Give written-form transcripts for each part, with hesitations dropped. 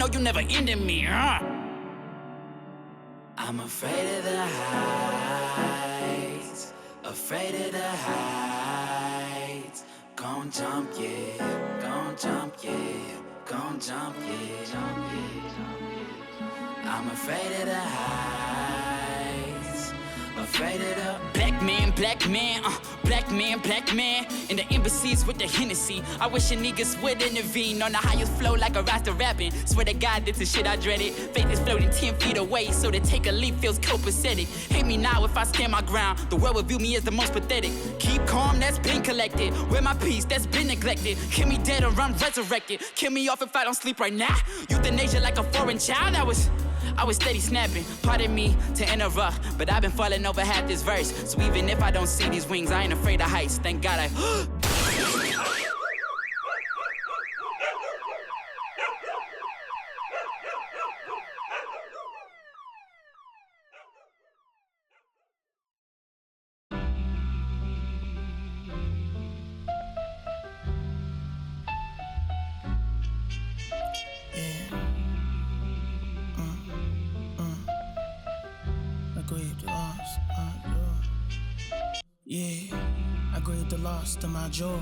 know you never ended me. I'm afraid of the heights, afraid of the heights. Gon' jump, yeah, gon' jump, yeah, gon' jump, yeah. I'm afraid of the heights, afraid of the Black man, in the embassies with the Hennessy. I wish your niggas would intervene on the highest flow like a Rasta rapping. Swear to God, this is shit I dreaded. Faith is floating 10 feet away, so to take a leap feels copacetic. Hate me now if I stand my ground. The world will view me as the most pathetic. Keep calm, that's been collected. Wear my peace, that's been neglected. Kill me dead or I'm resurrected. Kill me off if I don't sleep right now. Euthanasia like a foreign child. I was steady snapping, pardon me to interrupt, but I've been falling over half this verse. So even if I don't see these wings, I ain't afraid of heights. Thank God I I grieve the loss to my joy,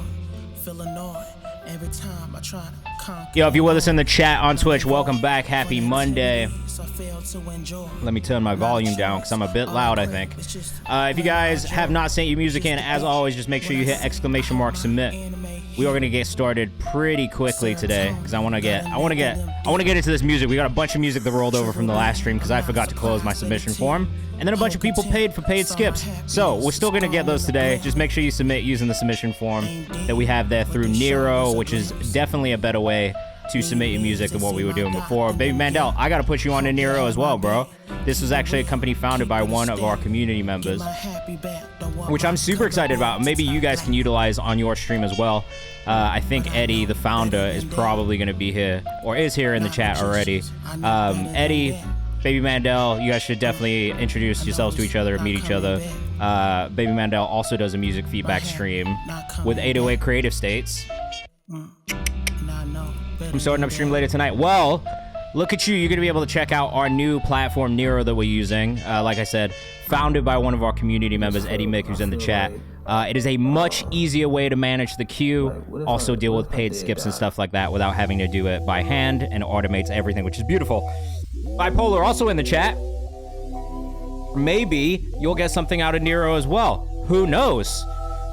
feel annoyed every time I try to conquer. Yo, if you're with us in the chat on Twitch, welcome back. Happy Monday. Let me turn my volume down because I'm a bit loud, I think. If you guys have not sent your music in, as always, just make sure you hit ! submit. We are gonna get started pretty quickly today because I want to get into this music. We got a bunch of music that rolled over from the last stream because I forgot to close my submission form, and then a bunch of people paid for paid skips. So we're still gonna get those today. Just make sure you submit using the submission form that we have there through Nero, which is definitely a better way to submit your music than what we were doing before. Baby Mandel, I gotta put you on to Nero as well, bro. This was actually a company founded by one of our community members, which I'm super excited about. Maybe you guys can utilize on your stream as well. I think Eddie, the founder, is probably going to be here, or is here in the chat already. Eddie, Baby Mandel, you guys should definitely introduce yourselves to each other, meet each other. Baby Mandel also does a music feedback stream with 808 Creative States. I'm starting up stream later tonight. Well, look at you. You're going to be able to check out our new platform, Nero, that we're using. Like I said, founded by one of our community members, Eddie Mick, who's in the chat. It is a much easier way to manage the queue, also deal with paid skips and stuff like that without having to do it by hand, and automates everything, which is beautiful. Bipolar also in the chat. Maybe you'll get something out of Nero as well. Who knows?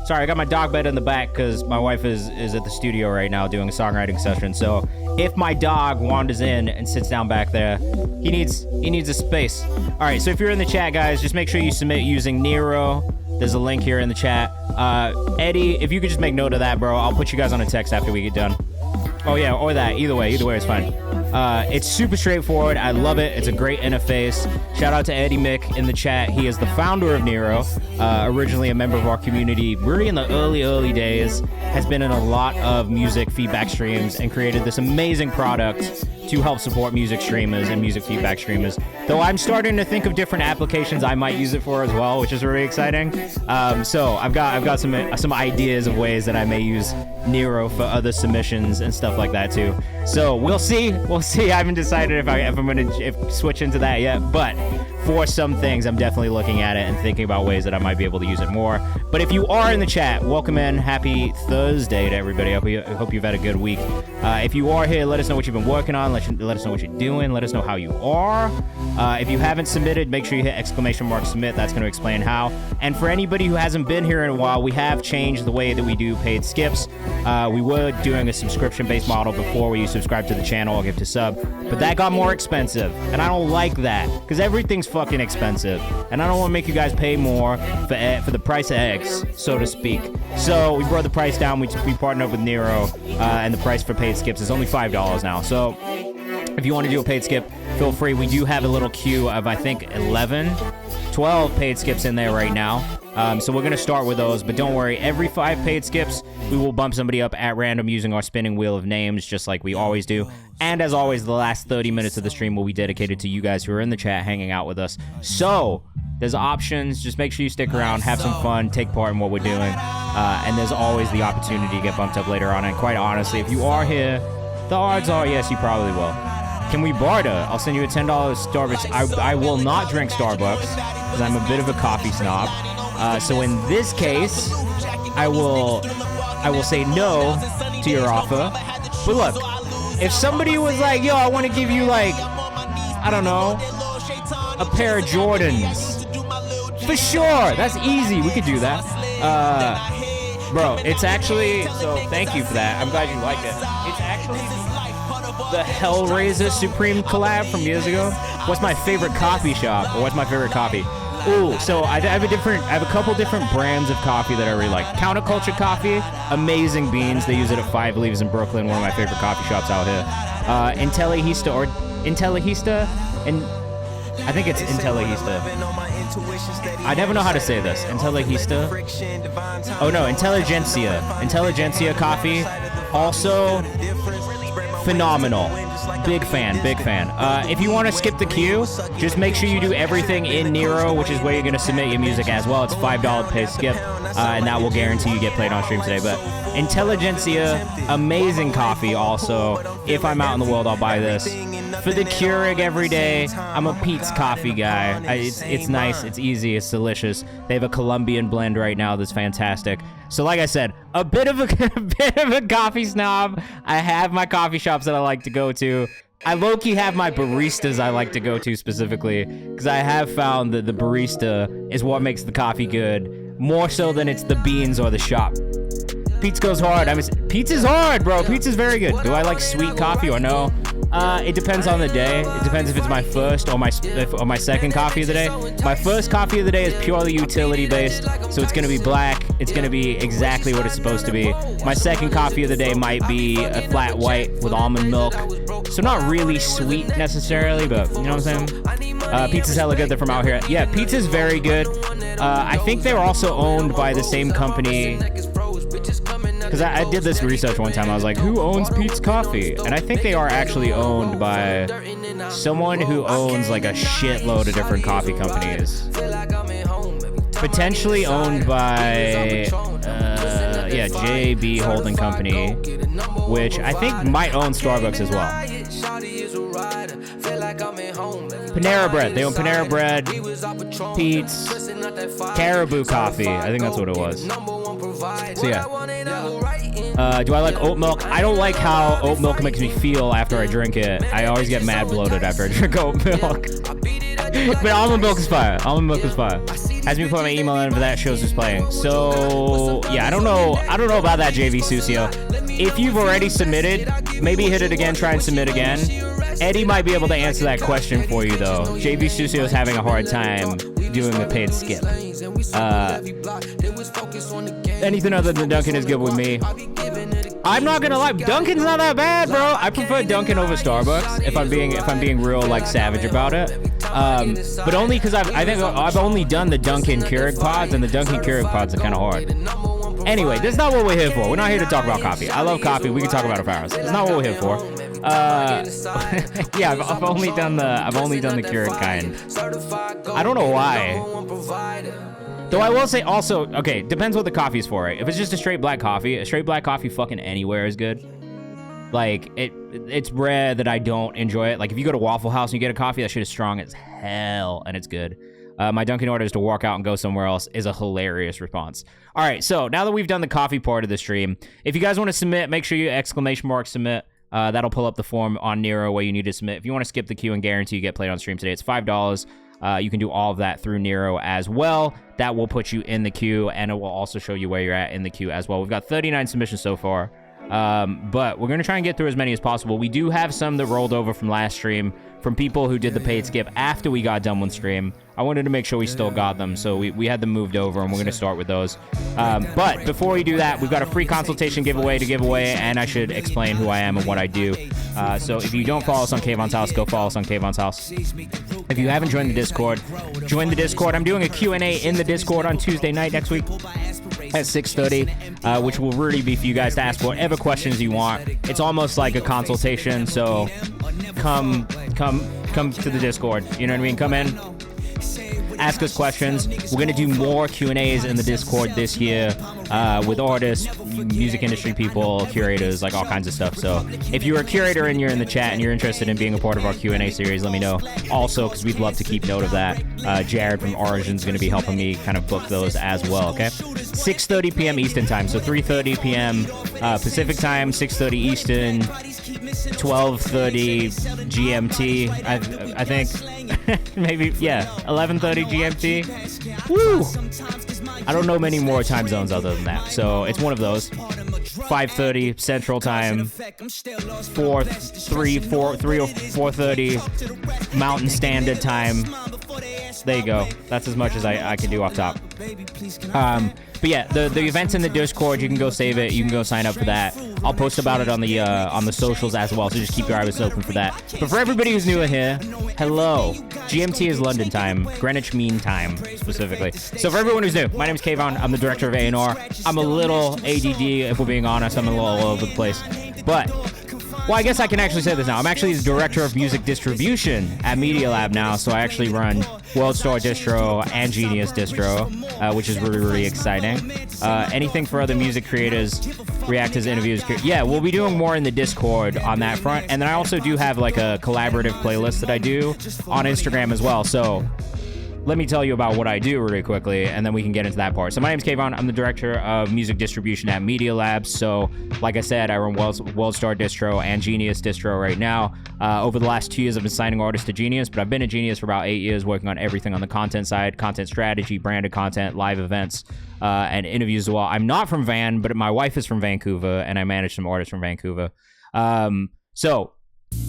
Sorry, I got my dog bed in the back because my wife is at the studio right now doing a songwriting session. So if my dog wanders in and sits down back there, he needs a space. All right, so if you're in the chat, guys, just make sure you submit using Nero. There's a link here in the chat. Eddie, if you could just make note of that, bro, I'll put you guys on a text after we get done. Oh yeah, or that. Either way is fine. It's super straightforward. I love it. It's a great interface. Shout out to Eddie Mick in the chat. He is the founder of Nero, originally a member of our community, really in the early days, has been in a lot of music feedback streams and created this amazing product to help support music streamers and music feedback streamers. Though I'm starting to think of different applications I might use it for as well, which is really exciting. So I've got some ideas of ways that I may use Nero for other submissions and stuff like that too. So we'll see. I haven't decided if I'm gonna switch into that yet, but for some things, I'm definitely looking at it and thinking about ways that I might be able to use it more. But if you are in the chat, welcome in. Happy Thursday to everybody. I hope you've had a good week. If you are here, let us know what you've been working on. Let us know what you're doing. Let us know how you are. If you haven't submitted, make sure you hit ! submit. That's going to explain how. And for anybody who hasn't been here in a while, we have changed the way that we do paid skips. We were doing a subscription-based model before where you subscribe to the channel or gift a sub, but that got more expensive, and I don't like that because everything's fucking expensive, and I don't want to make you guys pay more for the price of eggs, so to speak. So we brought the price down. We partnered up with Nero, and the price for paid skips is only $5 now. So if you want to do a paid skip, feel free. We do have a little queue of, I think, 12 paid skips in there right now. So we're going to start with those, but don't worry. Every 5 paid skips, we will bump somebody up at random using our spinning wheel of names, just like we always do. And as always, the last 30 minutes of the stream will be dedicated to you guys who are in the chat hanging out with us. So there's options. Just make sure you stick around, have some fun, take part in what we're doing. And there's always the opportunity to get bumped up later on. And quite honestly, if you are here, the odds are, yes, you probably will. Can we barter? I'll send you a $10 Starbucks. I will not drink Starbucks because I'm a bit of a coffee snob. So in this case, I will say no to your offer. But look, if somebody was like, yo, I want to give you like, I don't know, a pair of Jordans. For sure. That's easy. We could do that. Bro, it's actually, so thank you for that. I'm glad you liked it. It's actually the Hellraiser Supreme collab from years ago. What's my favorite coffee shop? Or what's my favorite coffee? Ooh, so I have a couple different brands of coffee that I really like. Counterculture Coffee, amazing beans. They use it at 5 Leaves in Brooklyn, one of my favorite coffee shops out here. Intellihista, and I think it's Intellihista. I never know how to say this. Intellihista. Oh no, Intelligentsia coffee. Also phenomenal. Big fan. If you want to skip the queue, just make sure you do everything in Nero, which is where you're going to submit your music as well. It's $5 pay skip, and that will guarantee you get played on stream today. But Intelligentsia, amazing coffee also. If I'm out in the world, I'll buy this. For the Keurig every day, I'm a Pete's coffee guy. It's nice, it's easy, it's delicious. They have a Colombian blend right now that's fantastic. So like I said, a bit of a coffee snob. I have my coffee shops that I like to go to. I low-key have my baristas I like to go to specifically, because I have found that the barista is what makes the coffee good, more so than it's the beans or the shop. Pete's goes hard. Pete's is hard, bro. Pete's is very good. Do I like sweet coffee or no? It depends on the day. It depends if it's my first or my second coffee of the day. My first coffee of the day is purely utility based, so it's gonna be black. It's gonna be exactly what it's supposed to be. My second coffee of the day might be a flat white with almond milk, so not really sweet necessarily, but you know what I'm saying? Pizza's hella good. They're from out here. Yeah, Pizza's very good. I think they're also owned by the same company. Because I did this research one time. I was like, who owns Pete's Coffee? And I think they are actually owned by someone who owns like a shitload of different coffee companies. Potentially owned by, JB Holding Company, which I think might own Starbucks as well. Panera Bread. They own Panera Bread, Pete's, Caribou Coffee. I think that's what it was. So yeah. Do I like oat milk? I don't like how oat milk makes me feel after I drink it. I always get mad bloated after I drink oat milk. But almond milk is fire. Almond milk is fire. Has me put my email in for that, shows who's playing. So yeah, I don't know about that, JV Susio. If you've already submitted, maybe hit it again, try and submit again. Eddie might be able to answer that question for you though. JV Susio is having a hard time doing the paid skip. Anything other than Dunkin' is good with me. I'm not gonna lie, Dunkin's not that bad, bro. I prefer Dunkin' over Starbucks if I'm being real like savage about it. But only because I think I've only done the Dunkin' Keurig pods, and the Dunkin' Keurig pods are kind of hard. Anyway, that's not what we're here for. We're not here to talk about coffee. I love coffee. We can talk about it for hours. That's not what we're here for. Yeah, I've only done the Keurig kind. I don't know why. Though I will say also, okay, depends what the coffee is for, right? If it's just a straight black coffee fucking anywhere is good. Like, it's rare that I don't enjoy it. Like, if you go to Waffle House and you get a coffee, that shit is strong as hell, and it's good. My Dunkin' orders to walk out and go somewhere else is a hilarious response. All right, so now that we've done the coffee part of the stream, if you guys want to submit, make sure you !submit. That'll pull up the form on Nero where you need to submit. If you want to skip the queue and guarantee you get played on stream today, it's $5. You can do all of that through Nero as well. That will put you in the queue, and it will also show you where you're at in the queue as well. We've got 39 submissions so far, but we're going to try and get through as many as possible. We do have some that rolled over from last stream from people who did the paid skip after we got done with stream. I wanted to make sure we still got them, so we had them moved over, and we're going to start with those. But before we do that, we've got a free consultation giveaway to give away, and I should explain who I am and what I do. So if you don't follow us on Kayvan's House, go follow us on Kayvan's House. If you haven't joined the Discord, join the Discord. I'm doing a Q&A in the Discord on Tuesday night next week at 6:30, which will really be for you guys to ask whatever questions you want. It's almost like a consultation, so come to the Discord. You know what I mean? Come in, ask us questions. We're going to do more Q&As in the Discord this year. with artists, music industry people, curators, like all kinds of stuff. So if you're a curator and you're in the chat and you're interested in being a part of our Q&A series, let me know. Also, because we'd love to keep note of that. Jared from Origin's going to be helping me kind of book those as well, okay? 6:30 p.m. Eastern time, so 3:30 p.m. Pacific time, 6:30 Eastern, 12:30 GMT, I think. Maybe, yeah, 11:30 GMT. Woo! I don't know many more time zones other than that, so it's one of those. 5:30 Central Time, 4:30 Mountain Standard Time. There you go. That's as much as I can do off top. But yeah, the event's in the Discord. You can go save it. You can go sign up for that. I'll post about it on the socials as well, so just keep your eyes open for that. But for everybody who's new here, hello. GMT is London time, Greenwich Mean Time specifically. So for everyone who's new, my name is Kayvan. I'm the director of A&R. I'm a little ADD, if we're being honest. I'm a little all over the place. But well, I guess I can actually say this now. I'm actually the director of music distribution at Media Lab now, so I actually run World Star Distro and Genius Distro, which is really, really exciting. Anything for other music creators, reactors, interviews. Yeah, we'll be doing more in the Discord on that front. And then I also do have like a collaborative playlist that I do on Instagram as well. So let me tell you about what I do really quickly, and then we can get into that part. So my name is Kayvan. I'm the director of music distribution at Media Lab. So like I said, I run World Star Distro and Genius Distro right now. Over the last 2 years, I've been signing artists to Genius, but I've been at Genius for about 8 years, working on everything on the content side, content strategy, branded content, live events, and interviews as well. I'm not from Van, but my wife is from Vancouver, and I manage some artists from Vancouver. So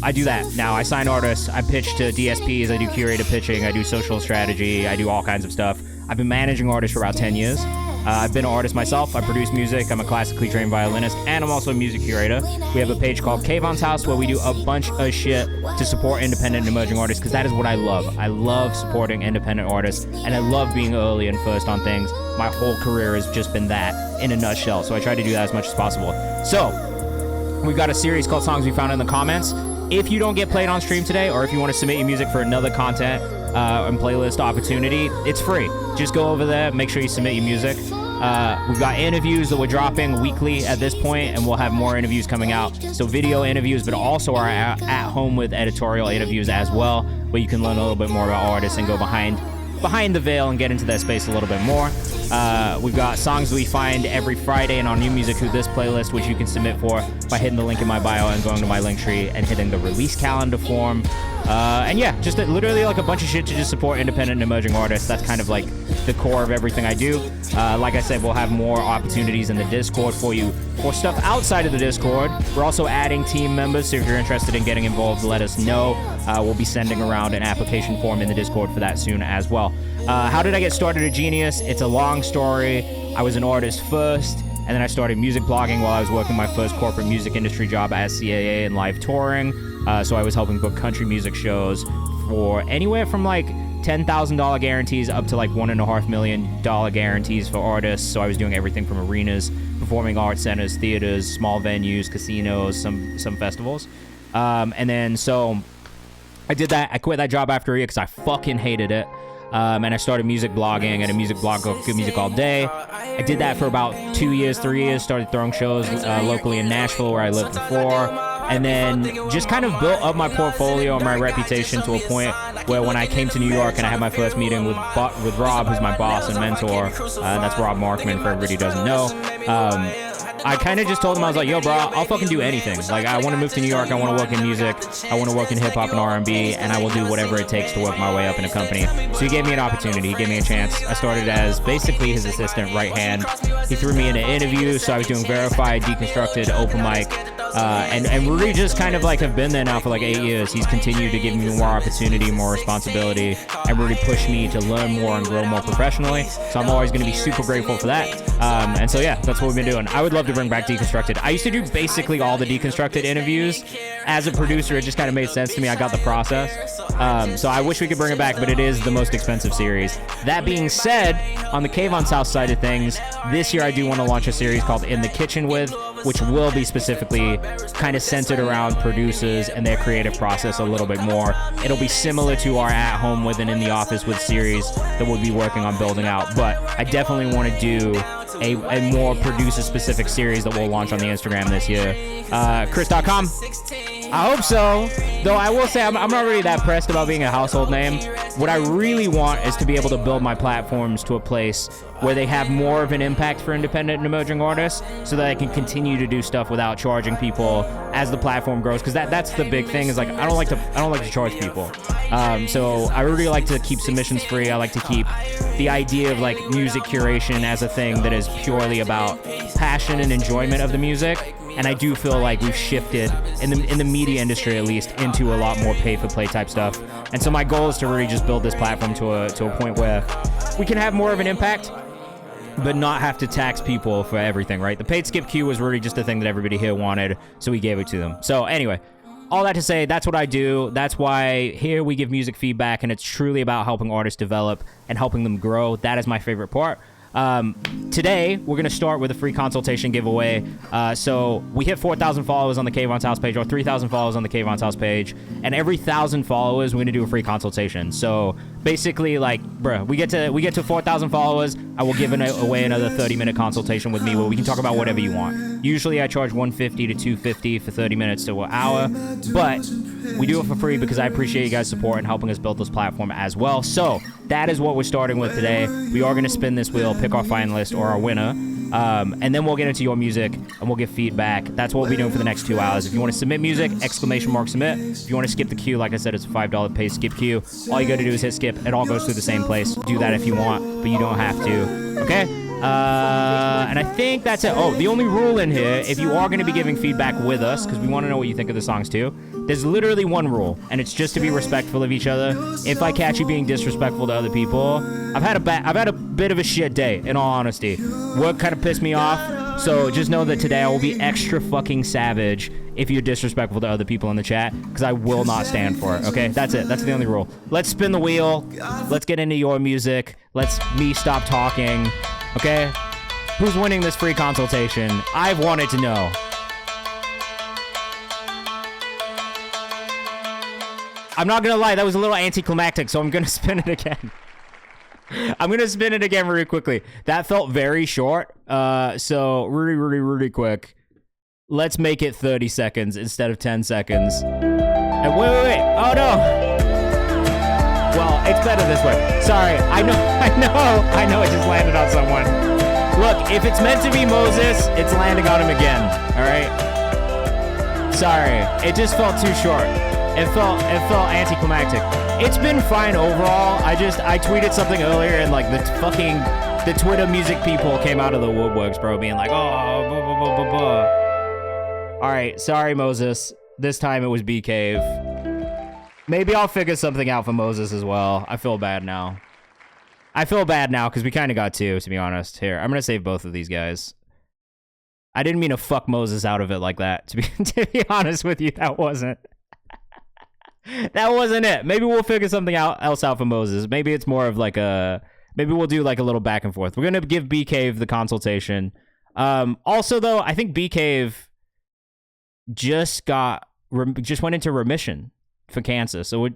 I do that. Now I sign artists, I pitch to DSPs, I do curated pitching, I do social strategy, I do all kinds of stuff. I've been managing artists for about 10 years. I've been an artist myself. I produce music. I'm a classically trained violinist, and I'm also a music curator. We have a page called Kayvan's House where we do a bunch of shit to support independent and emerging artists, because that is what I love. I love supporting independent artists, and I love being early and first on things. My whole career has just been that in a nutshell, so I try to do that as much as possible. So we've got a series called Songs We Found in the Comments. If you don't get played on stream today, or if you want to submit your music for another content and playlist opportunity, it's free. Just go over there, make sure you submit your music. We've got interviews that we're dropping weekly at this point, and we'll have more interviews coming out. So video interviews, but also our at home with editorial interviews as well, where you can learn a little bit more about artists and go behind the veil and get into that space a little bit more. We've got Songs We Find every Friday in our New Music Who This playlist, which you can submit for by hitting the link in my bio and going to my link tree and hitting the release calendar form. And yeah, just literally like a bunch of shit to just support independent and emerging artists. That's kind of like the core of everything I do. Like I said, we'll have more opportunities in the Discord for you for stuff outside of the Discord. We're also adding team members, so if you're interested in getting involved, let us know. We'll be sending around an application form in the Discord for that soon as well. How did I get started at Genius? It's a long story. I was an artist first, and then I started music blogging while I was working my first corporate music industry job as CAA and live touring. So I was helping book country music shows for anywhere from like $10,000 guarantees up to like $1.5 million guarantees for artists. So I was doing everything from arenas, performing arts centers, theaters, small venues, casinos, some festivals. And then so I did that. I quit that job after a year because I fucking hated it. And I started music blogging at a music blog called Good Music All Day. I did that for about 2 years, 3 years, started throwing shows locally in Nashville where I lived before. And then just kind of built up my portfolio and my reputation to a point where when I came to New York and I had my first meeting with Rob, who's my boss and mentor, and that's Rob Markman for everybody who doesn't know, I kind of just told him, I was like, yo, bro, I'll fucking do anything. Like, I want to move to New York. I want to work in music. I want to work in hip-hop and R&B, and I will do whatever it takes to work my way up in a company. So he gave me an opportunity. He gave me a chance. I started as basically his assistant right hand. He threw me into interviews, so I was doing verified, deconstructed, open mic, and really just kind of like have been there now for like 8 years. He's continued to give me more opportunity, more responsibility, and really push me to learn more and grow more professionally. So I'm always going to be super grateful for that. And so yeah, that's what we've been doing. I would love to bring back Deconstructed. I used to do basically all the Deconstructed interviews. As a producer, it just kind of made sense to me. I got the process. So I wish we could bring it back, but it is the most expensive series. That being said, on the Kayvan's House side of things, this year I do want to launch a series called In the Kitchen With. which will be specifically kind of centered around producers and their creative process a little bit more. It'll be similar to our At Home With and In the Office With series that we'll be working on building out, but I definitely want to do a more producer-specific series that we'll launch on the Instagram this year. Chris.com. I hope so. Though I will say I'm not really that pressed about being a household name. What I really want is to be able to build my platforms to a place where they have more of an impact for independent and emerging artists so that I can continue to do stuff without charging people as the platform grows. Because that's the big thing is like I don't like to charge people. So I really like to keep submissions free. I like to keep the idea of like music curation as a thing that is purely about passion and enjoyment of the music. And I do feel like we've shifted in the media industry, at least, into a lot more pay-for-play type stuff. And so my goal is to really just build this platform to a point where we can have more of an impact, but not have to tax people for everything, right? The paid skip queue was really just a thing that everybody here wanted, so we gave it to them. So anyway, all that to say, that's what I do. That's why here we give music feedback, and it's truly about helping artists develop and helping them grow. That is my favorite part. Today, we're going to start with a free consultation giveaway. So we hit 4,000 followers on the Kayvan's House page, or 3,000 followers on the Kayvan's House page. And every 1,000 followers, we're going to do a free consultation. So basically, like, bruh, we get to 4,000 followers, I will give away another 30-minute consultation with me where we can talk about whatever you want. Usually, I charge $150 to $250 for 30 minutes to an hour, but we do it for free because I appreciate you guys' support and helping us build this platform as well. So that is what we're starting with today. We are going to spin this wheel, pick our finalist or our winner, and then we'll get into your music and we'll give feedback. That's what we'll be doing for the next 2 hours. If you want to submit music, !submit. If you want to skip the queue, like I said, it's a $5 pay skip queue. All you got to do is hit skip. It all goes through the same place. Do that if you want, but you don't have to. Okay? And I think that's it. Oh, the only rule in here, if you are going to be giving feedback with us, because we want to know what you think of the songs too, there's literally one rule, and it's just to be respectful of each other. If I catch you being disrespectful to other people, I've had a bit of a shit day, in all honesty. Work kind of pissed me off, so just know that today I will be extra fucking savage if you're disrespectful to other people in the chat, because I will not stand for it, okay? That's it. That's the only rule. Let's spin the wheel. Let's get into your music. Let's me stop talking. Okay? Who's winning this free consultation? I've wanted to know. I'm not gonna lie, that was a little anticlimactic, so I'm gonna spin it again. I'm gonna spin it again really quickly. That felt very short, so really quick. Let's make it 30 seconds instead of 10 seconds. And wait. Oh no! Well, it's better this way. Sorry, I know it just landed on someone. Look, if it's meant to be Moses, it's landing on him again, all right? Sorry, it just felt too short. It felt anticlimactic. It's been fine overall. I tweeted something earlier and like the Twitter music people came out of the woodworks, bro, being like, oh, blah, blah, blah, blah. All right, sorry, Moses. This time it was B Cave. Maybe I'll figure something out for Moses as well. I feel bad now. Because we kind of got two, to be honest. Here, I'm going to save both of these guys. I didn't mean to fuck Moses out of it like that. To be honest with you, that wasn't it. Maybe we'll figure something else out for Moses. Maybe it's more of like maybe we'll do like a little back and forth. We're going to give B Cave the consultation. Also, though, I think B Cave just went into remission for cancer, so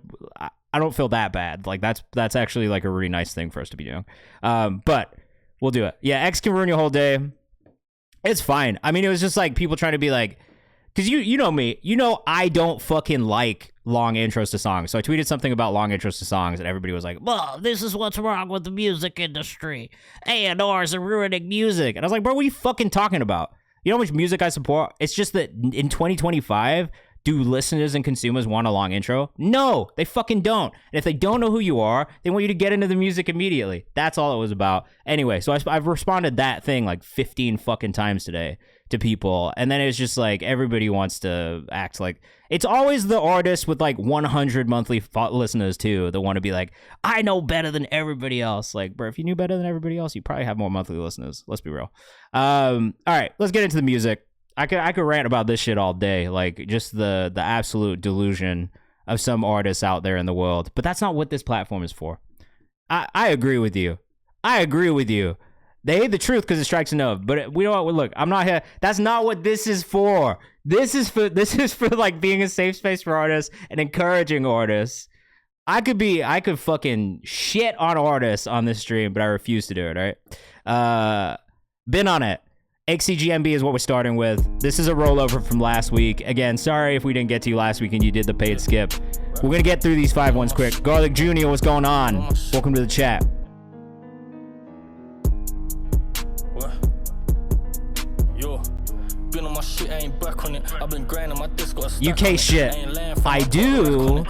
I don't feel that bad. Like that's actually like a really nice thing for us to be doing. But we'll do it. Yeah, X can ruin your whole day. It's fine. I mean, it was just like people trying to be like, because you know me, I don't fucking like long intros to songs. So I tweeted something about long intros to songs, and everybody was like, well, this is what's wrong with the music industry. A&Rs are ruining music. And I was like, bro, what are you fucking talking about? You know how much music I support? It's just that in 2025, do listeners and consumers want a long intro? No, they fucking don't. And if they don't know who you are, they want you to get into the music immediately. That's all it was about. Anyway, so I've responded that thing like 15 fucking times today to people. And then it's just like everybody wants to act like... It's always the artists with like 100 monthly listeners too that want to be like, I know better than everybody else. Like, bro, if you knew better than everybody else, you'd probably have more monthly listeners. Let's be real. All right, let's get into the music. I could rant about this shit all day, like just the absolute delusion of some artists out there in the world. But that's not what this platform is for. I agree with you. They hate the truth because it strikes a nerve. But we don't look. I'm not here. That's not what this is for. This is for like being a safe space for artists and encouraging artists. I could fucking shit on artists on this stream, but I refuse to do it. Right? Been on it. XCGMB is what we're starting with. This is a rollover from last week. Again, sorry if we didn't get to you last week and you did the paid skip. We're gonna get through these 5 ones quick. Garlic Jr., what's going on? Welcome to the chat. Been on my shit, I ain't back on it. I've been grinding my disc, got a UK shit. I do.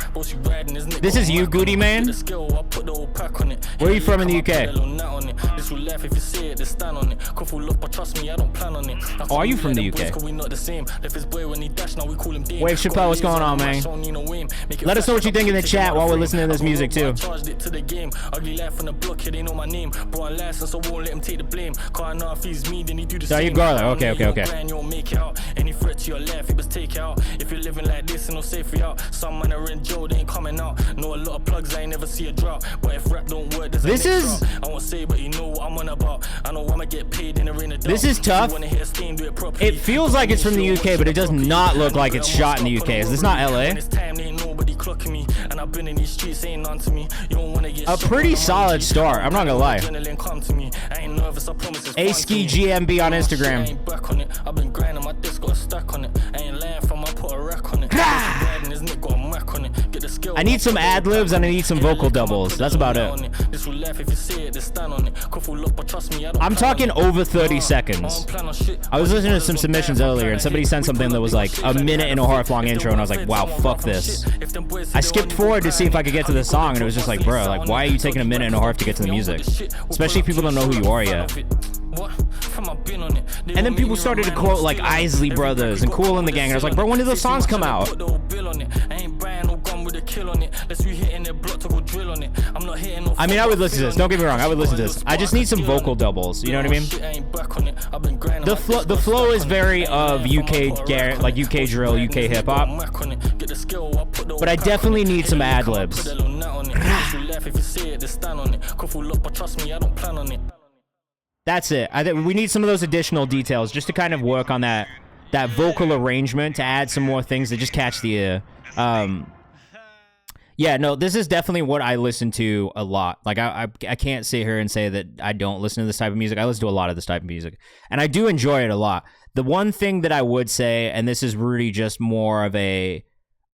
This is you, Goody Man? Where are you from in the UK? Oh, are you from the UK? Wave Chappelle, what's going on, man? Let us know what you think in the chat while we're listening to this music, too. So you Garlic, okay. Make it out. Any threat to your life, you must take it out. If you're living like this, and no safe for you out. Some man are in jail, they ain't coming out. Know a lot of plugs, I ain't never see a drought. But if rap don't work, there's a this is drought. I won't say, but you know what I'm on about. I know I'ma get paid in the rain of doubt. This is tough. It feels like it's from the UK, but it does not look like it's shot in the UK. Is this not LA? A pretty solid start. I'm not gonna lie. A-Ski GMB on Instagram. I've been grinding my disc, got a stack on it. I ain't lying from I put a rack on it. I need some ad libs and I need some vocal doubles. That's about it. I'm talking over 30 seconds. I was listening to some submissions earlier and somebody sent something that was like a minute and a half long intro and I was like, wow, fuck this. I skipped forward to see if I could get to the song and it was just like, bro, like why are you taking a minute and a half to get to the music? Especially if people don't know who you are yet. And then people started to quote like Isley Brothers and Cool in the Gang and I was like, bro, when did those songs come out? I mean, I would listen to this. Don't get me wrong. I would listen to this. I just need some vocal doubles. You know what I mean? The flow is very of UK, like UK drill, UK hip hop. But I definitely need some ad libs. That's it. I think we need some of those additional details just to kind of work on that vocal arrangement to add some more things that just catch the ear. Yeah, no, this is definitely what I listen to a lot. Like, I can't sit here and say that I don't listen to this type of music. I listen to a lot of this type of music, and I do enjoy it a lot. The one thing that I would say, and this is really just more of a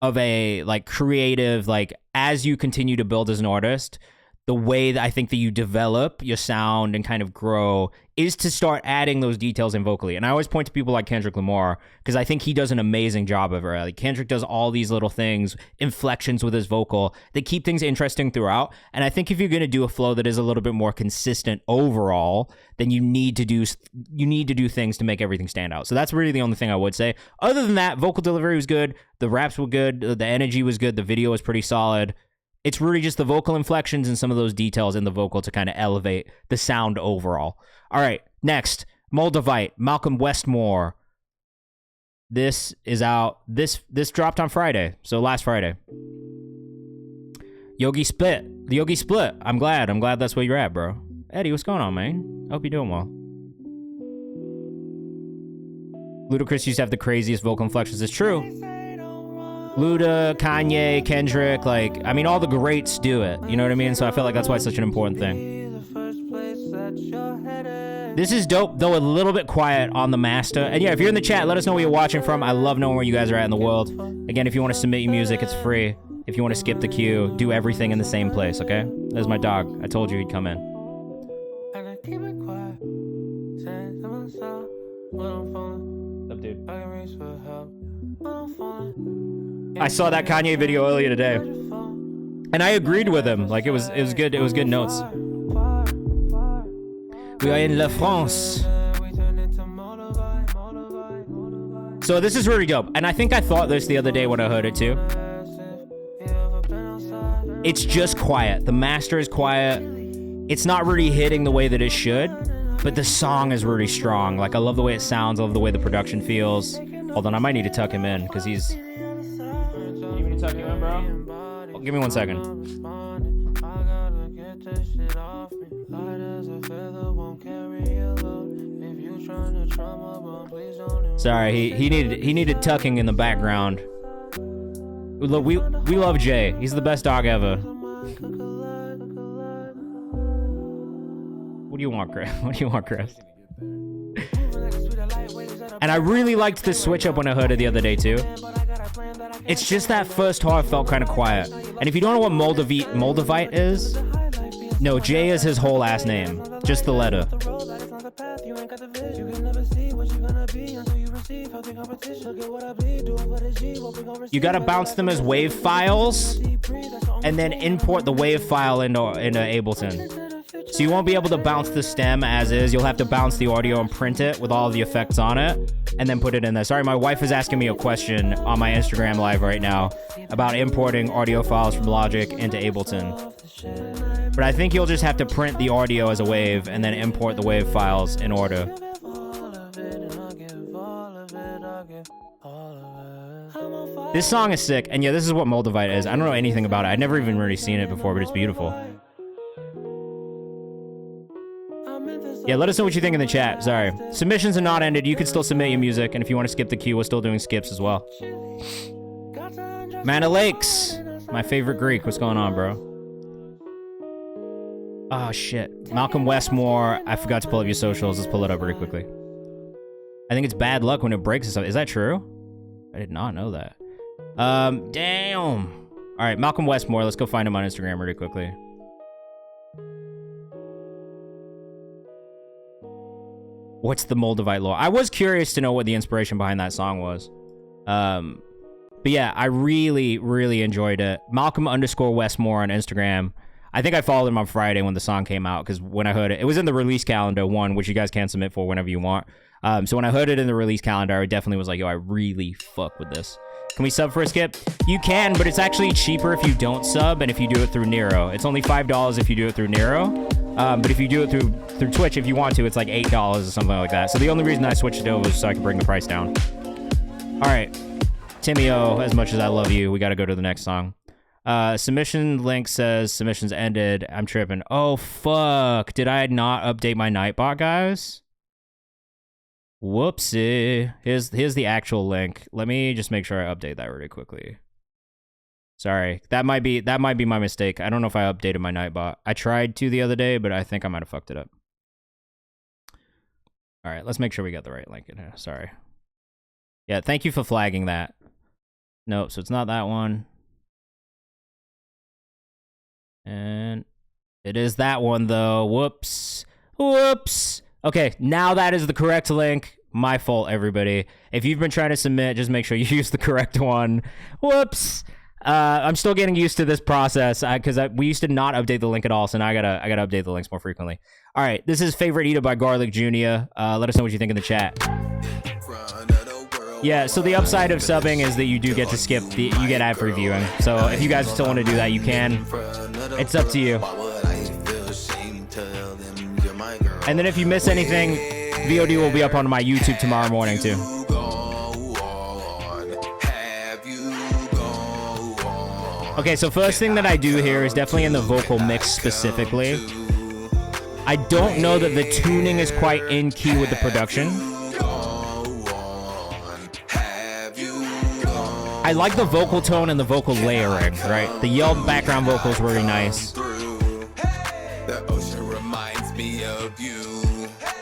like creative, like as you continue to build as an artist, the way that I think that you develop your sound and kind of grow is to start adding those details in vocally. And I always point to people like Kendrick Lamar because I think he does an amazing job of it. Like Kendrick does all these little things, inflections with his vocal that keep things interesting throughout. And I think if you're going to do a flow that is a little bit more consistent overall, then you need to do things to make everything stand out. So that's really the only thing I would say. Other than that, vocal delivery was good. The raps were good. The energy was good. The video was pretty solid. It's really just the vocal inflections and some of those details in the vocal to kind of elevate the sound overall. All right, next, Moldavite, Malcolm Westmore. This is out. This dropped on Friday, so last Friday. Yogi Split. The Yogi Split. I'm glad that's where you're at, bro. Eddie, what's going on, man? Hope you're doing well. Ludacris used to have the craziest vocal inflections. It's true. Luda, Kanye, Kendrick, like, I mean, all the greats do it. You know what I mean? So I feel like that's why it's such an important thing. This is dope, though a little bit quiet on the master. And yeah, if you're in the chat, let us know where you're watching from. I love knowing where you guys are at in the world. Again, if you want to submit your music, it's free. If you want to skip the queue, do everything in the same place, okay? There's my dog. I told you he'd come in. What's up, dude? I saw that Kanye video earlier today, and I agreed with him. Like it was good. It was good notes. We are in La France. So this is really dope, and I think I thought this the other day when I heard it too. It's just quiet. The master is quiet. It's not really hitting the way that it should, but the song is really strong. Like I love the way it sounds. I love the way the production feels. Hold on, I might need to tuck him in because he's. You need me to tuck you in, bro? Oh, give me 1 second. get this shit off me. Light as a feather, won't carry a load. If you tryna trauma bomb, please don't. Sorry, he needed tucking in the background. Look, we love Jay. He's the best dog ever. What do you want, Chris? What do you want, Chris? And I really liked the switch up when I heard it the other day too. It's just that first part felt kind of quiet. And if you don't know what Moldavite is, no, Jay is his whole last name, just the letter. You gotta bounce them as wave files, and then import the wave file into Ableton. So you won't be able to bounce the stem as is. You'll have to bounce the audio and print it with all the effects on it, and then put it in there. Sorry, my wife is asking me a question on my Instagram live right now about importing audio files from Logic into Ableton. But I think you'll just have to print the audio as a wave and then import the wave files in order. This song is sick, and yeah, this is what Moldavite is. I don't know anything about it. I've never even really seen it before, but it's beautiful. Yeah, let us know what you think in the chat. Sorry. Submissions are not ended. You can still submit your music, and if you want to skip the queue, we're still doing skips as well. Mana Lakes, my favorite Greek. What's going on, bro? Oh, shit. Malcolm Westmore. I forgot to pull up your socials. Let's pull it up really quickly. I think it's bad luck when it breaks or something. Is that true? I did not know that. Damn. All right, Malcolm Westmore. Let's go find him on Instagram really quickly. What's the Moldavite lore? I was curious to know what the inspiration behind that song was. But yeah, I really, really enjoyed it. Malcolm_Westmore on Instagram. I think I followed him on Friday when the song came out, because when I heard it, it was in the release calendar one, which you guys can submit for whenever you want. So when I heard it in the release calendar, I definitely was like, yo, I really fuck with this. Can we sub for a skip? You can, but it's actually cheaper if you don't sub and if you do it through Nero. It's only $5 if you do it through Nero. But if you do it through Twitch, if you want to, it's like $8 or something like that. So the only reason I switched it over was so I could bring the price down. All right. Timmy O, as much as I love you, we got to go to the next song. Submission link says submissions ended. I'm tripping. Oh, fuck. Did I not update my Nightbot, guys? Whoopsie. Here's the actual link. Let me just make sure I update that really quickly. Sorry. That might be my mistake. I don't know if I updated my Nightbot. I tried to the other day, but I think I might have fucked it up. All right, let's make sure we got the right link in here. Sorry. Yeah, thank you for flagging that. Nope, so it's not that one. And it is that one, though. Whoops. Whoops. Okay, now that is the correct link. My fault, everybody. If you've been trying to submit, just make sure you use the correct one. Whoops. I'm still getting used to this process because we used to not update the link at all, so now I gotta update the links more frequently. All right, this is Favorite Eater by Garlic Jr. Let us know what you think in the chat. Yeah, so the upside of subbing is that you do get to skip you get ad-free viewing. So if you guys still want to do that, you can. It's up to you. And then if you miss anything, VOD will be up on my YouTube tomorrow morning too. Okay, so first thing that I do here is definitely in the vocal mix specifically. I don't know that the tuning is quite in key with the production. I like the vocal tone and the vocal layering, right? The yelled background vocal is really nice.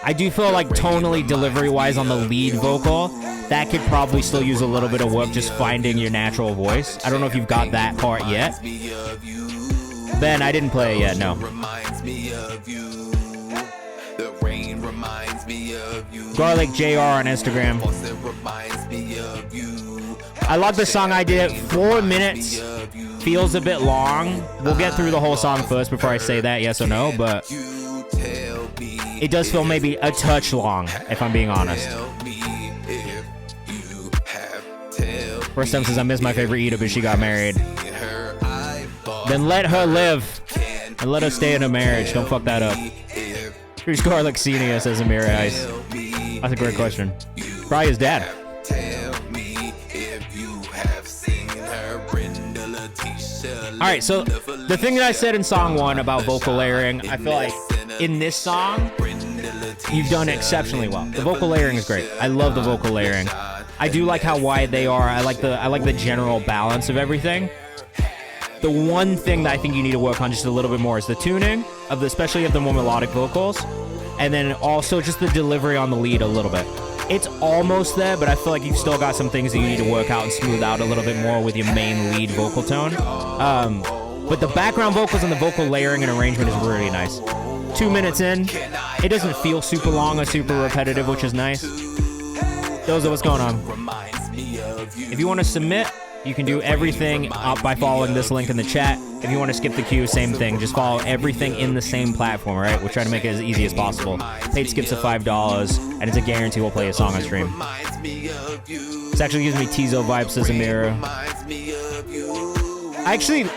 I do feel like tonally, delivery-wise on the lead vocal, that could probably still use a little bit of work just finding your natural voice. I don't know if you've got that part yet. Ben, I didn't play it yet, no. Garlic JR on Instagram. I love the song idea. 4 minutes feels a bit long. We'll get through the whole song first before I say that, yes or no, but it does feel maybe a touch long, if I'm being honest. First time says, I miss my favorite Eater, but she got married. Then let her live and let her stay in a marriage. Don't fuck that up. Who's Garlic Senior, says Amir Ice. That's a great question. Probably his dad. All right, so the thing that I said in song 1 about vocal layering, I feel like in this song, you've done exceptionally well. The vocal layering is great. I love the vocal layering. I do like how wide they are. I like the general balance of everything. The one thing that I think you need to work on just a little bit more is the tuning of especially of the more melodic vocals, and then also just the delivery on the lead a little bit. It's almost there, but I feel like you've still got some things that you need to work out and smooth out a little bit more with your main lead vocal tone. But the background vocals and the vocal layering and arrangement is really nice. 2 minutes in, it doesn't feel super long or super repetitive, which is nice. Those are what's going on. If you want to submit, you can do everything by following this link in the chat. If you want to skip the queue, same thing. Just follow everything in the same platform, right? We'll try to make it as easy as possible. Paid skips are $5, and it's a guarantee we'll play a song on stream. This actually gives me Tizo vibes, says Amira.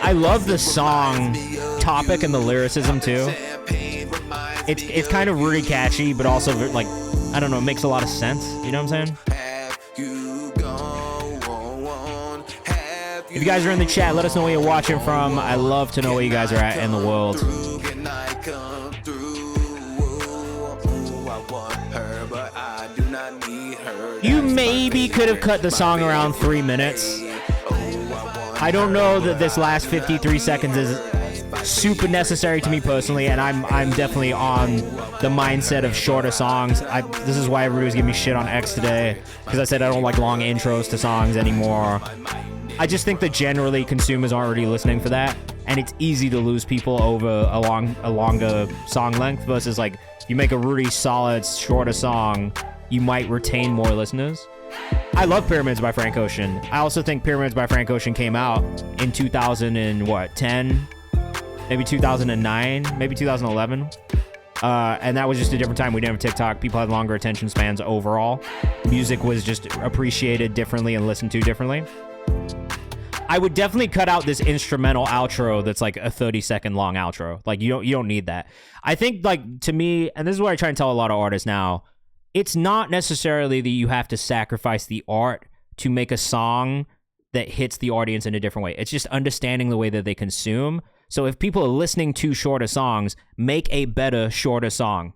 I love the song topic and the lyricism, too. It's kind of really catchy, but also, like, I don't know, it makes a lot of sense. You know what I'm saying? If you guys are in the chat, let us know where you're watching from. I love to know where you guys are at in the world. You maybe could have cut the song around 3 minutes. I don't know that this last 53 seconds is super necessary to me personally, and I'm definitely on the mindset of shorter songs. This is why everybody was giving me shit on X today, because I said I don't like long intros to songs anymore. I just think that generally consumers aren't really listening for that, and it's easy to lose people over a longer song length versus like you make a really solid shorter song, you might retain more listeners. I love Pyramids by Frank Ocean. I also think Pyramids by Frank Ocean came out in 2010, maybe 2009, maybe 2011. And that was just a different time. We didn't have TikTok. People had longer attention spans overall. Music was just appreciated differently and listened to differently. I would definitely cut out this instrumental outro that's like a 30-second long outro. Like you don't need that. I think, like, to me, and this is what I try and tell a lot of artists now, it's not necessarily that you have to sacrifice the art to make a song that hits the audience in a different way. It's just understanding the way that they consume. So if people are listening to shorter songs, make a better, shorter song.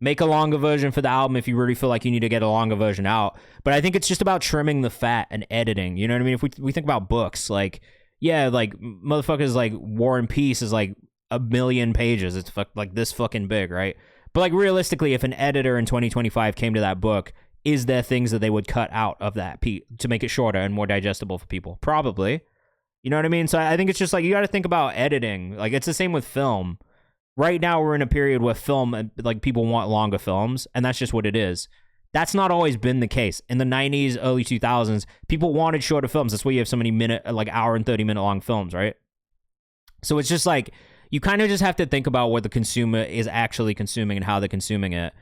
Make a longer version for the album if you really feel like you need to get a longer version out. But I think it's just about trimming the fat and editing. You know what I mean? If we think about books, like, yeah, like, motherfuckers, like, War and Peace is like 1 million pages. It's like this fucking big, right? But like, realistically, if an editor in 2025 came to that book, is there things that they would cut out of that piece to make it shorter and more digestible for people? Probably. You know what I mean? So I think it's just like, you got to think about editing. Like, it's the same with film. Right now, we're in a period where film, like, people want longer films, and that's just what it is. That's not always been the case. In the 90s, early 2000s, people wanted shorter films. That's why you have so many hour and 30-minute long films, right? So it's just like, you kind of just have to think about what the consumer is actually consuming and how they're consuming it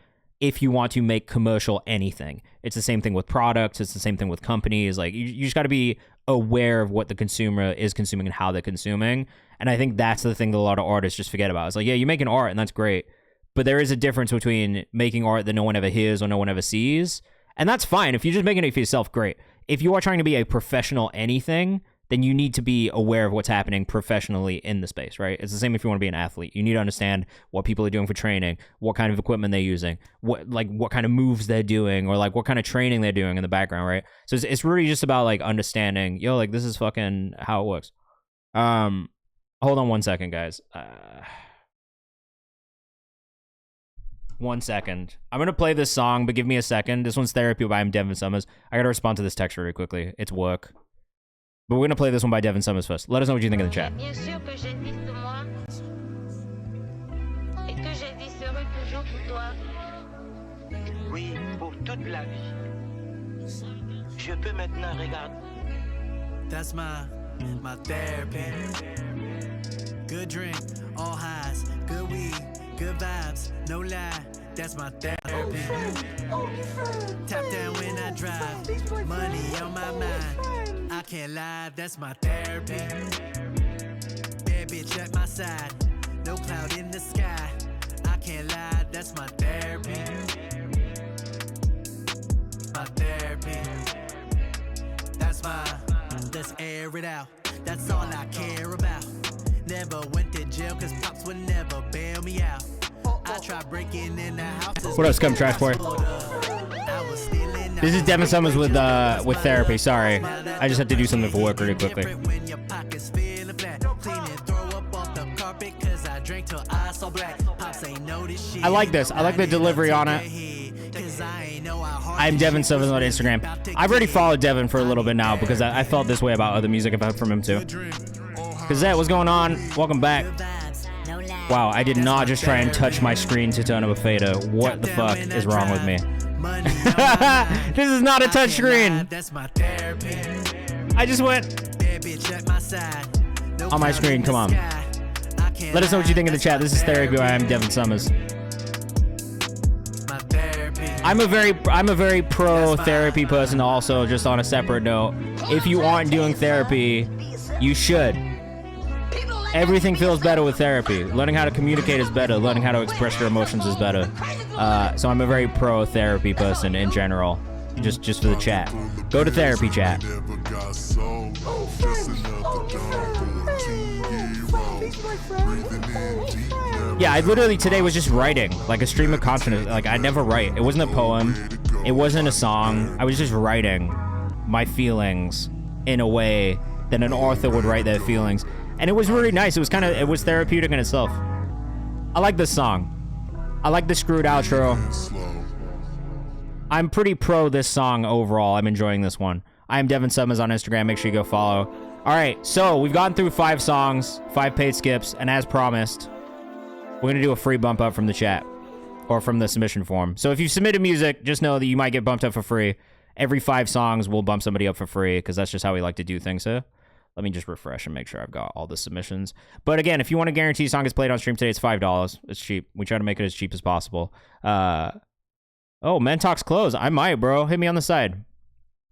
if you want to make commercial anything. It's the same thing with products. It's the same thing with companies. Like, you just got to be aware of what the consumer is consuming and how they're consuming. And I think that's the thing that a lot of artists just forget about. It's like, yeah, you make an art and that's great, but there is a difference between making art that no one ever hears or no one ever sees. And that's fine. If you're just making it for yourself, great. If you are trying to be a professional anything, then you need to be aware of what's happening professionally in the space, right? It's the same if you want to be an athlete. You need to understand what people are doing for training, what kind of equipment they're using, what kind of moves they're doing, or like what kind of training they're doing in the background, right? So it's really just about like understanding, yo, like, this is fucking how it works. Hold on 1 second, guys. 1 second. I'm going to play this song, but give me a second. This one's Therapy by Devin Summers. I got to respond to this text really quickly. It's work. But we're going to play this one by Devin Summers first. Let us know what you think in the chat. Oui, pour toute la vie. Je peux maintenant regarder. That's my therapy. Good drink, all highs, good weed, good vibes, no lie. That's my therapy. Tap down when I drive, money on my mind. I can't lie, that's my therapy. Bad bitch at my side, no cloud in the sky. I can't lie, that's my therapy. My therapy. That's my Let's air it out. That's all I care about. Never went to jail cause pops would never bail me out. I tried breaking in the house. What up, Scum Trash Boy? This is Devin Summers with therapy. Sorry, I just had to do something for work really quickly. I like this. I like the delivery on it. I'm Devin Summers on Instagram. I've already followed Devin for a little bit now because I felt this way about other music I've heard from him too. Gazette, what's going on? Welcome back. Wow, I did not just try and touch my screen to turn up a fader. What the fuck is wrong with me? This is not a touch screen. I just went on my screen. Come on. Let us know what you think in the chat. This is Therapy. I'm Devin Summers. I'm a very pro therapy person also, just on a separate note. If you aren't doing therapy, you should. Everything feels better with therapy. Learning how to communicate is better. Learning how to express your emotions is better. So I'm a very pro therapy person in general. Just for the chat. Go to therapy chat. Yeah, I literally today was just writing, like a stream of consciousness. Like I never write. It wasn't a poem. It wasn't a song. I was just writing my feelings in a way that an author would write their feelings. And it was really nice. It was therapeutic in itself. I like this song. I like the screwed outro. I'm pretty pro this song overall. I'm enjoying this one. I am Devin Summers on Instagram. Make sure you go follow. All right, so we've gotten through 5 songs, 5 paid skips, and as promised, we're gonna do a free bump up from the chat or from the submission form. So if you submitted music, just know that you might get bumped up for free. Every 5 songs, we'll bump somebody up for free because that's just how we like to do things here. Let me just refresh and make sure I've got all the submissions. But again, if you want to guarantee a song gets played on stream today, it's $5. It's cheap. We try to make it as cheap as possible. Oh, Mentalk's closed. I might, bro. Hit me on the side.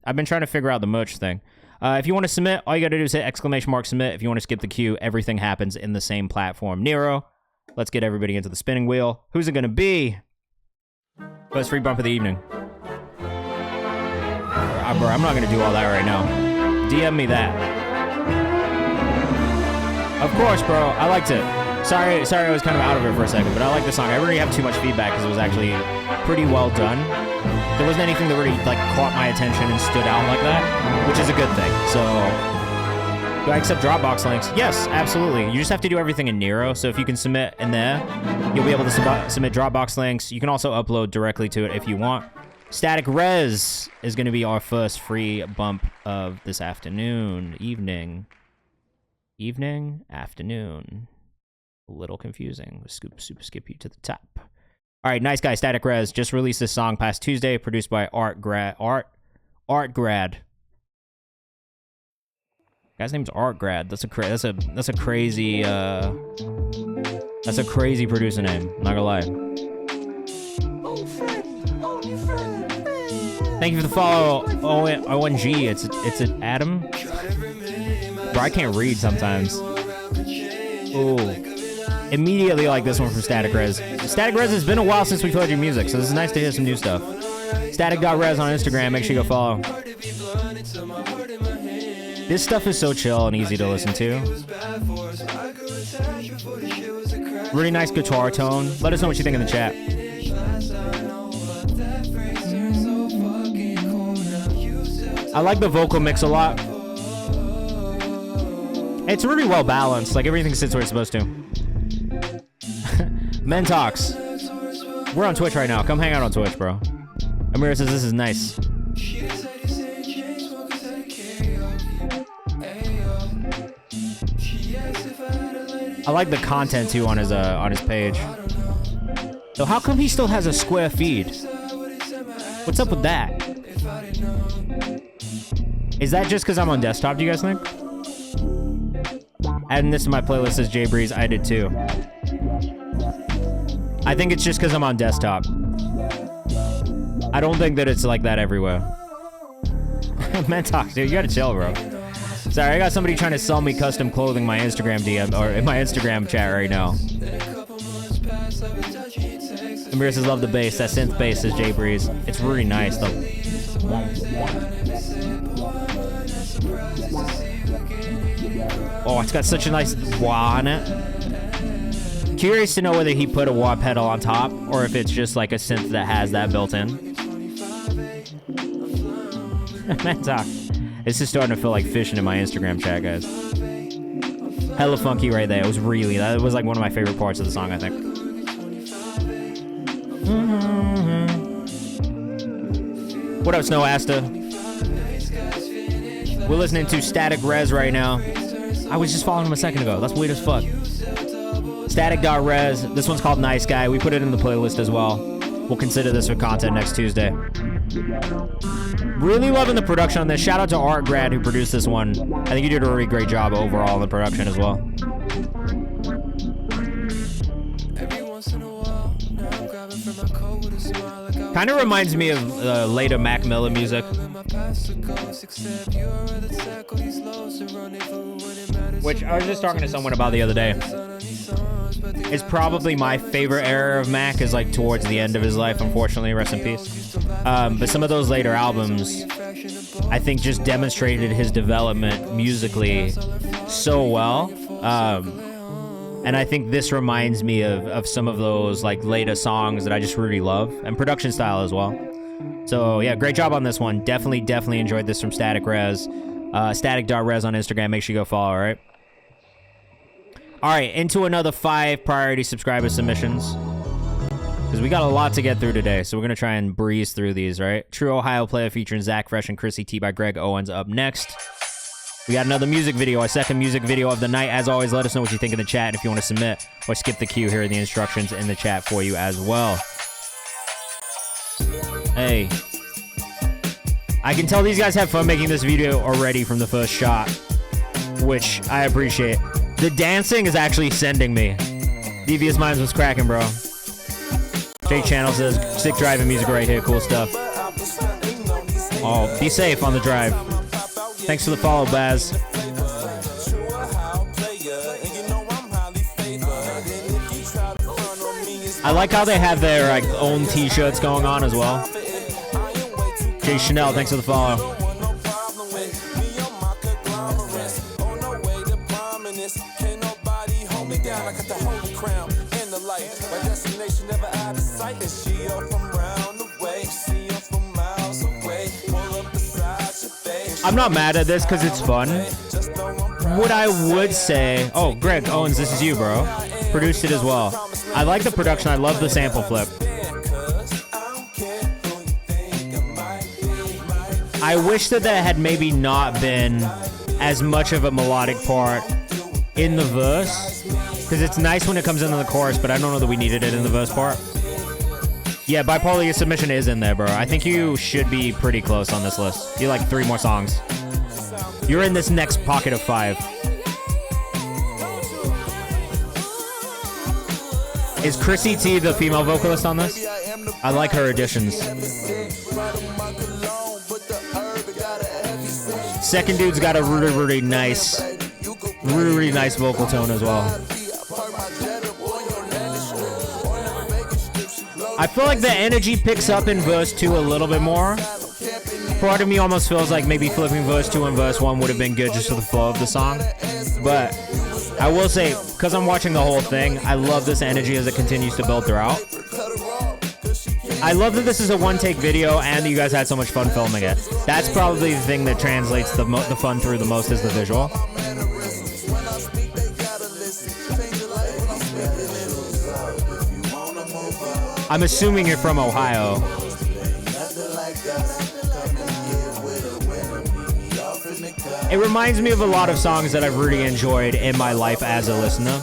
I've been trying to figure out the merch thing. If you want to submit, all you got to do is hit !submit. If you want to skip the queue, everything happens in the same platform. Nero, let's get everybody into the spinning wheel. Who's it going to be? First free bump of the evening. Bro, I'm not going to do all that right now. DM me that. Of course, bro. I liked it. Sorry, I was kind of out of it for a second, but I like the song. I really have too much feedback because it was actually pretty well done. There wasn't anything that really like caught my attention and stood out like that, which is a good thing. So, do I accept Dropbox links? Yes, absolutely. You just have to do everything in Nero. So if you can submit in there, you'll be able to submit Dropbox links. You can also upload directly to it if you want. Static Res is going to be our first free bump of this afternoon, afternoon. A little confusing. Super skip you to the top. All right, nice guy, Static Res just released this song past Tuesday, produced by Art Grad. Guy's name's Art Grad. That's a crazy producer name. Not gonna lie. Thank you for the follow, ONG. It's an Adam. Bro, I can't read sometimes. Ooh. Immediately like this one from Static Res. Static Res, it's been a while since we've heard your music, so this is nice to hear some new stuff. Static.res on Instagram, make sure you go follow. This stuff is so chill and easy to listen to. Really nice guitar tone. Let us know what you think in the chat. I like the vocal mix a lot. It's really well balanced, like everything sits where it's supposed to. Mentalks. We're on Twitch right now. Come hang out on Twitch, bro. Amira says this is nice. I like the content too on his page. So how come he still has a square feed? What's up with that? Is that just because I'm on desktop, do you guys think? Adding this to my playlist as J-Breeze, I did too. I think it's just because I'm on desktop. I don't think that it's like that everywhere. Mentalk, dude, you gotta chill, bro. Sorry, I got somebody trying to sell me custom clothing my Instagram DM, or in my Instagram chat right now. Amir says, love the bass. That synth bass is J-Breeze. It's really nice, though. Oh, it's got such a nice wah on it. Curious to know whether he put a wah pedal on top or if it's just like a synth that has that built in. This is starting to feel like fishing in my Instagram chat, guys. Hella funky right there. It was really, that was like one of my favorite parts of the song, I think. What up, Snow Asta? We're listening to Static Res right now. I was just following him a second ago. That's weird as fuck. Static.res. This one's called Nice Guy. We put it in the playlist as well. We'll consider this for content next Tuesday. Really loving the production on this. Shout out to Art Grad who produced this one. I think you did a really great job overall in the production as well. Kind of reminds me of later Mac Miller music. Which I was just talking to someone about the other day. It's probably my favorite era of Mac is like towards the end of his life, unfortunately, rest in peace. But some of those later albums, I think just demonstrated his development musically so well. And I think this reminds me of some of those like later songs that I just really love, and production style as well. So yeah, great job on this one. Definitely enjoyed this from Static Res. Static.res on Instagram. Make sure you go follow, all right? All right, into another 5 priority subscriber submissions. Because we got a lot to get through today, so we're going to try and breeze through these, right? True Ohio Player featuring Zach Fresh and Chrissy T by Greg Owens up next. We got another music video, our second music video of the night. As always, let us know what you think in the chat. And if you want to submit or skip the queue, here are the instructions in the chat for you as well. Hey. I can tell these guys have fun making this video already from the first shot, which I appreciate. The dancing is actually sending me. Devious Minds was cracking, bro. Jake Channel says, sick driving music right here. Cool stuff. Oh, be safe on the drive. Thanks for the follow, Baz. I like how they have their like own t-shirts going on as well. Jay Chanel, thanks for the follow. I'm not mad at this because it's fun. What I would say... Oh, Greg Owens, this is you, bro. Produced it as well. I like the production. I love the sample flip. I wish that there had maybe not been as much of a melodic part in the verse. Because it's nice when it comes into the chorus, but I don't know that we needed it in the verse part. Yeah, Bipolar, your submission is in there, bro. I think you should be pretty close on this list. You're like 3 more songs. You're in this next pocket of 5. Is Chrissy T the female vocalist on this? I like her additions. Second dude's got a really nice vocal tone as well. I feel like the energy picks up in verse 2 a little bit more. Part of me almost feels like maybe flipping verse 2 and verse 1 would have been good just for the flow of the song. But I will say, because I'm watching the whole thing, I love this energy as it continues to build throughout. I love that this is a one-take video and that you guys had so much fun filming it. That's probably the thing that translates the fun through the most is the visual. I'm assuming you're from Ohio. It reminds me of a lot of songs that I've really enjoyed in my life as a listener.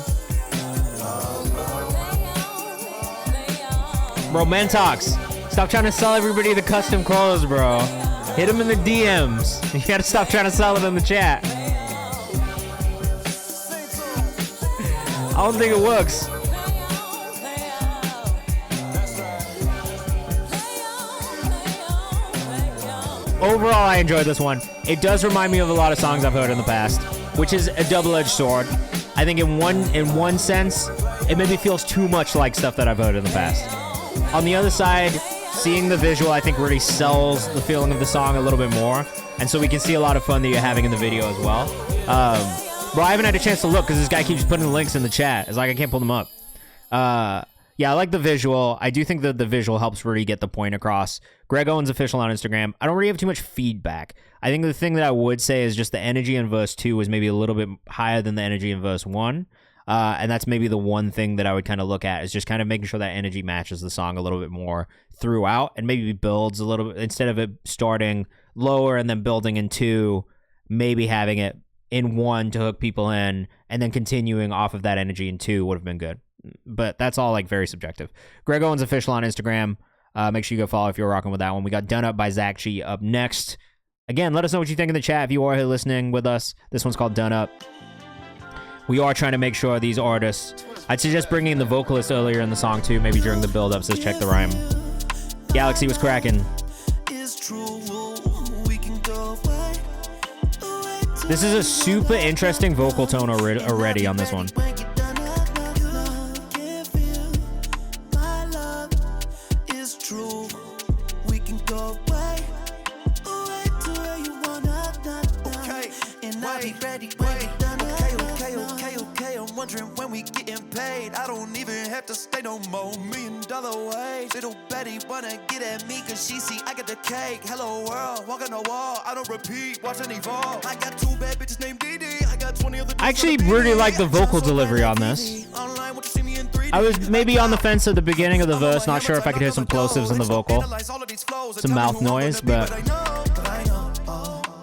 Bro, Mentox, stop trying to sell everybody the custom clothes, bro. Hit them in the DMs. You gotta stop trying to sell it in the chat. I don't think it works. Overall, I enjoyed this one. It does remind me of a lot of songs I've heard in the past, which is a double-edged sword. I think in one sense, it maybe feels too much like stuff that I've heard in the past. On the other side, seeing the visual, I think really sells the feeling of the song a little bit more, and so we can see a lot of fun that you're having in the video as well. Bro, I haven't had a chance to look because this guy keeps putting links in the chat. It's like I can't pull them up. Yeah, I like the visual. I do think that the visual helps really get the point across. Greg Owens Official on Instagram. I don't really have too much feedback. I think the thing that I would say is just the energy in verse 2 was maybe a little bit higher than the energy in verse 1. And that's maybe the one thing that I would kind of look at is just kind of making sure that energy matches the song a little bit more throughout and maybe builds a little bit instead of it starting lower and then building in 2, maybe having it in 1 to hook people in and then continuing off of that energy in 2 would have been good. But that's all like very subjective. Greg Owens Official on Instagram. Make sure you go follow if you're rocking with that one. We got Done Up by Zach G up next. Again, let us know what you think in the chat if you are here listening with us. This one's called Done Up. We are trying to make sure these artists... I'd suggest bringing in the vocalist earlier in the song too, maybe during the build-up, says check the rhyme. Galaxy was cracking. This is a super interesting vocal tone already on this one. When we getting paid, I don't even have to stay no more. $1 million wage. Little Betty wanna get at me cause she see I got the cake. Hello world, walk on the wall. I don't repeat, watch it evolve. I got 2 bad bitches named Dee. I got 20 other. I actually really like the vocal delivery on this. I was maybe on the fence at the beginning of the verse, not sure if I could hear some plosives in the vocal. Some mouth noise, but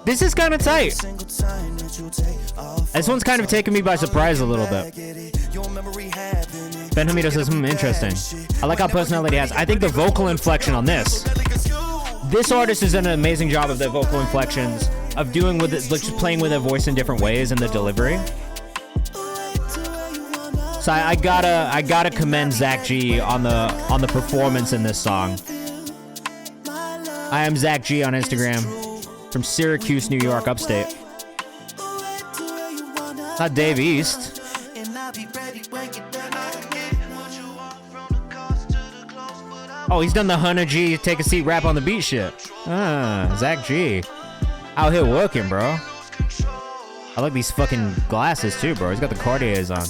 this is kind of tight. This one's kind of taken me by surprise a little bit. Ben Hamida says, interesting. I like how personality has. I think the vocal inflection on this artist has done an amazing job of their vocal inflections, of doing with it, like just playing with their voice in different ways and the delivery. So I gotta commend Zach G on the performance in this song. I am Zach G on Instagram from Syracuse, New York, upstate. Not Dave East. Oh, he's done the 100 G take a seat rap on the beat shit. Zach G. Out here working, bro. I like these fucking glasses too, bro. He's got the Cartiers on.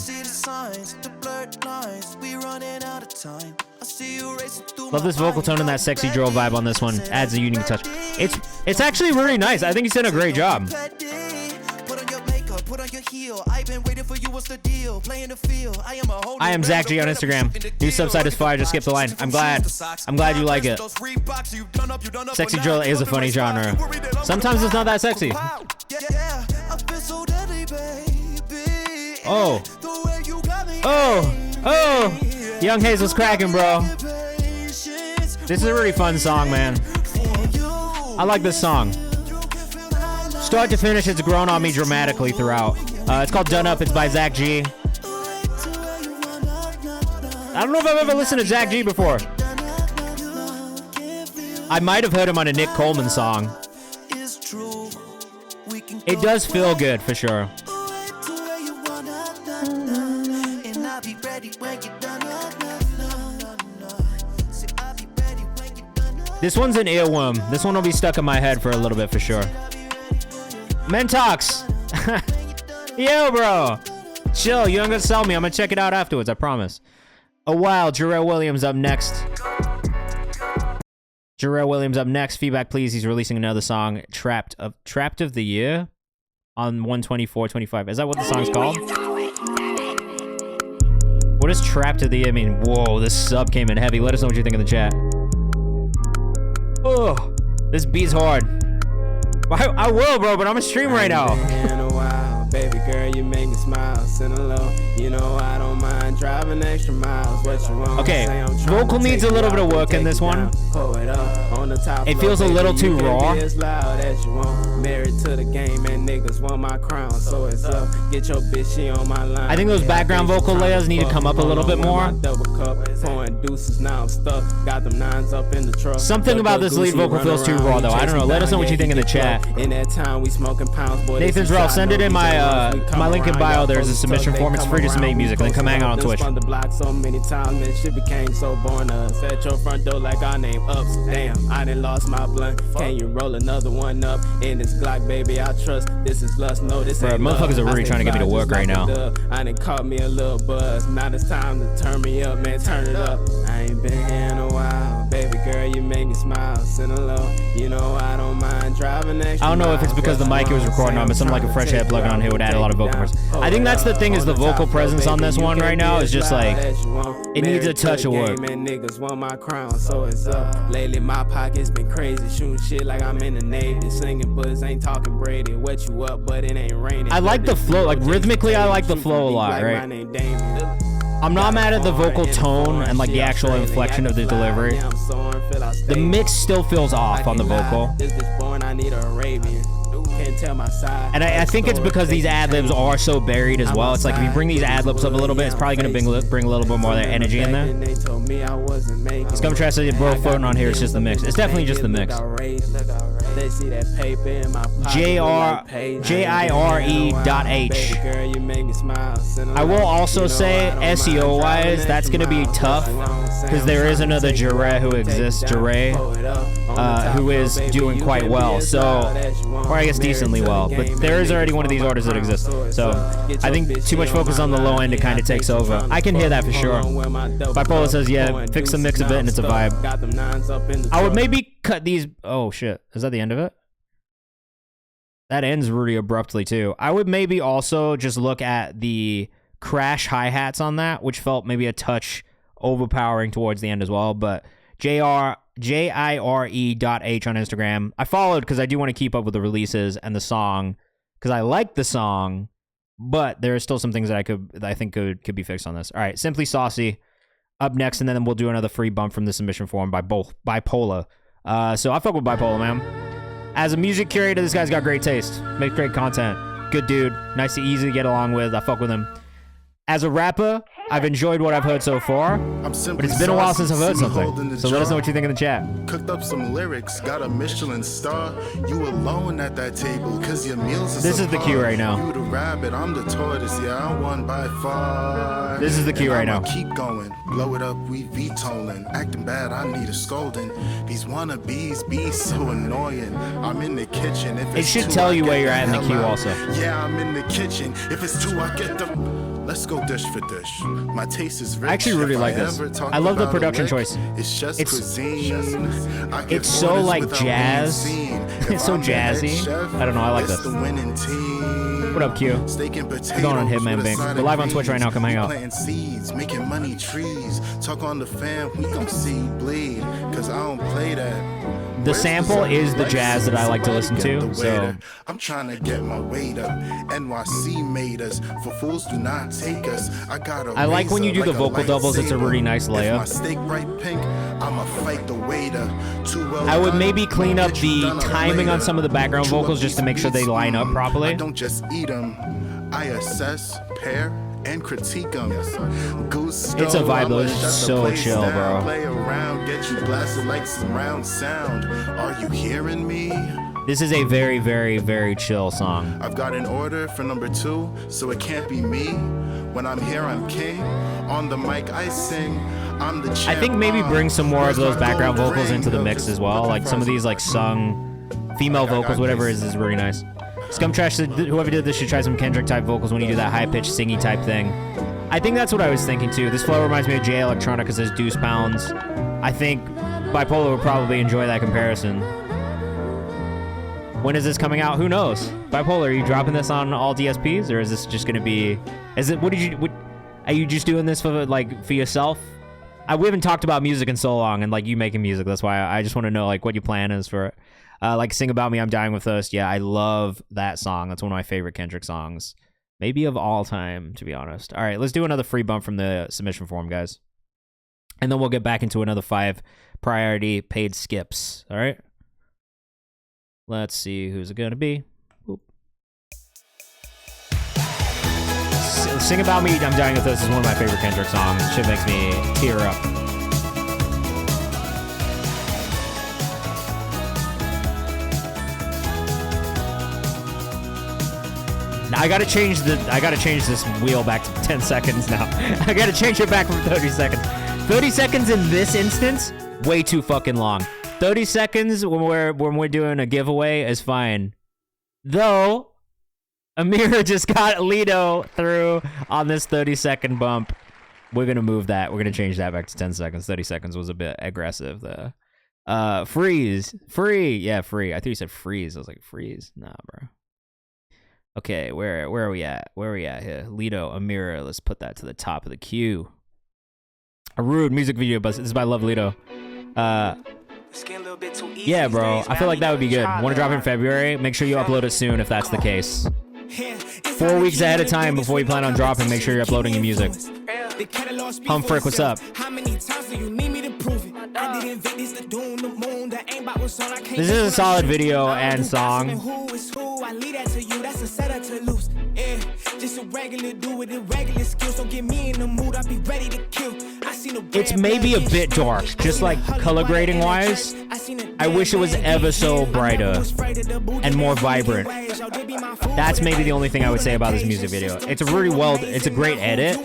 Love this vocal tone and that sexy drill vibe on this one. Adds a unique touch. It's actually really nice. I think he's done a great job. I am Zach G on Instagram. New subside is fire. Just skip the line. I'm glad you like it. Sexy drill is a funny genre. Sometimes it's not that sexy. Oh. Young Hazel's cracking, bro. This is a really fun song, man. I like this song. Start to finish, it's grown on me dramatically throughout. It's called Done Up. It's by Zach G. I don't know if I've ever listened to Zach G before. I might have heard him on a Nick Coleman song. It does feel good, for sure. This one's an earworm. This one will be stuck in my head for a little bit, for sure. Mentox. Yo, bro. Chill. You ain't gonna sell me. I'm gonna check it out afterwards. I promise. A while. Jarrell Williams up next. Jarrell Williams up next. Feedback, please. He's releasing another song, Trapped of the Year, on 124.25. Is that what the song's called? What does Trapped of the Year mean? Whoa, this sub came in heavy. Let us know what you think in the chat. Oh, this beat's hard. I will, bro, but I'm a stream right now. Baby girl, you make me smile. Send a low. You know I don't mind driving extra miles. What you want? Okay, vocal needs a little bit of work in this one. It feels a little too raw. Married to the game and niggas want my crown, so it's up. Get your bitch, she on my line. I think those background vocal layers need to come up a little bit more. deuces, now I'm stuck. Got them nines up in the truck. Something about this lead vocal feels too raw, though. I don't know. Let us know what you think in the chat. In that time, we smoking pounds, boy. Nathan's Ralph, send it in my my link in bio. There's a submission form. It's free to submit music. Then come hang out on Twitch. The block so many times, man, shit became so boring. At your front door like our name ups. Damn, I done lost my blunt. Can you roll another one up? In this Glock, baby, I trust. This is lust. No, this ain't love. Motherfuckers are really trying to get me to work right now. I done caught me a little buzz. Now it's time to turn me up, man. Turn it up. I ain't been here in a while. Baby girl, you make me smile. Send a low. You know I don't mind driving extra. I don't know if it's because the mic it was recording on, but something like a fresh head plug on here would add a lot of vocal presence. I think that's the thing, is the vocal presence on this one right now is just like, it needs a touch of work. Man, niggas want my crown, so it's up. Lately my pockets been crazy, shooting shit like I'm in the Navy. Slinging bullets, ain't talking Brady. Wet you up, but it ain't raining. I like the flow, like rhythmically I like the flow a lot, right? I'm not mad at the vocal tone and like the actual inflection of the delivery. The mix still feels off on the vocal. And I think it's because these ad-libs are so buried as well. It's like if you bring these ad-libs up a little bit, it's probably going to bring a little bit more of their energy in there. Scum Trash said, bro, floating on here, it's just the mix. It's definitely just the mix. JIRE.H. I will also say, SEO-wise, that's going to be tough because there is another Jure who exists, Jure, who is doing quite well. So, or I guess decently well, but there is already one of these artists that exists. So I think too much focus on the low end, it kind of takes over. I can hear that for sure. Bipolar says, yeah, fix the mix a bit and it's a vibe. I would maybe cut these. Oh shit, is that the end of it? That ends really abruptly too. I would maybe also just look at the crash hi-hats on that, which felt maybe a touch overpowering towards the end as well. But JIRE.H on Instagram. I followed because I do want to keep up with the releases and the song because I like the song, but there are still some things that I think could be fixed on this. All right, Simply Saucy up next, and then we'll do another free bump from the submission form by Bipolar. So I fuck with Bipolar, man. As a music curator, this guy's got great taste. Makes great content. Good dude. Nice to easy to get along with. I fuck with him. As a rapper, I've enjoyed what I've heard so far, but it's been a while since I've heard something. So let us know what you think in the chat. Cooked up some lyrics, got a Michelin star. You alone at that table, cause your meals are This is the cue right now. You the rabbit, I'm the tortoise, yeah, I won by far. This is the cue right now. Keep going, blow it up, we vetoling. Acting bad, I need a scolding. These wannabes be so annoying. I'm in the kitchen. If it should tell you where you're at in the queue also. Yeah, I'm in the kitchen. If it's two, I get the... Let's go dish for dish. My taste is rich. I actually really like this. I love the production choice. It's just cuisine. It's so like jazz. It's so jazzy. I don't know. I like this. What up, Q? What's going on, Hitman Bank? We're live on Twitch right now. Come hang out. Planting seeds, making money trees. Talk on the fam, we gon' see you bleed. Cause I don't play that. The sample is the jazz that I like to listen to. So I'm trying to get my weight up. NYC made us. For fools do not take us. I like when you do the vocal doubles. It's a really nice layer. My steak bright pink, I'ma fight the waiter. I would maybe clean up the timing on some of the background vocals just to make sure they line up properly. I don't just eat them. I assess, pair, and critique them. It's a vibe though. It's just so chill, bro. Play around, get you blasted like surround sound. Are you hearing me? This is a very, very, very chill song. I've got an order for number 2, so it can't be me. When I'm here, I'm king. On the mic, I sing. I'm the champ. I think maybe bring some more of those background vocals into the mix as well. Like some of these like sung female vocals, whatever it is really nice. Scum Trash said whoever did this should try some Kendrick type vocals when you do that high pitched singy type thing. I think that's what I was thinking too. This flow reminds me of J Electronica because there's deuce pounds. I think Bipolar would probably enjoy that comparison. When is this coming out? Who knows? Bipolar, are you dropping this on all DSPs, or is this just gonna be? Is it? Are you just doing this for like for yourself? We haven't talked about music in so long, and like you making music. That's why I just want to know like what your plan is for it. Like Sing About Me, I'm Dying with Thirst. Yeah, I love that song. That's one of my favorite Kendrick songs, maybe of all time, to be honest. All right, let's do another free bump from the submission form, guys, and then we'll get back into another 5 priority paid skips. All right. Let's see who's it gonna be. Oop. Sing About Me, I'm Dying with This is one of my favorite Kendrick songs. Shit makes me tear up. I gotta change this wheel back to 10 seconds now. I gotta change it back from 30 seconds. 30 seconds in this instance, way too fucking long. 30 seconds when we're doing a giveaway is fine. Though, Amira just got Lido through on this 30-second bump. We're gonna move that. We're gonna change that back to 10 seconds. 30 seconds was a bit aggressive there. Freeze. Free. Yeah, free. I thought you said freeze. I was like, freeze? Nah, bro. Okay, where are we at? Where are we at here? Lido, Amira, let's put that to the top of the queue. A rude music video, but this is by Love Lido. Yeah, bro, I feel like that would be good. Want to drop in February? Make sure you upload it soon if that's the case. 4 weeks ahead of time before you plan on dropping, make sure you're uploading your music. Hum Frick, what's up? This is a solid video and song. It's maybe a bit dark, just like color grading wise. I wish it was ever so brighter and more vibrant. That's maybe the only thing I would say about this music video. It's a great edit,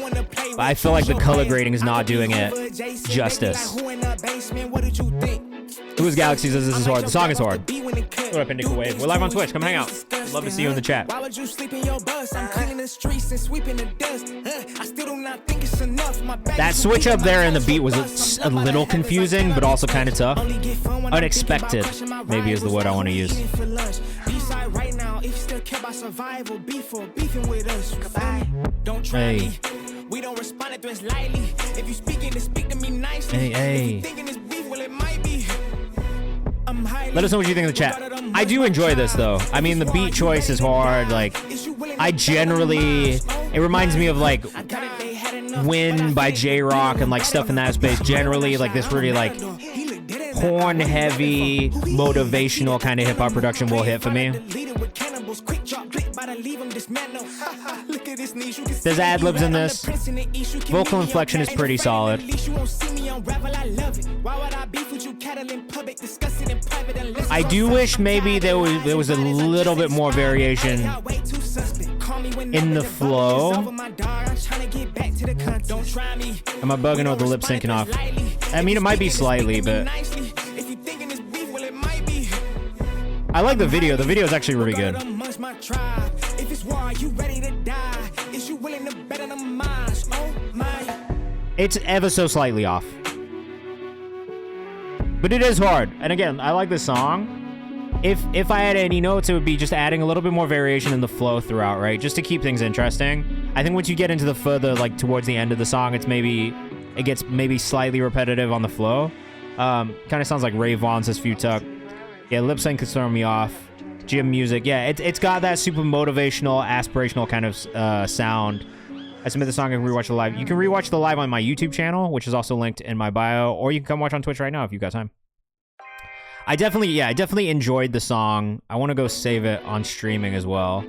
but I feel like the color grading is not doing it justice. Who's Galaxy says this is hard. The song is hard. What up, Indica Wave? We're live on Twitch. Come hang out. I'd love to see you in the chat. That switch up there in the beat was a little confusing, but also kind of tough. Unexpected, maybe is the word I want to use. Hey. We don't respond to threats lightly. If you speaking to speak to me nicely. Hey. Let us know what you think in the chat. I do enjoy this though. I mean, the beat choice is hard. Like, it reminds me of like Win by J-Rock and like stuff in that space. Generally, like this really like horn heavy, motivational kind of hip hop production will hit for me. There's ad-libs in this. Vocal inflection is pretty solid. I do wish maybe there was a little bit more variation in the flow. Am I bugging or the lip syncing off? I mean, it might be slightly, but I like the video. The video is actually really good. It's ever so slightly off. But it is hard. And again, I like this song. If I had any notes, it would be just adding a little bit more variation in the flow throughout, right? Just to keep things interesting. I think once you get into the further, like towards the end of the song, it gets maybe slightly repetitive on the flow. Kind of sounds like Ray Vaughn says Few Tuck. Yeah, lip sync could throw me off. Gym music. Yeah, it's got that super motivational, aspirational kind of sound. I submit the song and rewatch the live. You can rewatch the live on my YouTube channel, which is also linked in my bio, or you can come watch on Twitch right now if you've got time. I definitely enjoyed the song. I want to go save it on streaming as well.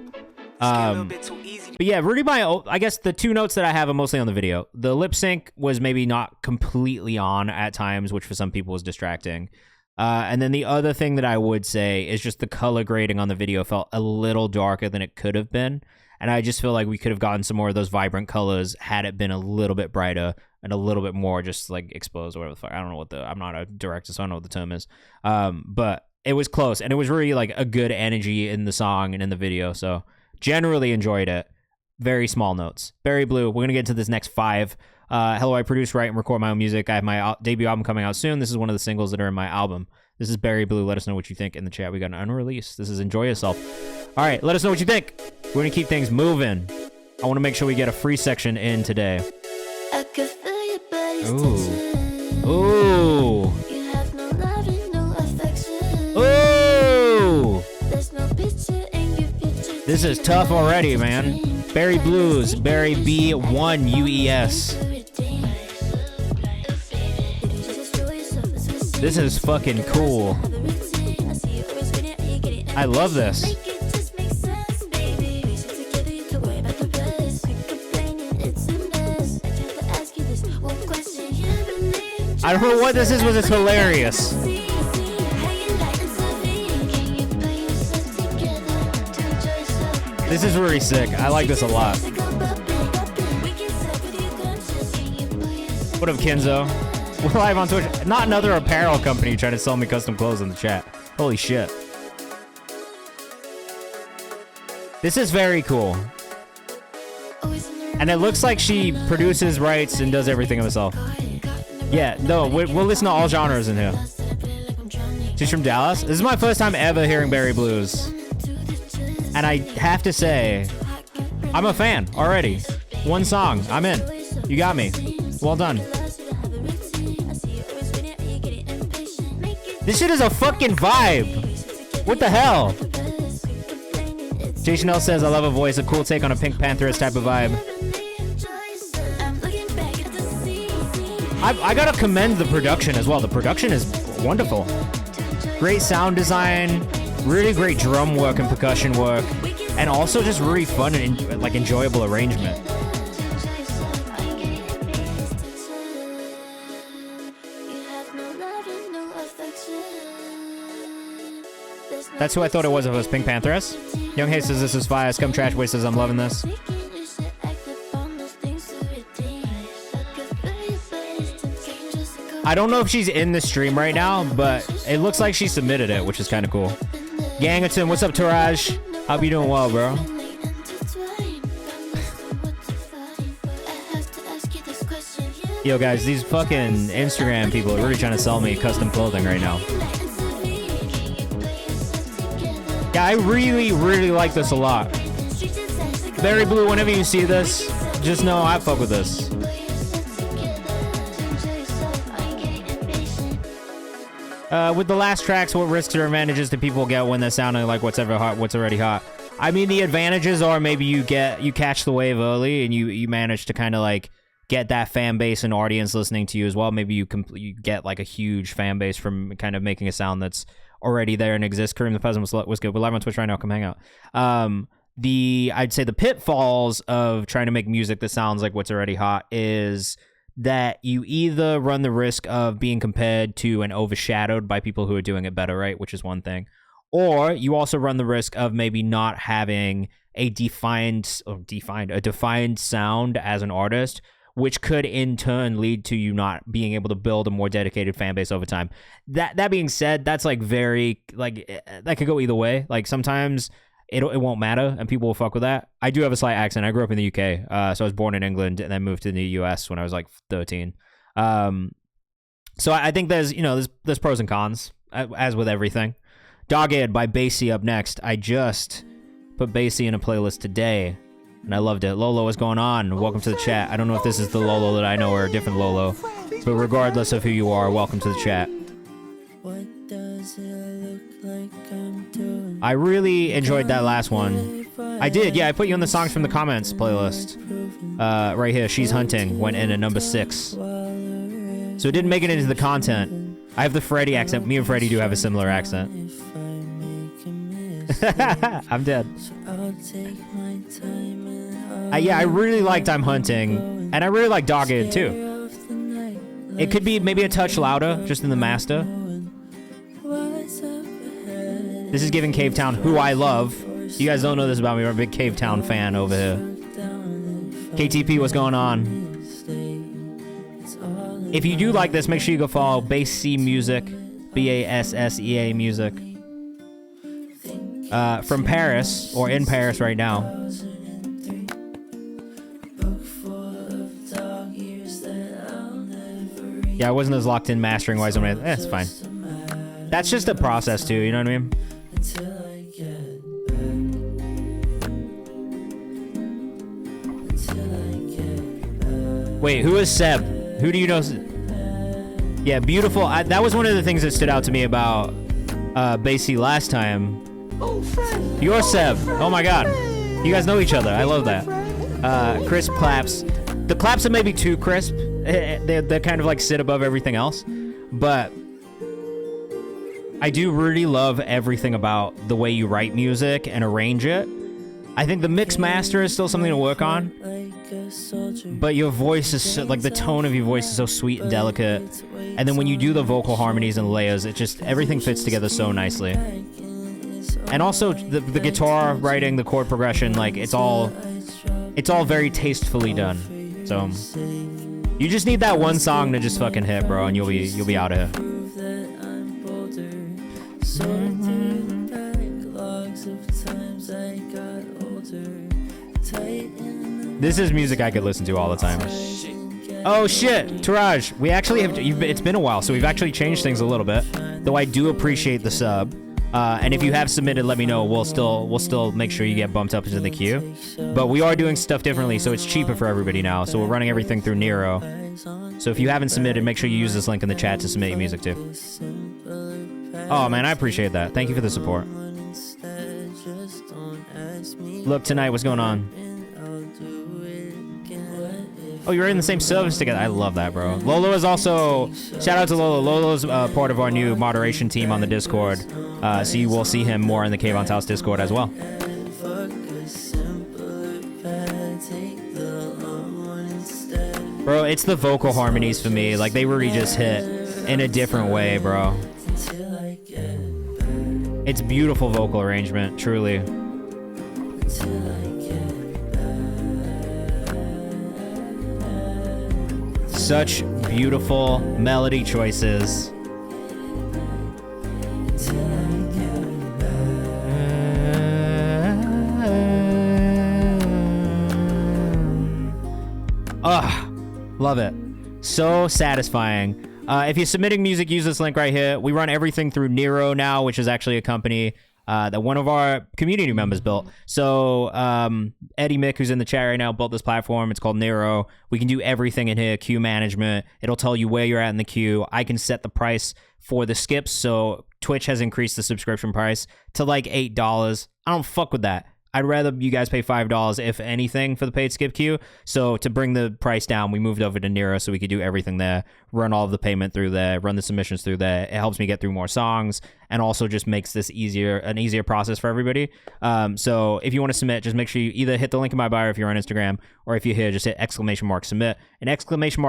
But yeah, Rudy Bio, I guess the two notes that I have are mostly on the video. The lip sync was maybe not completely on at times, which for some people was distracting. And then the other thing that I would say is just the color grading on the video felt a little darker than it could have been. And I just feel like we could have gotten some more of those vibrant colors had it been a little bit brighter and a little bit more just like exposed or whatever the fuck. I don't know I'm not a director, so I don't know what the term is. But it was close and it was really like a good energy in the song and in the video. So generally enjoyed it. Very small notes. Barry Blue, we're going to get into this next 5. Hello, I produce, write, and record my own music. I have my debut album coming out soon. This is one of the singles that are in my album. This is Barry Blue. Let us know what you think in the chat. We got an unreleased. This is Enjoy Yourself. All right, let us know what you think. We're going to keep things moving. I want to make sure we get a free section in today. I could feel your body's Ooh. Ooh. You have no love and no affection. Ooh. There's no picture in your future. This is tough already, man. Barry Blues, Barry B1 UES. This is fucking cool. I love this. I don't know what this is, but it's hilarious. This is really sick. I like this a lot. What up, Kenzo? We're live on Twitch. Not another apparel company trying to sell me custom clothes in the chat. Holy shit. This is very cool. And it looks like she produces, writes, and does everything herself. Yeah, no, we'll listen to all genres in here. She's from Dallas. This is my first time ever hearing Berry Blues. And I have to say, I'm a fan already. One song, I'm in. You got me. Well done. This shit is a fucking vibe. What the hell? Jay Chanel says, I love a voice, a cool take on a Pink Pantherist type of vibe. I gotta commend the production as well. The production is wonderful. Great sound design, really great drum work and percussion work, and also just really fun and like enjoyable arrangement. That's who I thought it was if it was Pink Pantheress. Young Hay says this is fire. Scum Trash Boy says I'm loving this. I don't know if she's in the stream right now, but it looks like she submitted it, which is kind of cool. Gangerton, what's up, Taraj? Hope you doing well, bro. Yo, guys, these fucking Instagram people are really trying to sell me custom clothing right now. Yeah, I really, really like this a lot. Berry Blue, whenever you see this, just know I fuck with this. With the last tracks, what risks or advantages do people get when they're sounding like what's already hot? I mean, the advantages are maybe you catch the wave early and you manage to kind of like get that fan base and audience listening to you as well. Maybe you get like a huge fan base from kind of making a sound that's already there and exists. Kareem the Peasant was good. We're live on Twitch right now. Come hang out. I'd say the pitfalls of trying to make music that sounds like what's already hot is that you either run the risk of being compared to and overshadowed by people who are doing it better, right? Which is one thing. Or you also run the risk of maybe not having a defined sound as an artist, which could in turn lead to you not being able to build a more dedicated fan base over time. That being said, that's like very, like, that could go either way. Like sometimes it won't matter and people will fuck with that. I do have a slight accent. I grew up in the UK, so I was born in England and then moved to the US when I was like 13. So I think there's pros and cons, as with everything. Dog-Eared by Basie up next. I just put Basie in a playlist today, and I loved it. Lolo, what's going on? Welcome to the chat. I don't know if this is the Lolo that I know or a different Lolo, but regardless of who you are, welcome to the chat. What does it look like I'm doing? I really enjoyed that last one. I did, yeah. I put you on the Songs from the Comments playlist. Right here, She's Hunting went in at number 6. So it didn't make it into the content. I have the Freddie accent. Me and Freddie do have a similar accent. I'm dead. Yeah, I really liked I'm Hunting, and I really like Dog-Eared too. It could be maybe a touch louder, just in the master. This is giving Cave Town, who I love. You guys don't know this about me, I'm a big Cave Town fan over here. KTP, what's going on? If you do like this, make sure you go follow Basie Music, Bassea Music. From Paris, or in Paris right now. Yeah, I wasn't as locked in mastering wise. It's fine. That's just a process too, you know what I mean? Wait, who is Seb? Who do you know? Yeah, beautiful. That was one of the things that stood out to me about Basie last time. You're Seb. Oh my god. You guys know each other. I love that. Crisp claps. The claps are maybe too crisp. They kind of like sit above everything else. But I do really love everything about the way you write music and arrange it. I think the mix master is still something to work on. But your voice is so, like the tone of your voice is so sweet and delicate. And then when you do the vocal harmonies and layers, it just, everything fits together so nicely. And also the guitar writing, the chord progression, like it's all very tastefully done. So you just need that one song to just fucking hit, bro, and you'll be out of here. This is music I could listen to all the time. Oh shit, Taraj, we actually have, it's been a while, so we've actually changed things a little bit, though I do appreciate the sub. And if you have submitted, let me know. We'll still make sure you get bumped up into the queue. But we are doing stuff differently, so it's cheaper for everybody now. So we're running everything through Nero. So if you haven't submitted, make sure you use this link in the chat to submit your music too. Oh man, I appreciate that. Thank you for the support. Look, tonight, what's going on? Oh, you're in the same service together. I love that, bro. Lolo is also... Shout out to Lolo. Lolo's part of our new moderation team on the Discord. So you will see him more in the Kayvan's House Discord as well. Bro, it's the vocal harmonies for me. Like, they really just hit in a different way, bro. It's beautiful vocal arrangement, truly. Such beautiful melody choices. Love it. So satisfying. If you're submitting music, use this link right here. We run everything through Nero now, which is actually a company that one of our community members built. So Eddie Mick, who's in the chat right now, built this platform. It's called Nero. We can do everything in here, queue management. It'll tell you where you're at in the queue. I can set the price for the skips. So Twitch has increased the subscription price to like $8. I don't fuck with that. I'd rather you guys pay $5, if anything, for the paid skip queue. So to bring the price down, we moved over to Nero so we could do everything there, run all of the payment through there, run the submissions through there. It helps me get through more songs and also just makes this an easier process for everybody. So if you want to submit, just make sure you either hit the link in my bio if you're on Instagram, or if you're here, just hit !submit. An !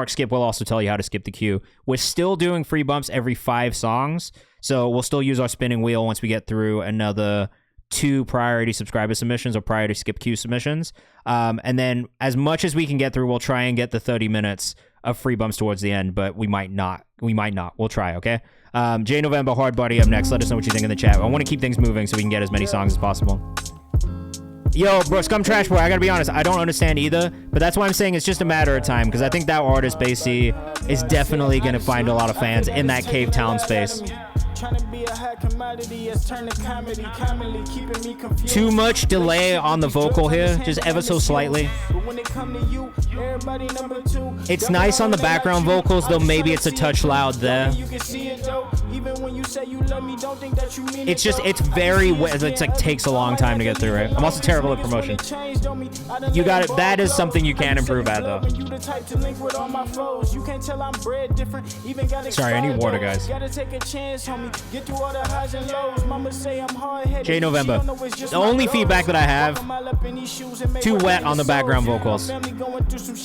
skip will also tell you how to skip the queue. We're still doing free bumps every 5 songs, so we'll still use our spinning wheel once we get through another 2 priority subscriber submissions or priority skip queue submissions. And then as much as we can get through, we'll try and get the 30 minutes of free bumps towards the end, but we might not. We'll try, okay? J November, Hard Body up next. Let us know what you think in the chat. I want to keep things moving so we can get as many songs as possible. Yo, bro, Scum Trash Boy, I gotta be honest, I don't understand either, but that's why I'm saying it's just a matter of time, because I think that artist, Basie, is definitely gonna find a lot of fans in that Cave Town space. Too much delay on the vocal here, just ever so slightly. It's nice on the background vocals, though maybe it's a touch loud there. It's very, it's like takes a long time to get through it. I'm also terrible at promotion. You got it. That is something you can improve at, though. Sorry, I need water, guys. J November. The only feedback that I have, too wet on the background vocals.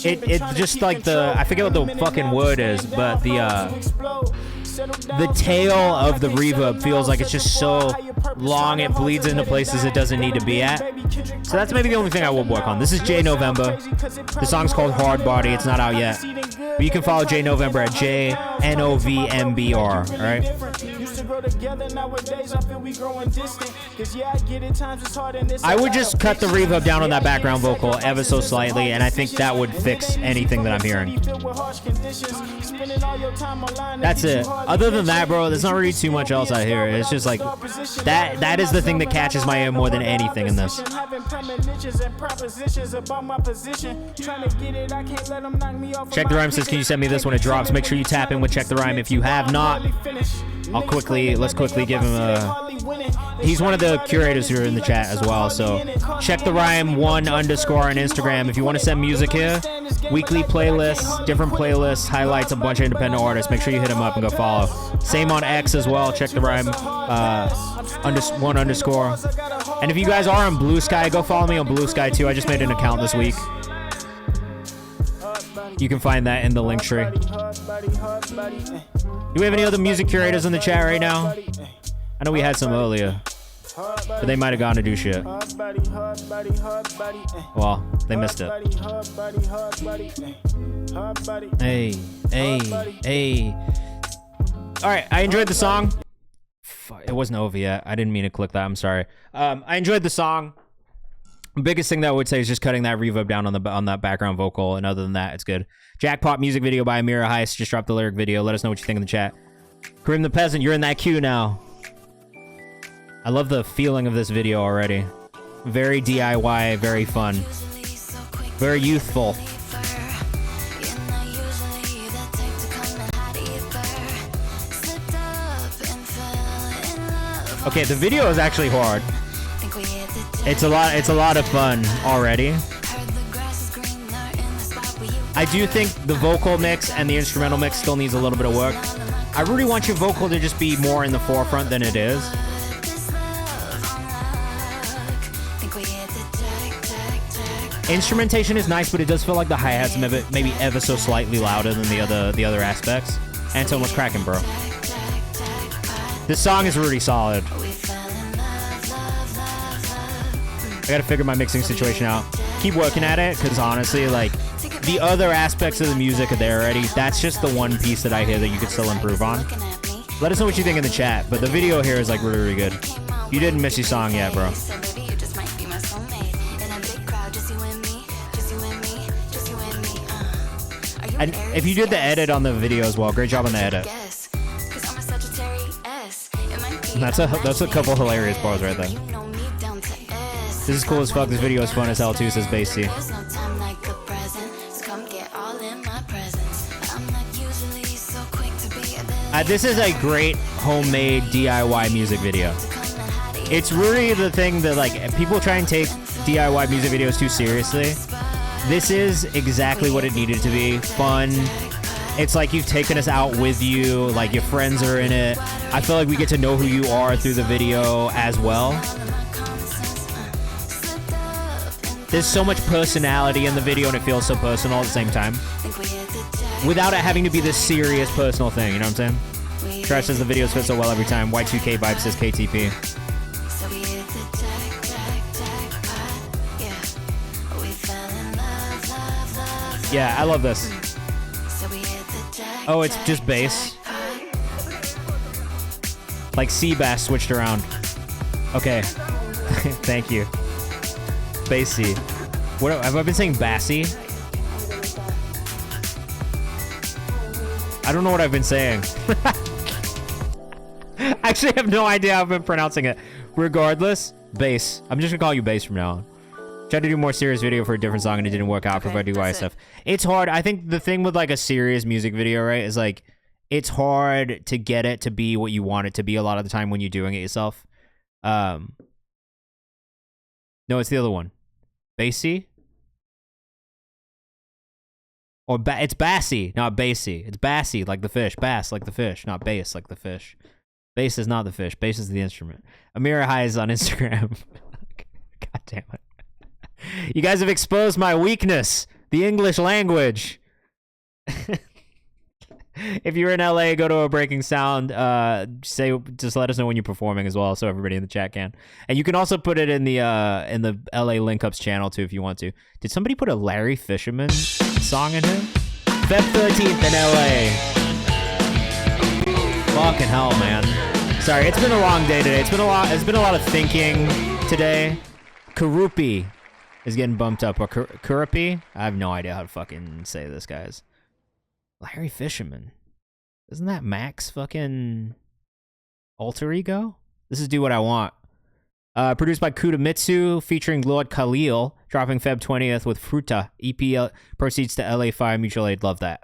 It's just like I forget what the fucking word is, but the tail of the reverb feels like it's just so long it bleeds into places it doesn't need to be at. So that's maybe the only thing I will work on. This is J November. The song's called Hard Body. It's not out yet. But you can follow J November at JNOVMBR. Alright? I would just cut the reverb down on that background vocal ever so slightly, and I think that would fix anything that I'm hearing. That's it. Other than that, bro, there's not really too much else I hear. It's just like that is the thing that catches my ear more than anything in this. Check the Rhyme says, can you send me this when it drops? Make sure you tap in with Check the Rhyme if you have not. Let's quickly give him he's one of the curators who are in the chat as well, so Check the Rhyme 1_ on Instagram if you want to send music here. Weekly playlists, different playlists, highlights a bunch of independent artists. Make sure you hit him up and go follow. Same on X as well. Check the Rhyme 1_. And if you guys are on Blue Sky, go follow me on Blue Sky too. I just made an account this week. You can find that in the link tree. Do we have any other music curators in the chat right now? I know we had some earlier. But they might have gone to do shit. Well, they missed it. Hey, hey, hey. All right, I enjoyed the song. It wasn't over yet. I didn't mean to click that. I'm sorry. I enjoyed the song. The biggest thing that I would say is just cutting that reverb down on that background vocal, and other than that, it's good. Jackpot music video by Amira Heist just dropped the lyric video. Let us know what you think in the chat. Kareem the Peasant, you're in that queue now. I love the feeling of this video already. Very DIY, very fun. Very youthful. Okay, the video is actually hard. It's a lot of fun already. I do think the vocal mix and the instrumental mix still needs a little bit of work. I really want your vocal to just be more in the forefront than it is. Instrumentation is nice, but it does feel like the hi-hats maybe ever so slightly louder than the other aspects. Anton, what's cracking, bro? This song is really solid. I gotta figure my mixing situation out. Keep working at it, because honestly, like, the other aspects of the music are there already. That's just the one piece that I hear that you could still improve on. Let us know what you think in the chat, but the video here is, like, really, really good. You didn't miss your song yet, bro. And if you did the edit on the video as well, great job on the edit. That's a couple hilarious bars right there. This is cool as fuck. This video is fun as hell too, says Basie. This is a great homemade DIY music video. It's really the thing that, like, people try and take DIY music videos too seriously. This is exactly what it needed to be. Fun. It's like you've taken us out with you, like your friends are in it. I feel like we get to know who you are through the video as well. There's so much personality in the video and it feels so personal at the same time. Without it having to be this serious personal thing, you know what I'm saying? Trash says the videos fit so well every time. Y2K Vibe says KTP. Yeah, I love this. Oh, it's just bass. Like sea bass switched around. Okay. Thank you. Bassy. What have I been saying? Bassy? I don't know what I've been saying. I actually have no idea how I've been pronouncing it. Regardless, bass. I'm just gonna call you bass from now on. Tried to do a more serious video for a different song and it didn't work out. Prefer DIY stuff. It's hard. I think the thing with like a serious music video, right, is like it's hard to get it to be what you want it to be a lot of the time when you're doing it yourself. No, it's the other one. Bassy? Or it's Bassy, not Bassy. It's Bassy, like the fish. Bass, like the fish, not bass, like the fish. Bass is not the fish. Bass is the instrument. Amira Highs on Instagram. God damn it. You guys have exposed my weakness. The English language. If you're in LA, go to a Breaking Sound. Just let us know when you're performing as well, so everybody in the chat can. And you can also put it in the LA Link Ups channel too if you want to. Did somebody put a Larry Fisherman song in here? Feb 13th in LA. Fucking hell, man. Sorry, it's been a long day today. It's been a lot of thinking today. Karupi is getting bumped up. Or Kurupi? I have no idea how to fucking say this, guys. Larry Fisherman. Isn't that Max fucking alter ego? This is Do What I Want. Produced by Kudamitsu, featuring Lord Khalil, dropping Feb 20th with Fruta. EP proceeds to LA Fire Mutual Aid. Love that.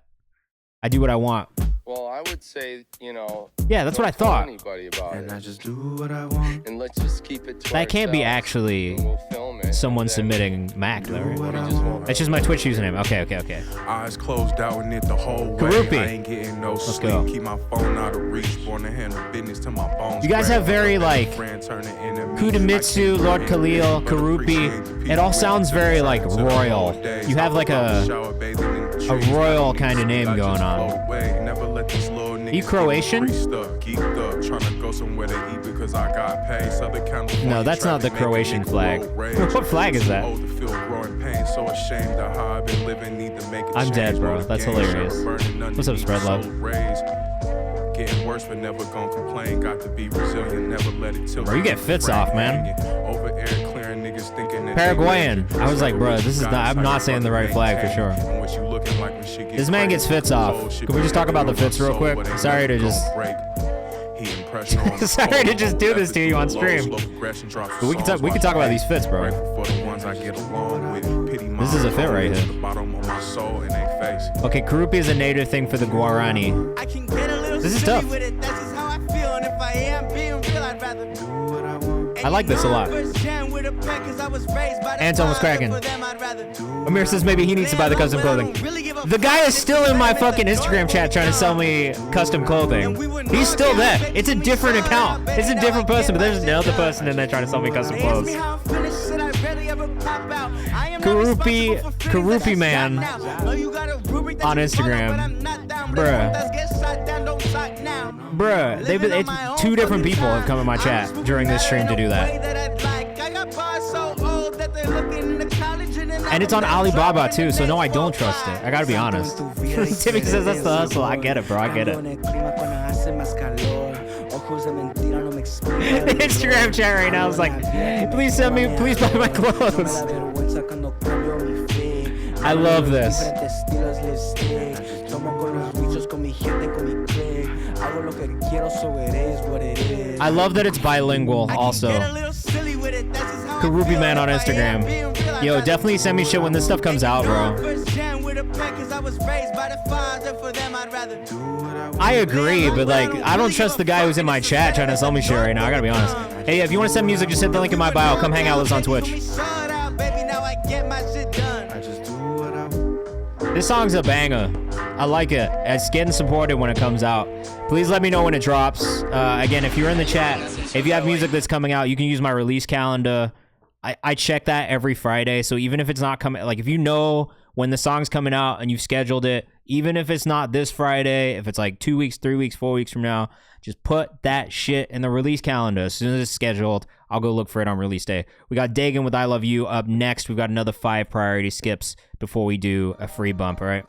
I do what I want. Well, I would say, you know. Yeah, that's what I thought. Anybody about and it. I just do what I want. And let's just keep it to that can't be actually someone submitting Mac, though. It's just my Twitch username. Okay. Eyes closed out and it the whole way. Karupi. I ain't getting no Let's sleep. go. Keep my phone out of reach. Born to handle business to my bones. You guys have very like Kudamitsu, Lord Khalil, Karupi. It all sounds very like royal. You have like a royal kind of name going on. You Croatian? Geeked up, trying to go somewhere to eat because I got paid. Southern California. No, that's not the Croatian flag. What flag is that? I'm dead, bro. That's hilarious. What's up, Spread Love? Getting worse, but never gonna complain. Got to be resilient, never let it tilt. Bro, you get fits off, man. Over air clearing niggas thinking that Paraguayan. I was like, bro, this is not. I'm not saying the right flag for sure. This man gets fits off. Can we just talk about the fits real quick? Sorry to just. Sorry to just do this to you on stream. But we can talk about these fits, bro. This is a fit right here. Okay, Karupi is a native thing for the Guarani. This is tough. I like this a lot. Anton was cracking. Amir says maybe he needs to buy the custom clothing. The guy is still in my fucking Instagram chat trying to sell me custom clothing. He's still there. It's a different account. It's a different person, but there's another person in there trying to sell me custom clothes. Karupi man on Instagram. Bruh, it's 2 different people have come in my chat during this stream to do that. And it's on Alibaba too, so no, I don't trust it. I gotta be honest. Timmy says that's the hustle. I get it, bro. I get it. Instagram chat right now is like, please buy my clothes. I love this. I love that it's bilingual also. Karupi man on Instagram. Yo, definitely send me shit when this stuff comes out, bro. I agree, but like, I don't trust the guy who's in my chat trying to sell me shit right now. I gotta be honest. Hey, if you want to send music, just hit the link in my bio. Come hang out with us on Twitch. This song's a banger. I like it. It's getting supported when it comes out. Please let me know when it drops. Again, if you're in the chat, if you have music that's coming out, you can use my release calendar. I check that every Friday, so even if it's not coming, like if you know when the song's coming out and you've scheduled it, even if it's not this Friday, if it's like 2 weeks, 3 weeks, 4 weeks from now, just put that shit in the release calendar. As soon as it's scheduled, I'll go look for it on release day. We got Dagan with I Love You up next. We've got another 5 priority skips before we do a free bump, all right?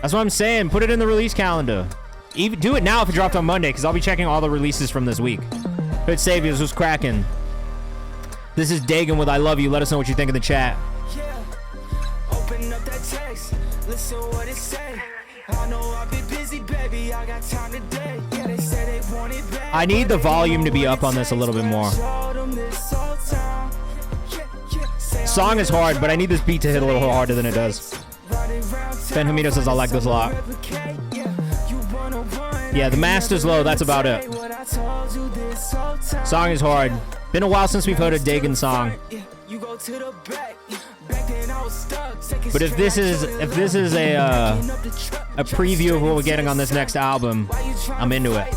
That's what I'm saying. Put it in the release calendar. Even do it now if it dropped on Monday, because I'll be checking all the releases from this week. Hood Saviors was cracking. This is Dagan with I Love You. Let us know what you think in the chat. Open up that text, listen what it say. I know I've been busy, baby. I got time today. Yeah, they say they want it back. I need the volume to be up on this a little bit more. Song is hard, but I need this beat to hit a little harder than it does. Ben Hamida says I like this a lot. Yeah, the master's low, that's about it. Song is hard. Been a while since we've heard a Dagan song. But if this is a preview of what we're getting on this next album, I'm into it.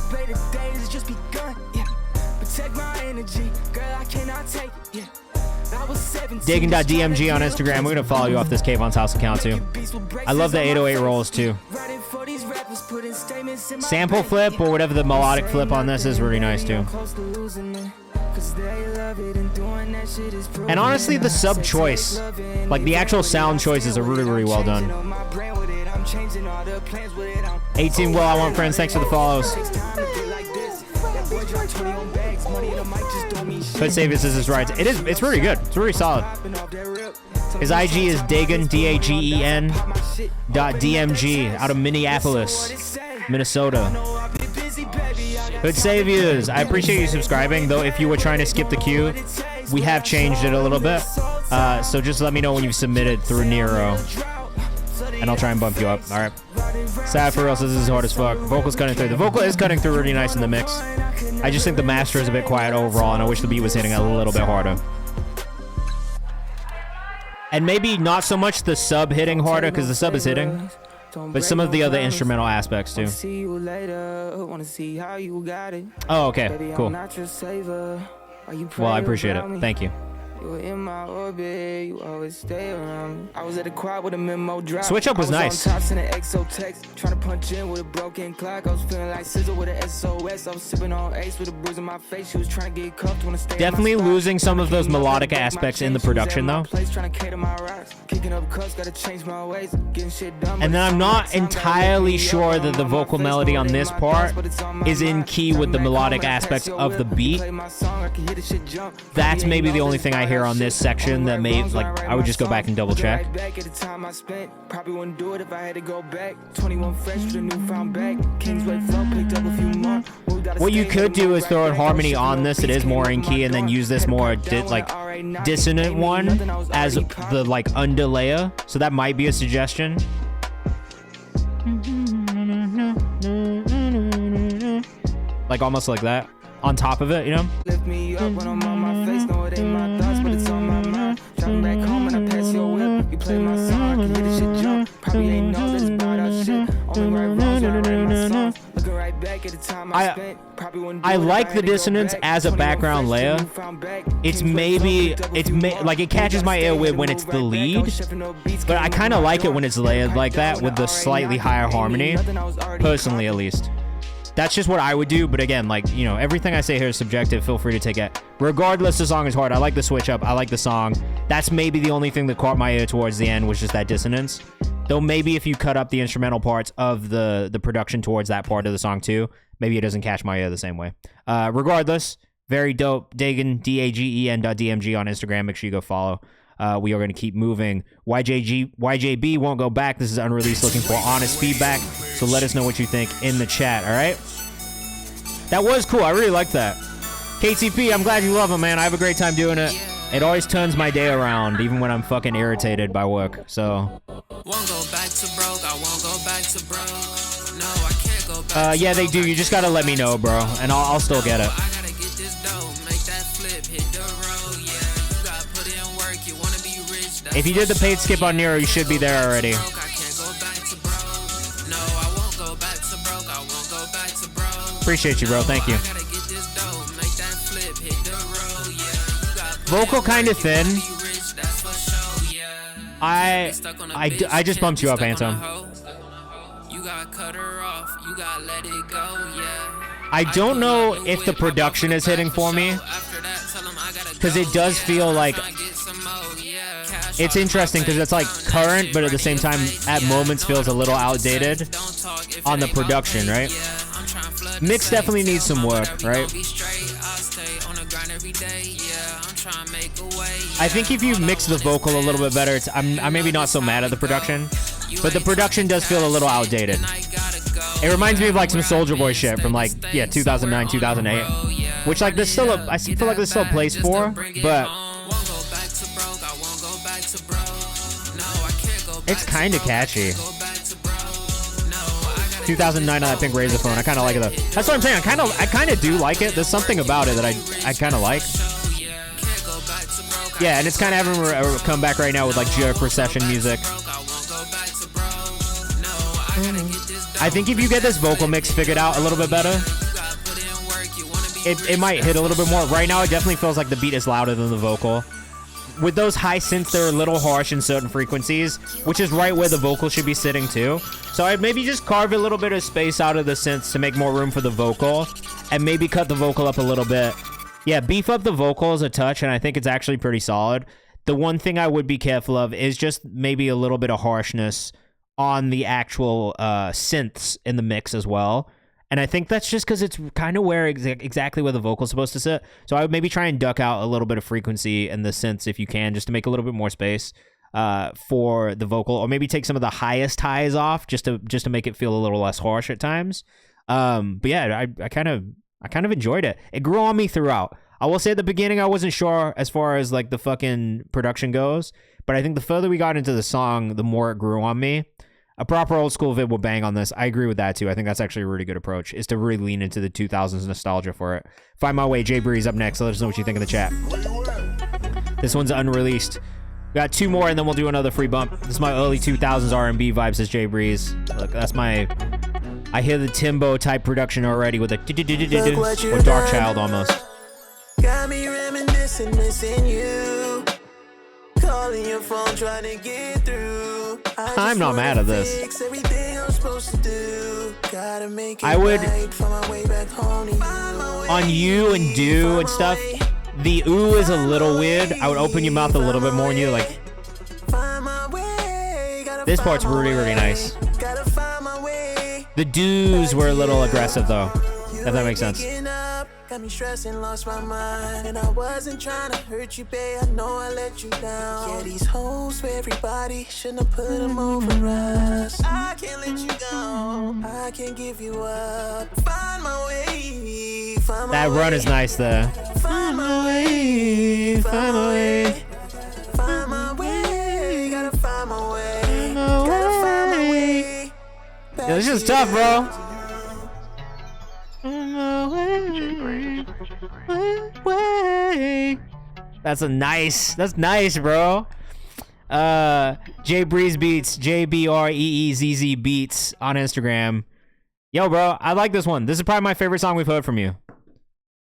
Dagan.dmg on Instagram. We're gonna follow you off this Kayvan's House account too. I love the 808 rolls too. Sample flip or whatever the melodic flip on this is really nice too. And honestly, the sub choice, like the actual sound choices are really, really well done. 18 Will, I Want Friends, thanks for the follows. But Savius is right. It's really good. It's really solid. His IG is Dagan, D-A-G-E-N .dmg out of Minneapolis, Minnesota. Hood Saviors, I appreciate you subscribing, though if you were trying to skip the queue, we have changed it a little bit. So just let me know when you've submitted through Nero, and I'll try and bump you up. All right. Sad for real says this is hard as fuck. Vocal's cutting through. The vocal is cutting through really nice in the mix. I just think the master is a bit quiet overall, and I wish the beat was hitting a little bit harder. And maybe not so much the sub hitting harder, because the sub is hitting, but some of the other instrumental aspects too. Oh, okay, cool. Well, I appreciate it. Thank you. You were in my orbit, you always stay around me. I was at the quad with a memo drop. Switch Up was nice. On top, sending exo text, trying to punch in with a broken clock. I was feeling like Scissor with a SOS. I was sipping on Ace with a bruise on my face. She was trying to get cuffed when I stayed. Definitely losing some of those melodic aspects in the production though. And then I'm not entirely sure that the vocal melody on this part is in key with the melodic aspects of the beat. That's maybe the only thing I hear on this section that may, like, I would just go back and double check. Probably wouldn't do it if I had to go back. 21 fresh with a newfound bag. Kingsway flow, picked up a few more. What you could do is throw in harmony on this. It is more in key, and then use this more dissonant one as the like underlayer. So that might be a suggestion. Like almost like that on top of it, you know? Lift me up when I'm on my face. No, it ain't my thoughts, but it's on my mind. Driving back home and I pass your whip. You play my song, I can hear the shit jump. Probably ain't know that it's about our shit. Only right wrongs when I write my songs. Looking right back at the time I spent. I like the dissonance as a background layer. It's like it catches my ear when it's the lead, but I kind of like it when it's layered like that with the slightly higher harmony, personally at least. That's just what I would do, but again, like, you know, everything I say here is subjective. Feel free to take it. Regardless, the song is hard. I like the switch up. I like the song. That's maybe the only thing that caught my ear towards the end was just that dissonance. Though maybe if you cut up the instrumental parts of the production towards that part of the song too, maybe it doesn't catch my ear the same way. Regardless, very dope. Dagen, DAGEN.DMG on Instagram. Make sure you go follow. We are going to keep moving. YJB won't go back. This is unreleased, looking for honest feedback. So let us know what you think in the chat, all right? That was cool. I really like that. KTP, I'm glad you love him, man. I have a great time doing it. It always turns my day around, even when I'm fucking irritated by work. So. Won't go back to broke. I won't go back to broke. No, I can't go back. Yeah, they do. You just gotta let me know, bro, and I'll still get it. I gotta get this dough, make that flip, hit the road. Yeah, you gotta put in work. You wanna be rich. If you did the paid skip on Nero, you should be there already. Appreciate you, bro. Thank you. Vocal kind of thin. I just bumped you up, Anton. I don't know if the production is hitting for me, because it does feel like it's interesting because it's like current, but at the same time at moments feels a little outdated on the production, right? Mix definitely needs some work, right? I think if you mix the vocal a little bit better, I'm maybe not so mad at the production, but the production does feel a little outdated. It reminds me of like some Soulja Boy shit from like, yeah, 2009, 2008, which like there's still I feel like there's still a place for, but it's kind of catchy. 2009 on that pink Razor phone. I kind of like it though. That's what I'm saying. I kind of do like it. There's something about it that I kind of like. Yeah, and it's kind of having a comeback right now with like jerk recession music. I think if you get this vocal mix figured out a little bit better, it might hit a little bit more. Right now, it definitely feels like the beat is louder than the vocal. With those high synths, they're a little harsh in certain frequencies, which is right where the vocal should be sitting too. So I'd maybe just carve a little bit of space out of the synths to make more room for the vocal, and maybe cut the vocal up a little bit. Yeah, beef up the vocals a touch, and I think it's actually pretty solid. The one thing I would be careful of is just maybe a little bit of harshness on the actual synths in the mix as well. And I think that's just because it's kind of where exactly where the vocal's supposed to sit. So I would maybe try and duck out a little bit of frequency in the synths if you can, just to make a little bit more space for the vocal, or maybe take some of the highest highs off just to make it feel a little less harsh at times. But yeah, I kind of enjoyed it. It grew on me throughout. I will say at the beginning I wasn't sure as far as like the fucking production goes, but I think the further we got into the song, the more it grew on me. A proper old school vid will bang on this. I agree with that too. I think that's actually a really good approach, is to really lean into the 2000s nostalgia for it. Find My Way, Jay Breeze up next. Let us know what you think in the chat. This one's unreleased. We got two more and then we'll do another free bump. This is my early 2000s R&B vibe, says Jay Breeze. Look, that's my... I hear the Timbo type production already with a or Dark Child almost. Got me reminiscing, missing you. calling your phone trying to get through. I'm not mad at this. Everything I'm supposed to do. Gotta make it I would right for my way back home to you. on you and do and stuff. The ooh is a little weird. I would open your mouth a little bit more and you like. This part's really, really nice. The do's were a little aggressive though, if that makes sense. Got me stressing, lost my mind. And I wasn't trying to hurt you, babe. I know I let you down. Yeah, these hoes for everybody. Shouldn't have put them over us. I can't let you go. I can't give you up. Find my way. Find my That run is nice there. Find my way. Find my way. Find my way. Gotta find my way. Gotta find my way. Yeah, this is tough, bro. That's nice, bro. J Breeze Beats, JBREEZZ Beats on Instagram. Yo, bro, I like this one. This is probably my favorite song we've heard from you.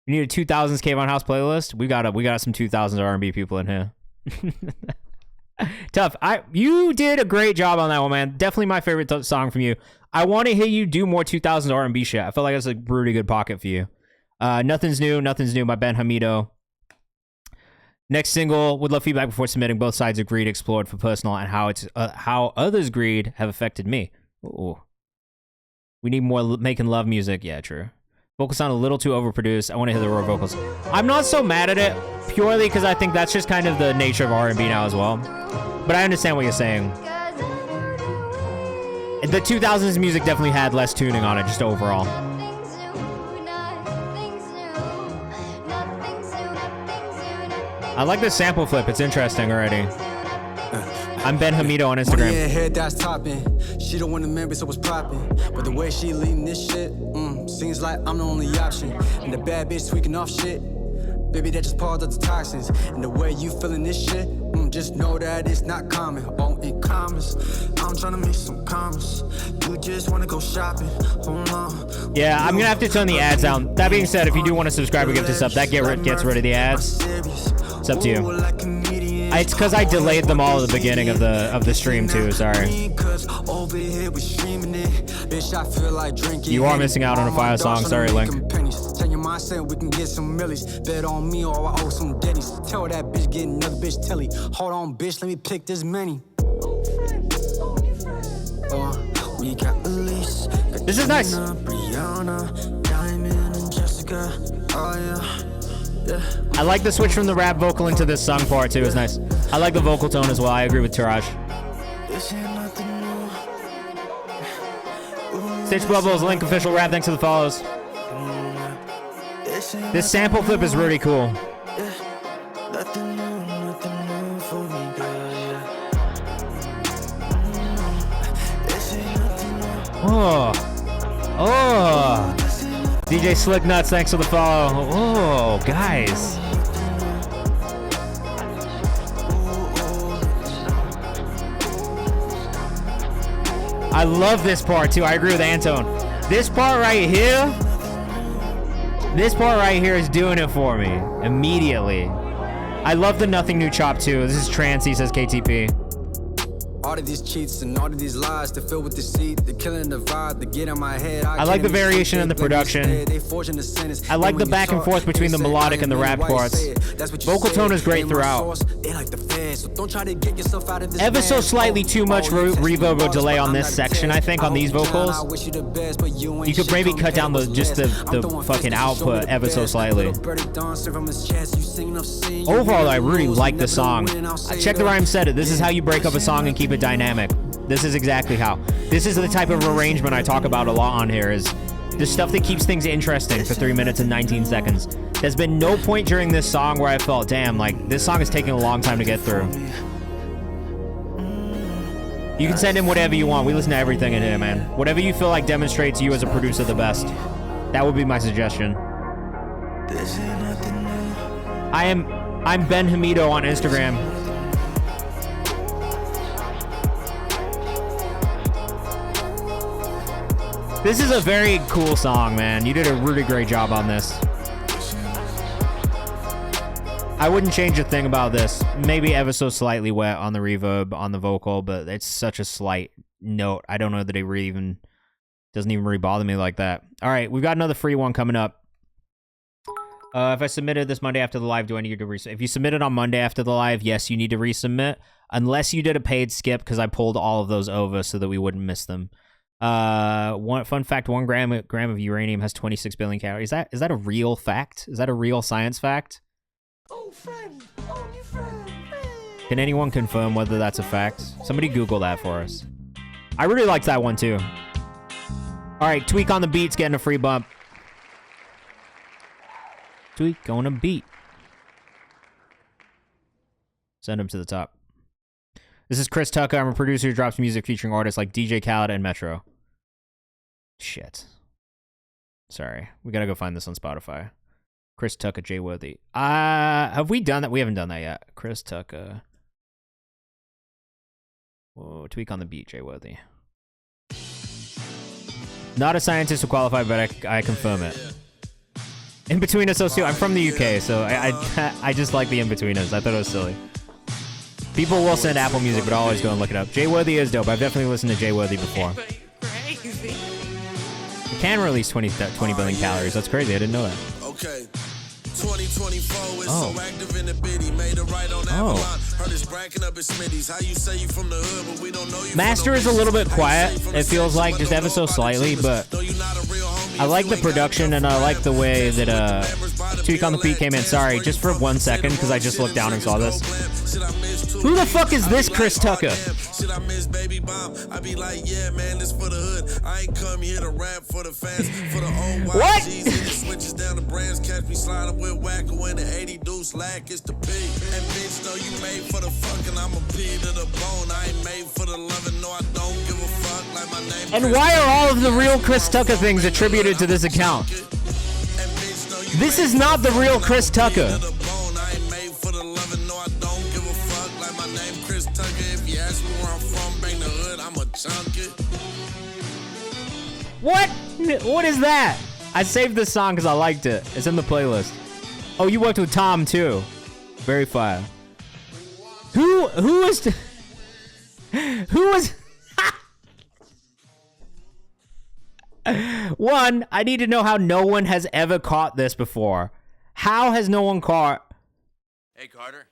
You need a 2000s Kayvon House playlist. We got some 2000s R&B people in here. Tough. You did a great job on that one, man. Definitely my favorite song from you. I want to hear you do more 2000s R&B shit. I feel like that's a pretty good pocket for you. Nothing's New by Ben Hamido. Next single, would love feedback before submitting. Both sides of greed explored for personal and how others' greed have affected me. Ooh. We need more making love music. Yeah, true. Vocals sound a little too overproduced. I want to hear the raw vocals. I'm not so mad at it, purely because I think that's just kind of the nature of R&B now as well. But I understand what you're saying. The 2000s music definitely had less tuning on it, just overall. I like the sample flip. It's interesting already. I'm Ben Hamido on Instagram. Yeah, head that's topping. She don't want to remember, so what's popping. But the way she leading this shit, seems like I'm the only option. And the bad bitch tweaking off shit. Baby, that just part of the toxins. And the way you feeling this shit, just know that it's not common. Oh, in commas, I'm trying to make some commas. You just want to go shopping. Hold on. Yeah, I'm gonna have to turn the ads down. That being said, if you do want to subscribe or give this up, that gets rid of the ads. It's up to you. It's because I delayed them all at the beginning of the stream too. Sorry. You are missing out on a fire song. Sorry, Link. We can get some millies. Bet on me or I owe some daddies. Tell that bitch get another bitch telly. Hold on, bitch, let me pick this many. We got Elise. This is nice. Brianna, Diamond, and Jessica. Oh yeah. I like the switch from the rap vocal into this song part too. It's nice. I like the vocal tone as well. I agree with Tiraj. Stitch Bubbles, Link official rap. Thanks for the follows. This sample flip is really cool. Oh. DJ Slick Nuts, thanks for the follow. Oh, guys. I love this part too. I agree with Antone. This part right here is doing it for me immediately. I love the Nothing New chop too. This is Trancy, says KTP. All of these cheats and all of these lies to fill with deceit, they're killing the vibe, they get in my head. I like the variation in the production. I like the back and forth between the melodic and the rap parts. Vocal tone is great throughout. Ever so slightly too much reverb or delay on this section, I think, on these vocals. You could maybe cut down the fucking output ever so slightly. Overall, I really like the song. Check the Rhyme said it. This is how you break up a song and keep it dynamic. This is exactly how. This is the type of arrangement I talk about a lot on here, is the stuff that keeps things interesting for 3 minutes and 19 seconds. There's been no point during this song where I felt, damn, like, this song is taking a long time to get through. You can send in whatever you want. We listen to everything in here, man. Whatever you feel like demonstrates you as a producer the best. That would be my suggestion. I'm Ben Hamido on Instagram. This is a very cool song, man. You did a really great job on this. I wouldn't change a thing about this. Maybe ever so slightly wet on the reverb on the vocal, but it's such a slight note. I don't know that it really even doesn't even really bother me like that. All right, we've got another free one coming up. If I submitted this Monday after the live, do I need to resubmit? If you submitted on Monday after the live, yes, you need to resubmit. Unless you did a paid skip, because I pulled all of those over so that we wouldn't miss them. Fun fact, 1 gram of uranium has 26 billion calories. Is that a real fact? Is that a real science fact? Oh, friend. Oh, new friend. Can anyone confirm whether that's a fact? Somebody Google that for us. I really liked that one too. All right, Tweak on the Beat's getting a free bump. Tweak on a beat. Send him to the top. This is Chris Tucker. I'm a producer who drops music featuring artists like DJ Khaled and Metro. Shit. Sorry. We gotta go find this on Spotify. Chris Tucker, Jay Worthy. Have we done that? We haven't done that yet. Chris Tucker. Whoa, Tweak on the Beat, Jay Worthy. Not a scientist who qualified, but I confirm it. In-Betweener so too. I'm from the UK, so I just like the In-Betweeners. I thought it was silly. People will send Apple Music, but I'll always go and look it up. Jay Worthy is dope. I've definitely listened to Jay Worthy before. It can release 20 billion calories. That's crazy. I didn't know that. Okay. 2024 is so active in the biddy. Made a right on Avalon. Heard it's bracking up his smitties. How you say you from the hood, but we don't know you. Master is a little bit quiet. It feels like just ever so slightly, but I like the production and I like the way that Tweak on the Beat came in. Sorry, just for 1 second because I just looked down and saw this. Who the fuck is this Chris Tucker? Shit, I miss Baby Bomb. I be like, yeah, man, this for the hood. I ain't come here to rap for the fans, for the old what? YGs. And the switches down the brands, catch me sliding with Wacko in the 80 deuce lack. It's the P. And bitch, know you made for the fucking. I'm a P to the bone. I ain't made for the loving. No, I don't give a fuck. Like my name. And why are all of the real Chris Tucker things attributed to this account? This is not the real Chris Tucker. What? What is that? I saved this song because I liked it. It's in the playlist. Oh, you worked with Tom too. Very fire. Who was? Who was? One, I need to know how no one has ever caught this before. How has no one caught? Hey, Carter.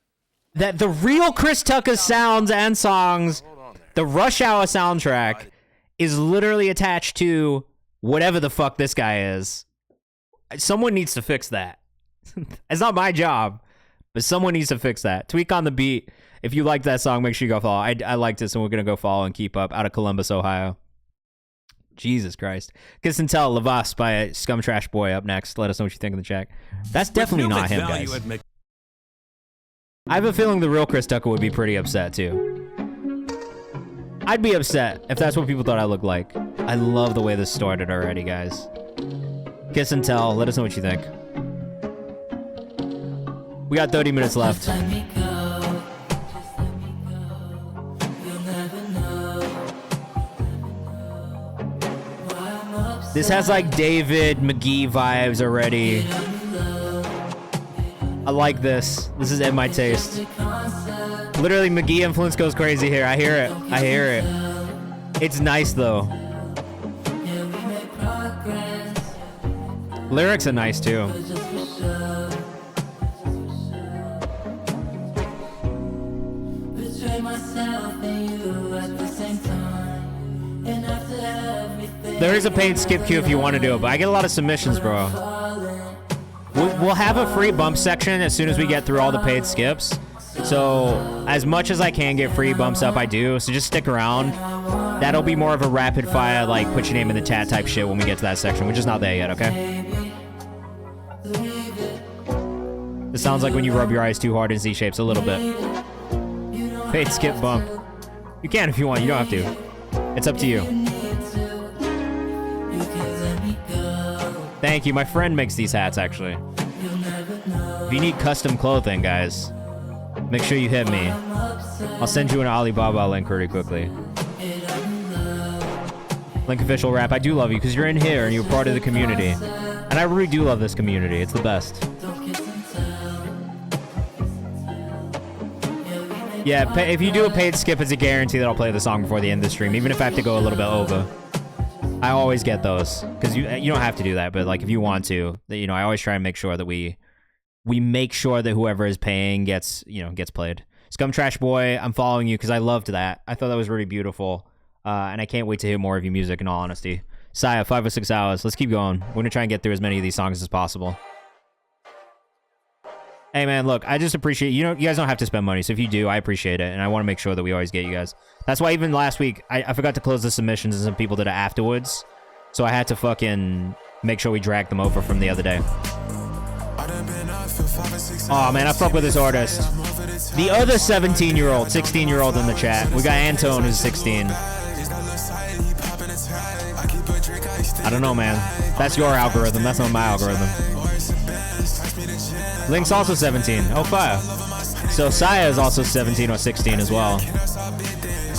That the real Chris Tucker sounds and songs, the Rush Hour soundtrack, is literally attached to whatever the fuck this guy is. Someone needs to fix that. It's not my job, but someone needs to fix that. Tweak on the Beat. If you like that song, make sure you go follow. I liked it, so we're going to go follow and keep up. Out of Columbus, Ohio. Jesus Christ. Kiss and Tell, Lavas by a Scum Trash Boy up next. Let us know what you think in the chat. That's definitely not him, guys. I have a feeling the real Chris Tucker would be pretty upset, too. I'd be upset if that's what people thought I looked like. I love the way this started already, guys. Kiss and Tell. Let us know what you think. We got 30 minutes left. This has like David McGee vibes already. I like this. This is in my taste. Literally, McGee influence goes crazy here. I hear it. I hear it. It's nice though. Lyrics are nice too. There is a paid skip queue if you want to do it, but I get a lot of submissions, bro. We'll have a free bump section as soon as we get through all the paid skips. So as much as I can get free bumps up, I do. So just stick around. That'll be more of a rapid fire, like put your name in the chat type shit when we get to that section. We're just not there yet, okay? This sounds like when you rub your eyes too hard in Z shapes a little bit. Paid skip bump. You can if you want. You don't have to. It's up to you. Thank you. My friend makes these hats, actually. If you need custom clothing, guys, make sure you hit me. I'll send you an Alibaba link really quickly. Link official rap. I do love you because you're in here and you're part of the community. And I really do love this community. It's the best. Yeah, if you do a paid skip, it's a guarantee that I'll play the song before the end of the stream, even if I have to go a little bit over. I always get those because you don't have to do that, but like if you want to, you know, I always try and make sure that we make sure that whoever is paying gets played. Scum Trash Boy, I'm following you because I loved that. I thought that was really beautiful, and I can't wait to hear more of your music. In all honesty, Saya, 5 or 6 hours. Let's keep going. We're gonna try and get through as many of these songs as possible. Hey man, look, I just appreciate, you guys don't have to spend money, so if you do, I appreciate it, and I want to make sure that we always get you guys. That's why even last week, I forgot to close the submissions and some people did it afterwards, so I had to fucking make sure we dragged them over from the other day. Oh man, I fuck with this artist. The other 17-year-old, 16-year-old in the chat. We got Antone, who's 16. I don't know, man. That's your algorithm. That's not my algorithm. Link's also 17. Oh, fire. So Saya is also 17 or 16 as well.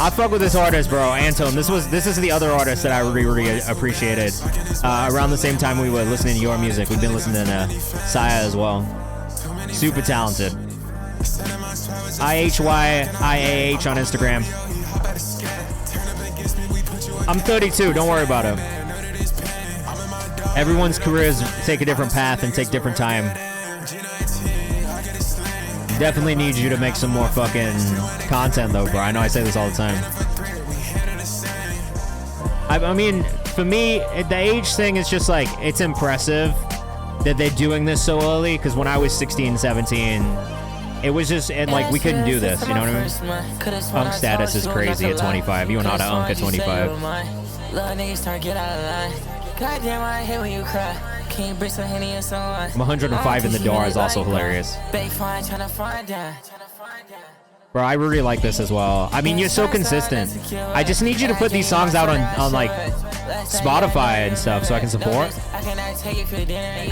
I fuck with this artist, bro. Antone. This is the other artist that I really appreciated. Around the same time we were listening to your music, we've been listening to Saya as well. Super talented. IHYIAH on Instagram. I'm 32. Don't worry about it. Everyone's careers take a different path and take different time. Definitely need you to make some more fucking content though, bro. I know I say this all the time. I mean, for me, the age thing is just like, it's impressive that they're doing this so early, because when I was 16, 17, it was just, and like, we couldn't do this, you know what I mean? Unk status is crazy at 25. You know how to unk at 25. I'm 105 in the door is also hilarious. Bro, I really like this as well. I mean, you're so consistent. I just need you to put these songs out on like Spotify and stuff so I can support.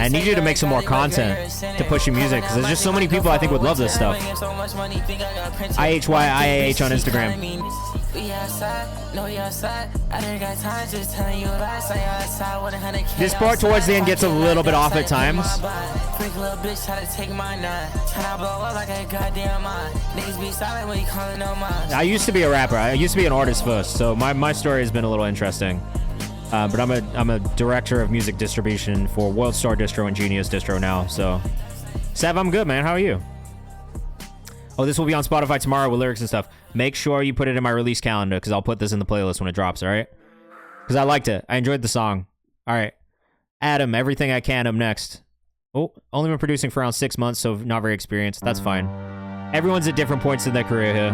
I need you to make some more content to push your music, because there's just so many people I think would love this stuff. IHYIAH on Instagram. This part towards the end gets a little bit off at times. I used to be a rapper. I used to be an artist first, so my story has been a little interesting. But I'm a director of music distribution for World Star Distro and Genius Distro now. So, Sav, I'm good, man. How are you? Oh, this will be on Spotify tomorrow with lyrics and stuff. Make sure you put it in my release calendar, because I'll put this in the playlist when it drops, all right? Because I liked it. I enjoyed the song. All right. Adam, Everything I Can, up next. Oh, only been producing for around 6 months, so not very experienced. That's fine. Everyone's at different points in their career here.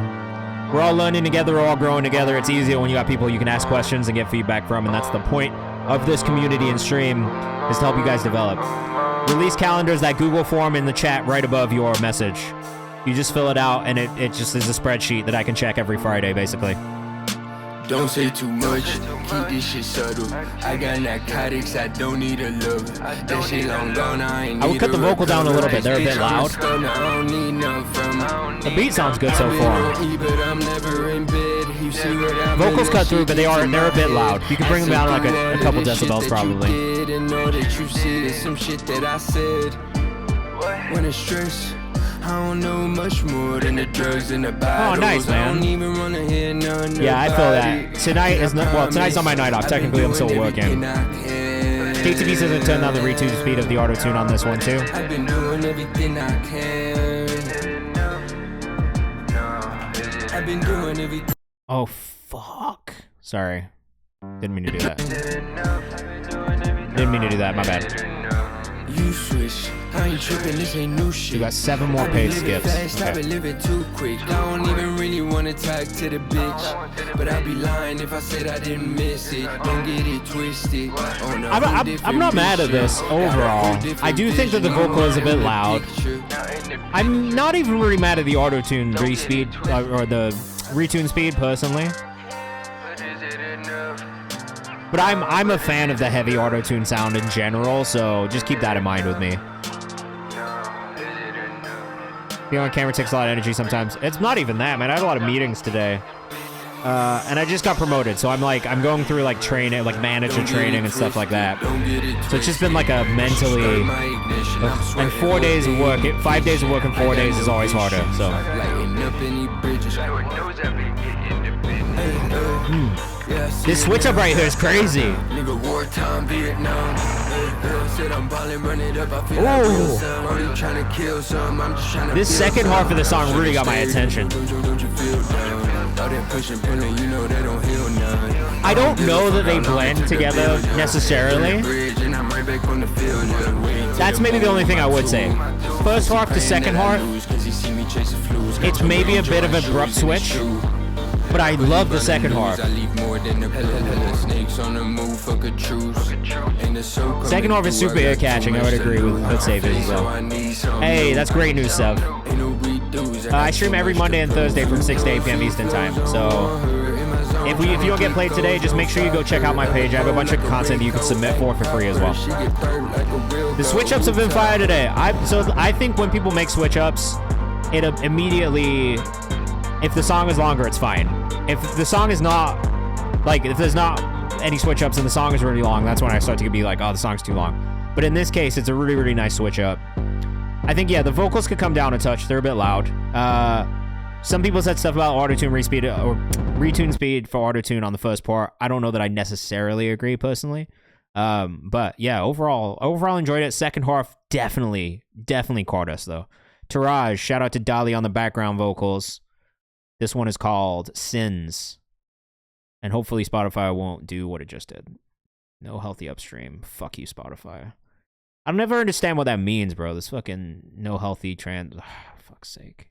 We're all learning together. We're all growing together. It's easier when you got people you can ask questions and get feedback from, and that's the point of this community and stream, is to help you guys develop. Release calendar is that Google form in the chat right above your message. You just fill it out, and it just is a spreadsheet that I can check every Friday, basically. Don't say too much, keep this shit subtle. I got narcotics, I don't need a lover. That shit long gone, I ain't I would cut the vocal down a little bit. They're a bit loud. The beat sounds good so far. Vocals cut through, but they're a bit loud. You can bring them down like a couple decibels, probably. When it's stress, I don't know much more than the drugs and the bottles. Oh, nice, man. I don't even wanna hear none. Yeah, I feel that. Tonight is not, well, tonight's not my night off. Technically, I'm still working. KTV says it turned down the retune speed of the auto-tune on this one, too. I've been doing everything I can. I've been doing everything. Oh, fuck. Sorry. Didn't mean to do that. Didn't mean to do that. My bad. You switch. I ain't tripping, this ain't new shit. You got 7 more paid skips. I've been living too quick. I don't even really wanna talk to the bitch, but I'd be lying if I said I didn't miss it. Don't get it twisted. I'm not mad at this overall. I do think that the vocal is a bit loud. I'm not even really mad at the auto-tune re-speed or the retune speed personally. But I'm a fan of the heavy auto-tune sound in general, so just keep that in mind with me. Being on camera takes a lot of energy sometimes. It's not even that, man. I had a lot of meetings today. And I just got promoted, so I'm going through like training, like manager training and stuff like that. So it's just been like a mentally, and 4 days of work, 5 days of work in 4 days is always harder, so. up any bridges. Lord knows I've been getting the business. This switch up right here is crazy. Nigga, wartime Vietnam. Said I'm ballin', run it up. I feel like real son. Already trying to kill some. I'm just trying to. This second half of the song really got my attention. Don't you feel down? All that pushing, pulling, you know they don't heal none. I don't know that they blend together necessarily. That's maybe the only thing I would say. First half to second half, it's maybe a bit of an abrupt switch, but I love the second half. Second half is super ear catching. I would agree with Hood Savers as well. Hey, that's great news, Sub. I stream every Monday and Thursday from 6 to 8 p.m. Eastern time. So if you don't get played today, just make sure you go check out my page. I have a bunch of content that you can submit for free as well. The switch ups have been fire today. I think when people make switch ups, it immediately, if the song is longer, it's fine. If the song is not, like, if there's not any switch ups and the song is really long, that's when I start to be like, oh, the song's too long. But in this case, it's a really, really nice switch up. I think, yeah, the vocals could come down a touch. They're a bit loud. Some people said stuff about autotune respeed or retune speed for autotune on the first part. I don't know that I necessarily agree personally. But yeah, overall enjoyed it. Second half, definitely caught us though. Taraj, shout out to Dali on the background vocals. This one is called Sins. And hopefully Spotify won't do what it just did. No healthy upstream. Fuck you, Spotify. I'll never understand what that means, bro. This fucking no healthy trans. Fuck's sake.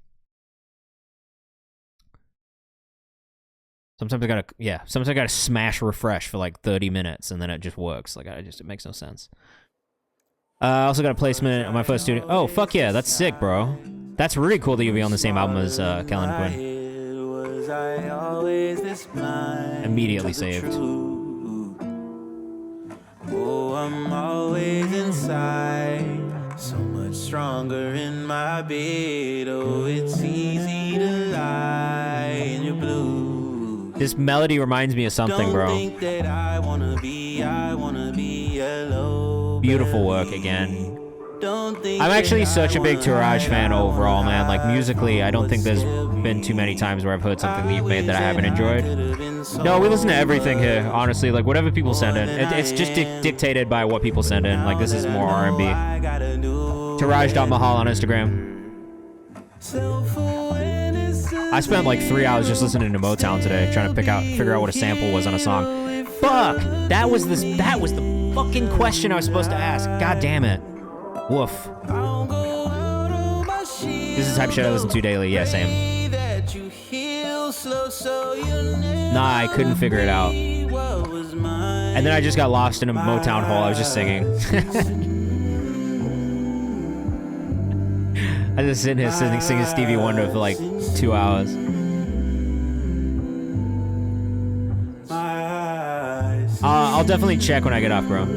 Sometimes I gotta smash refresh for like 30 minutes and then it just works. Like, it makes no sense. I also got a placement on my first studio. Oh, fuck yeah, that's sick, bro. That's really cool that you'll be on the same album as Kellen Quinn. Immediately saved. Oh, I'm always inside, so much stronger in my bed. Oh, it's easy to lie in your blue. This melody reminds me of something, bro. Think that I wanna be alone. Beautiful work again. I'm actually such a big Taraj fan overall, man. Like, musically, I don't think there's been too many times where I've heard something that you've made that I haven't enjoyed. No, we listen to everything here, honestly. Like, whatever people send in. It's just dictated by what people send in. Like, this is more R&B. Taraj.mahal on Instagram. I spent like 3 hours just listening to Motown today, trying to figure out what a sample was on a song. Fuck! That was the fucking question I was supposed to ask. God damn it. Woof. This is the type of shit I listen to daily. Yeah, same. Nah, I couldn't figure it out. And then I just got lost in a Motown hole. I was just singing. I was just sitting here singing Stevie Wonder for like 2 hours. I'll definitely check when I get off, bro.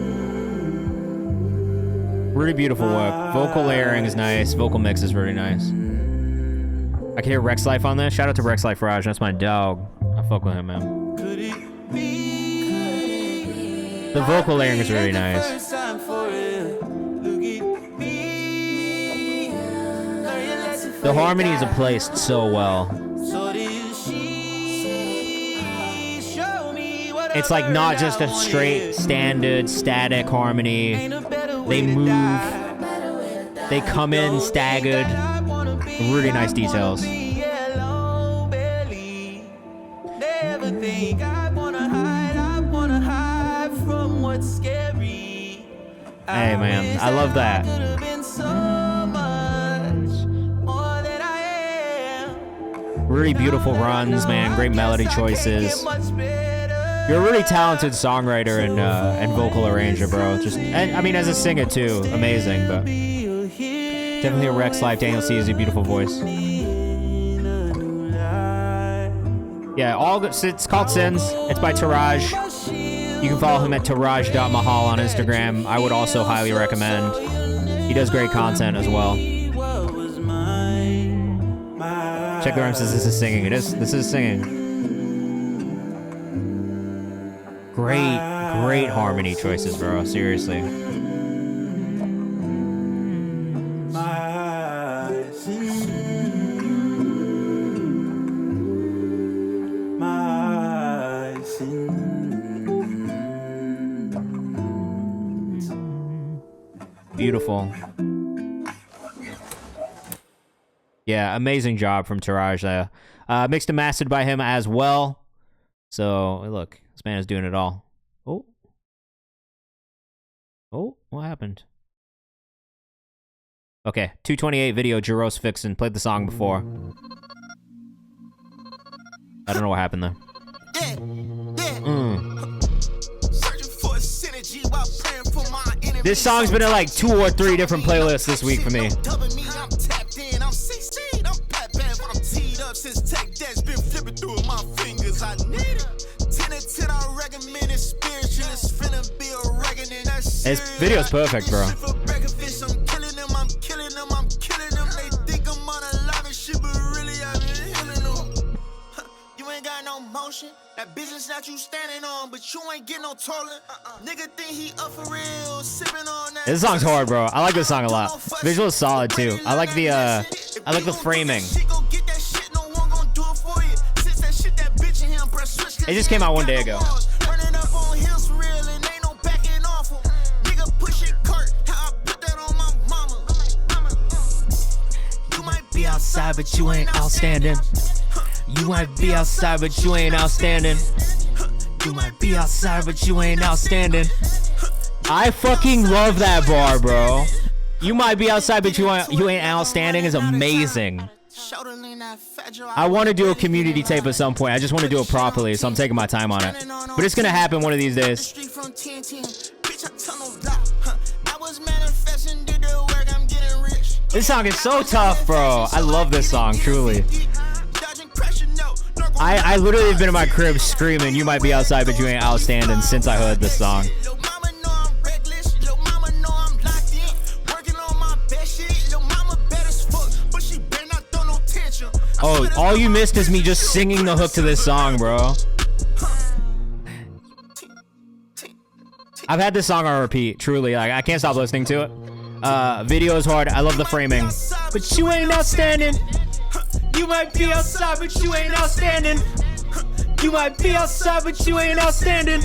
Really beautiful work. Vocal layering is nice. Vocal mix is really nice. I can hear Rex Life on this. Shout out to Rex Life Raj. That's my dog. I fuck with him, man. The vocal layering is really nice. The harmonies are placed so well. It's like not just a straight, standard, static harmony. They move. They come in staggered. Really nice details. Hey, man, I love that. Really beautiful runs, man. Great melody choices. You're a really talented songwriter and vocal arranger, bro. I mean, as a singer too, amazing. But definitely a Rex Life. Daniel C is a beautiful voice. Yeah, it's called Sins. It's by Taraj. You can follow him at taraj.mahal on Instagram. I would also highly recommend. He does great content as well. Check the rhymes. This is singing. This is singing. Great harmony choices, bro. Seriously. Beautiful. Yeah, amazing job from Taraj there. Mixed and mastered by him as well. So, look, this man is doing it all. Oh, what happened? Okay, 228 video, Jaros Fixin. Played the song before. I don't know what happened there. This song's been in like 2 or 3 different playlists this week for me. This video's perfect, bro. That business that you standing on, but you ain't getting no taller. Nigga think he up for real, sipping on that. This song's hard, bro. I like this song a lot. Visual is solid too. I like the framing. It just came out 1 day ago. You might be outside, but you ain't outstanding. You might be outside, but you ain't outstanding. You might be outside, but you ain't outstanding. I fucking love that bar, bro. You might be outside, but you ain't outstanding is amazing. I want to do a community tape at some point. I just want to do it properly, so I'm taking my time on it. But it's gonna happen one of these days. This song is so tough, bro. I love this song, truly. I literally have been in my crib screaming, "You might be outside, but you ain't outstanding," since I heard this song. Oh, all you missed is me just singing the hook to this song, bro. I've had this song on repeat, truly. Like, I can't stop listening to it. Video is hard. I love the framing. But you ain't outstanding. You might be outside, but you ain't outstanding. You might be outside, but you ain't outstanding.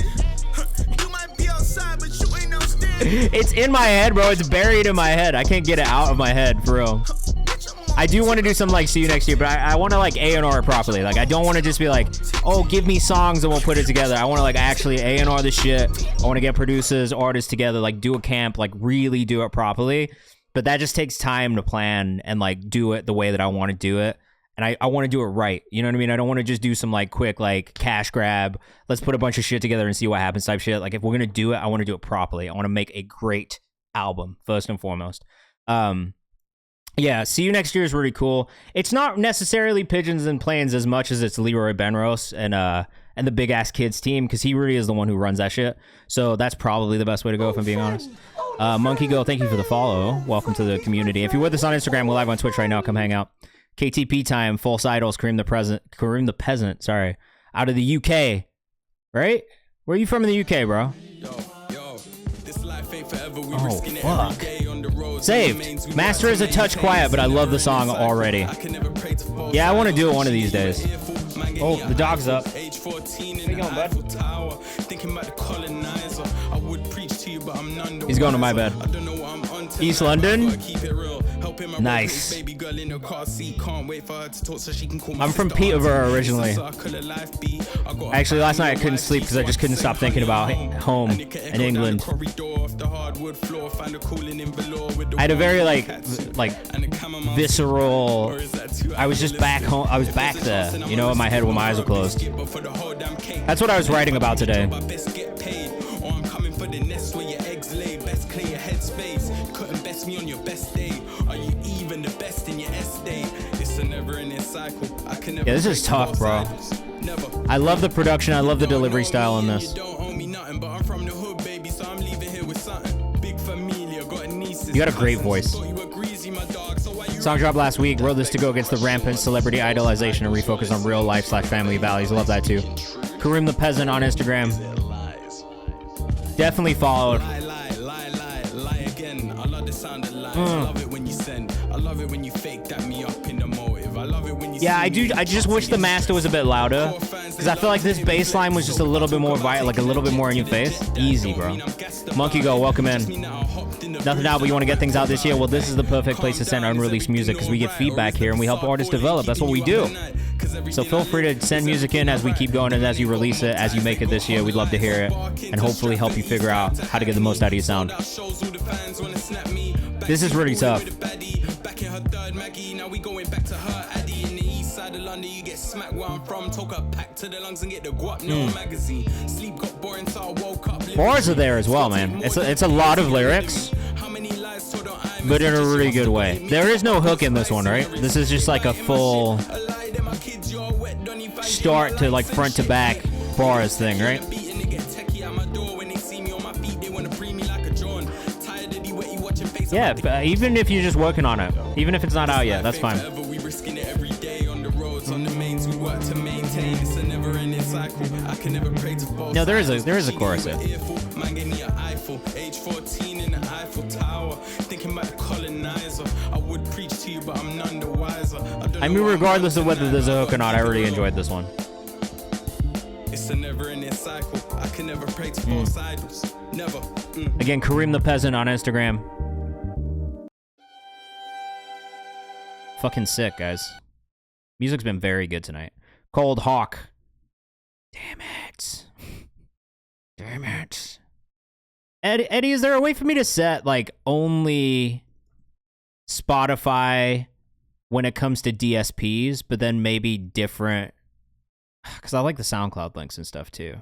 It's in my head, bro. It's buried in my head. I can't get it out of my head, for real. I do want to do something like See You Next Year, but I want to like A&R it properly. Like, I don't want to just be like, oh, give me songs and we'll put it together. I want to like actually A&R the shit. I want to get producers, artists together, like do a camp, like really do it properly. But that just takes time to plan and like do it the way that I want to do it. And I want to do it right. You know what I mean? I don't want to just do some like quick like cash grab. Let's put a bunch of shit together and see what happens type shit. Like if we're going to do it, I want to do it properly. I want to make a great album first and foremost. Yeah, See You Next Year is really cool. It's not necessarily Pigeons and Planes as much as it's Leroy Benros and the Big Ass Kids team, because he really is the one who runs that shit. So that's probably the best way to go, if I'm being honest. Monkey Girl, thank you for the follow. Welcome to the community. If you're with us on Instagram, we're live on Twitch right now. Come hang out. KTP time, False Idols, Kareem the Peasant, sorry. Out of the UK, right? Where are you from in the UK, bro? Oh, fuck. Saved. Master is a touch quiet, but I love the song already. Yeah, I want to do it one of these days. Oh, the dog's up. Where you going, bud? He's going to my bed. East London? Nice. I'm from Peterborough originally. Actually, last night I couldn't sleep because I just couldn't stop thinking about home in England. I had a very like visceral. I was just back home. I was back there, you know, in my head when my eyes were closed. That's what I was writing about today. Yeah, this is tough, bro. I love the production. I love the delivery style in this. You got a great voice. Song dropped last week. Wrote this to go against the rampant celebrity idolization and refocus on real life / family values. Love that too. Kareem the Peasant on Instagram. Definitely followed. I love it when you send. I love it when you fake that me up in the motive. Yeah, I do. I just wish the master was a bit louder, because I feel like this bass line was just a little bit more like a little bit more in your face. Easy, bro. Monkey Go, welcome in. Nothing out, but you want to get things out this year? Well, this is the perfect place to send unreleased music, because we get feedback here and we help artists develop. That's what we do. So feel free to send music in as we keep going and as you release it, as you make it this year. We'd love to hear it and hopefully help you figure out how to get the most out of your sound. This is really tough. Bars are there as well, man. It's a lot of lyrics, but in a really good way. There is no hook in this one, right? This is just like a full start to like front to back bars thing, right? Yeah, even if you're just working on it, even if it's not out yet, that's fine. No, there is a chorus there. I mean, regardless of whether there's a hook or not, I really enjoyed this one. Again, Kareem the Peasant on Instagram. Fucking sick, guys. Music's been very good tonight. Cold Hawk. Damn it. Damn it. Eddie, is there a way for me to set, like, only Spotify when it comes to DSPs, but then maybe different? Because I like the SoundCloud links and stuff, too.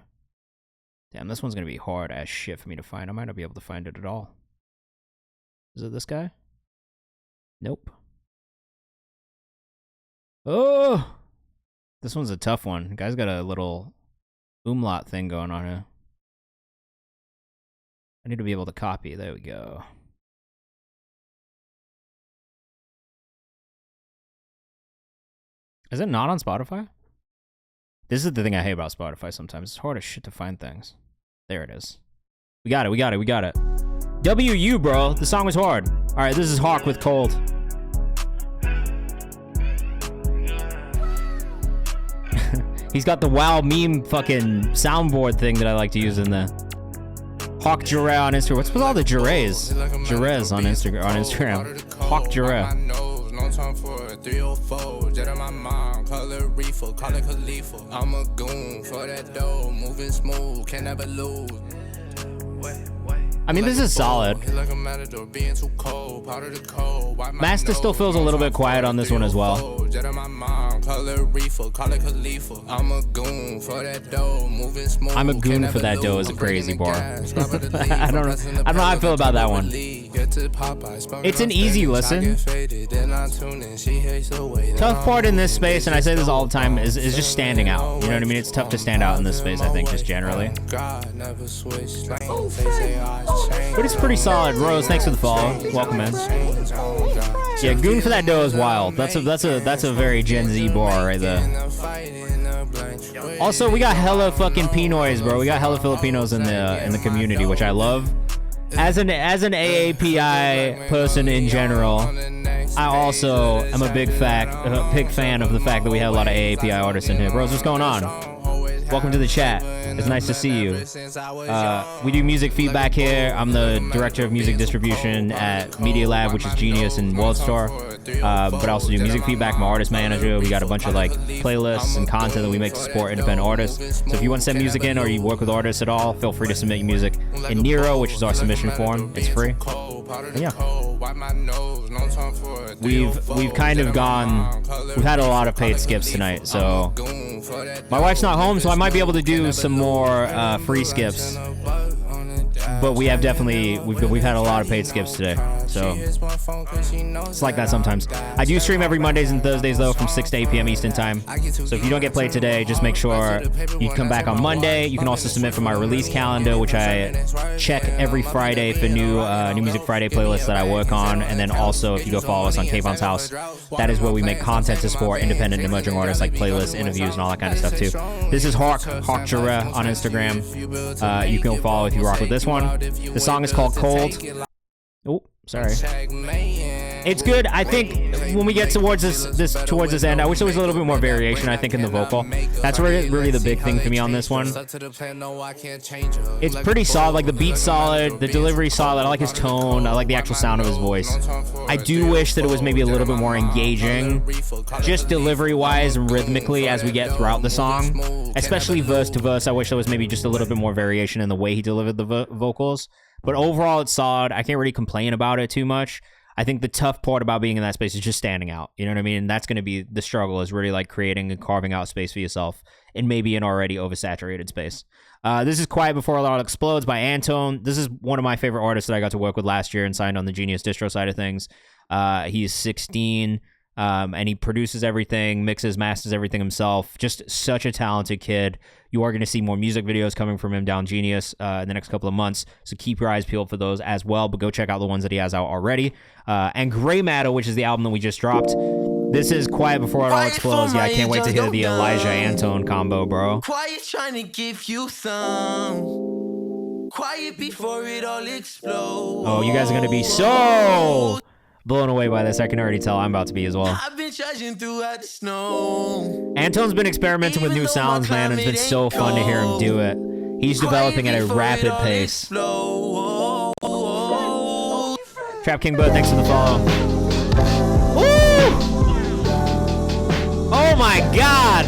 Damn, this one's going to be hard as shit for me to find. I might not be able to find it at all. Is it this guy? Nope. Oh! This one's a tough one. The guy's got a little umlaut thing going on here. I need to be able to copy. There we go. Is it not on Spotify? This is the thing I hate about Spotify sometimes. It's hard as shit to find things. There it is. We got it. WU, bro. The song was hard. All right, this is Hawk with Cold. He's got the WoW meme fucking soundboard thing that I like to use in the Hawk Jure on Instagram. What's with all the Jures? Jures on Instagram. Hawk Jure. I'm a goon for that dough, moving smooth, can never lose. I mean, this is solid. Master still feels a little bit quiet on this one as well. I'm a goon for that dough is a crazy bar. I don't know how I feel about that one. It's an easy listen. Tough part in this space, and I say this all the time, is just standing out. You know what I mean? It's tough to stand out in this space, I think, just generally. But it's pretty solid. Rose, thanks for the follow. Welcome in. Yeah, goon for that dough is wild. That's a very Gen Z bar right there. Also, we got hella fucking Pinoys, bro. We got hella Filipinos in the community, which I love. As an AAPI person in general, I also am a big fan of the fact that we have a lot of AAPI artists in here. Bros, what's going on? Welcome to the chat. It's nice to see you. We do music feedback here. I'm the director of music distribution at Media Lab, which is Genius and WorldStar. But I also do music feedback. I'm an artist manager. We got a bunch of like playlists and content that we make to support independent artists. So if you want to send music in or you work with artists at all, feel free to submit your music in Nero, which is our submission form. It's free. And yeah. We've kind of gone. We've had a lot of paid skips tonight, so my wife's not home, so I might be able to do some more free skips. But we have we've had a lot of paid skips today, so it's like that sometimes. I do stream every Mondays and Thursdays though from 6 to 8 p.m. Eastern time. So if you don't get played today, just make sure you come back on Monday. You can also submit for my release calendar, which I check every Friday for new Music Friday playlists that I work on. And then also if you go follow us on Kayvan's House, that is where we make content to support independent and emerging artists, like playlists, interviews, and all that kind of stuff too. This is Hawk Jure on Instagram. You can follow if you rock with this one. The song is called Cold. Oh, sorry. It's good. I think when we get towards towards this end, I wish there was a little bit more variation, I think, in the vocal. That's really the big thing for me on this one. It's pretty solid. Like, the beat's solid, the delivery's solid. I like his tone. I like the actual sound of his voice. I do wish that it was maybe a little bit more engaging, just delivery-wise and rhythmically as we get throughout the song. Especially verse to verse. I wish there was maybe just a little bit more variation in the way he delivered the vocals. But overall, it's solid. I can't really complain about it too much. I think the tough part about being in that space is just standing out. You know what I mean? And that's going to be the struggle, is really like creating and carving out space for yourself in maybe an already oversaturated space. This is Quiet Before It All Explodes by Antone. This is one of my favorite artists that I got to work with last year and signed on the Genius Distro side of things. He's 16. And he produces everything, mixes, masters everything himself. Just such a talented kid. You are going to see more music videos coming from him down Genius in the next couple of months, so keep your eyes peeled for those as well, but go check out the ones that he has out already. And Gray Matter, which is the album that we just dropped. This is Quiet Before It All Explodes. Yeah, I can't wait to hear the Elijah Antone combo, bro. Quiet trying to give you some. Quiet before it all explodes. Oh, you guys are going to be so blown away by this. I can already tell I'm about to be as well. I've been charging throughout the snow. Antone's been experimenting with new sounds, man, and it's been so fun to hear him do it. He's developing at a rapid pace. Trap King Bud, thanks for the follow. Woo! Oh my god!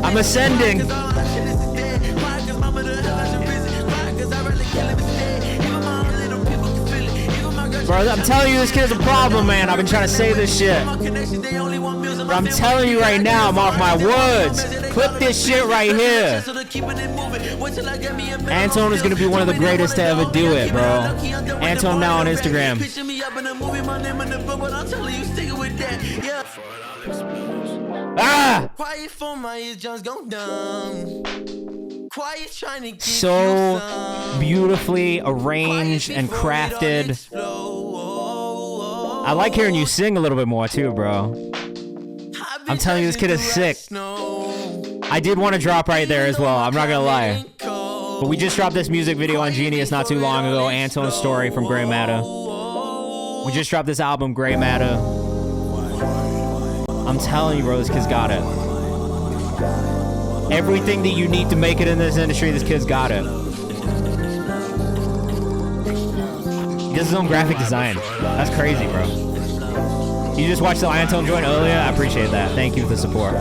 I'm ascending. Bro, I'm telling you, this kid's a problem, man. I've been trying to say this shit. But I'm telling you right now, mark my words. Clip this shit right here. Antone is going to be one of the greatest to ever do it, bro. Antone now on Instagram. Ah! So beautifully arranged and crafted. I like hearing you sing a little bit more too, bro. I'm telling you, this kid is sick. I did want to drop right there as well, I'm not gonna lie. But we just dropped this music video on Genius not too long ago, Antone's Story from Gray Matter. We just dropped this album, Gray Matter. I'm telling you, bro, this kid's got it. Everything that you need to make it in this industry, this kid's got it. He does his own graphic design. That's crazy, bro. You just watched the Antone joint earlier? I appreciate that. Thank you for the support.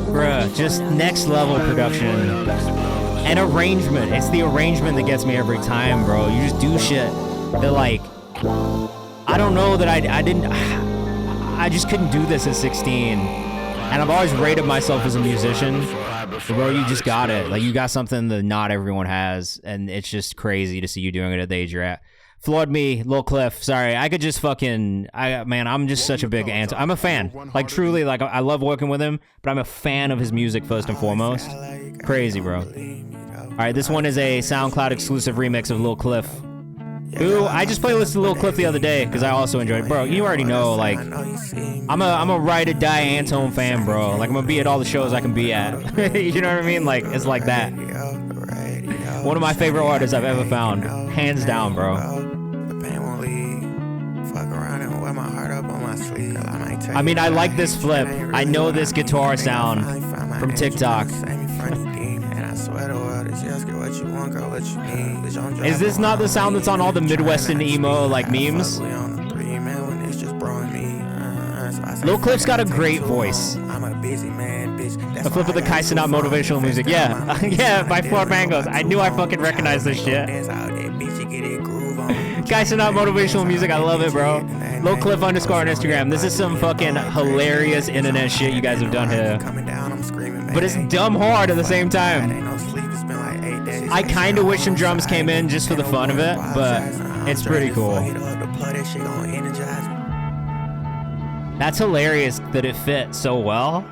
Bruh, just next level production. And arrangement. It's the arrangement that gets me every time, bro. You just do shit that, like, I don't know that I just couldn't do this at 16. And I've always rated myself as a musician. But bro, you just got it. Like, you got something that not everyone has. And it's just crazy to see you doing it at the age you're at. Flawed me, Lil Cliff. Sorry, I could just fucking... Man, I'm just such a big Antone. I'm a fan. Like, truly, like, I love working with him. But I'm a fan of his music first and foremost. Crazy, bro. Alright, this one is a SoundCloud exclusive remix of Lil Cliff. Ooh, I just playlisted Lil Cliff the other day because I also enjoyed it. Bro, you already know, like, I'm a ride or die Antone fan, bro. Like, I'm gonna be at all the shows I can be at. You know what I mean? Like, it's like that. One of my favorite artists I've ever found. Hands down, bro. I mean, I like this flip. I know this guitar sound from TikTok. Is this not the sound that's on all the Midwestern emo, like, memes? Lil Cliff's got a great voice. The flip of the Kaisen Out motivational music. Yeah. Yeah, by Flawed Mangoes. I knew I fucking recognized this shit. Kaisen Out motivational music. I love it, bro. Lil Cliff _ on Instagram. This is some fucking hilarious internet shit you guys have done here. But it's dumb hard at the same time. I kind of wish some drums came in just for the fun of it, but it's pretty cool. That's hilarious that it fit so well.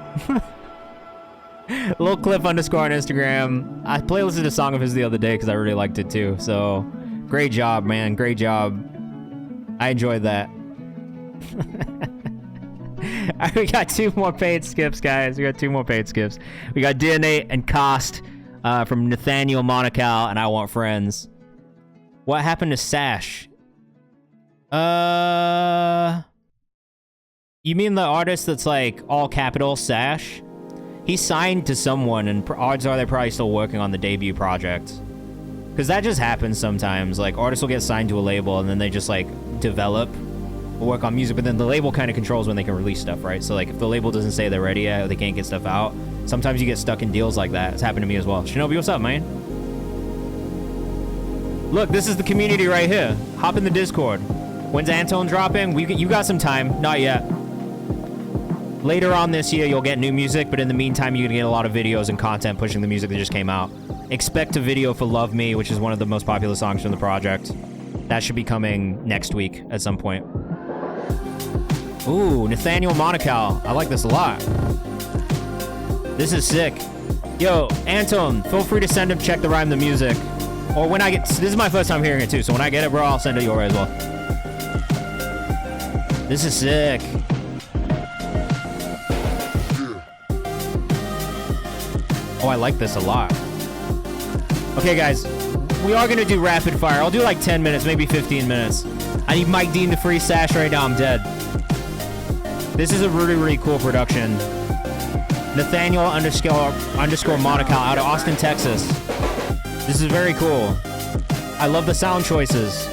Lil Cliff _ on Instagram. I playlisted a song of his the other day because I really liked it too. So great job, man. Great job. I enjoyed that. We got 2 more paid skips, guys. We got 2 more paid skips. We got DNA and Cost from Nathaniel Monacal and I Want Friends. What happened to Sash? You mean the artist that's like all capital Sash? He signed to someone, and odds are they're probably still working on the debut project. Because that just happens sometimes. Like, artists will get signed to a label, and then they just, like, develop, work on music, but then the label kind of controls when they can release stuff, right? So, like, if the label doesn't say they're ready yet, or they can't get stuff out, sometimes you get stuck in deals like that. It's happened to me as well. Shinobi, what's up, man? Look, this is the community right here. Hop in the Discord. When's Anton dropping? You got some time. Not yet. Later on this year, you'll get new music, but in the meantime, you're gonna get a lot of videos and content pushing the music that just came out. Expect a video for Love Me, which is one of the most popular songs from the project. That should be coming next week at some point. Ooh, Nathaniel Monacal. I like this a lot. This is sick. Yo, Anton, feel free to send him Check the Rhyme the music. Or when I get... This is my first time hearing it, too, so when I get it, bro, I'll send it your way as well. This is sick. Oh, I like this a lot. Okay, guys. We are going to do rapid fire. I'll do like 10 minutes, maybe 15 minutes. I need Mike Dean to free Sash right now. I'm dead. This is a really, really cool production. Nathaniel underscore Monacal out of Austin, Texas. This is very cool. I love the sound choices.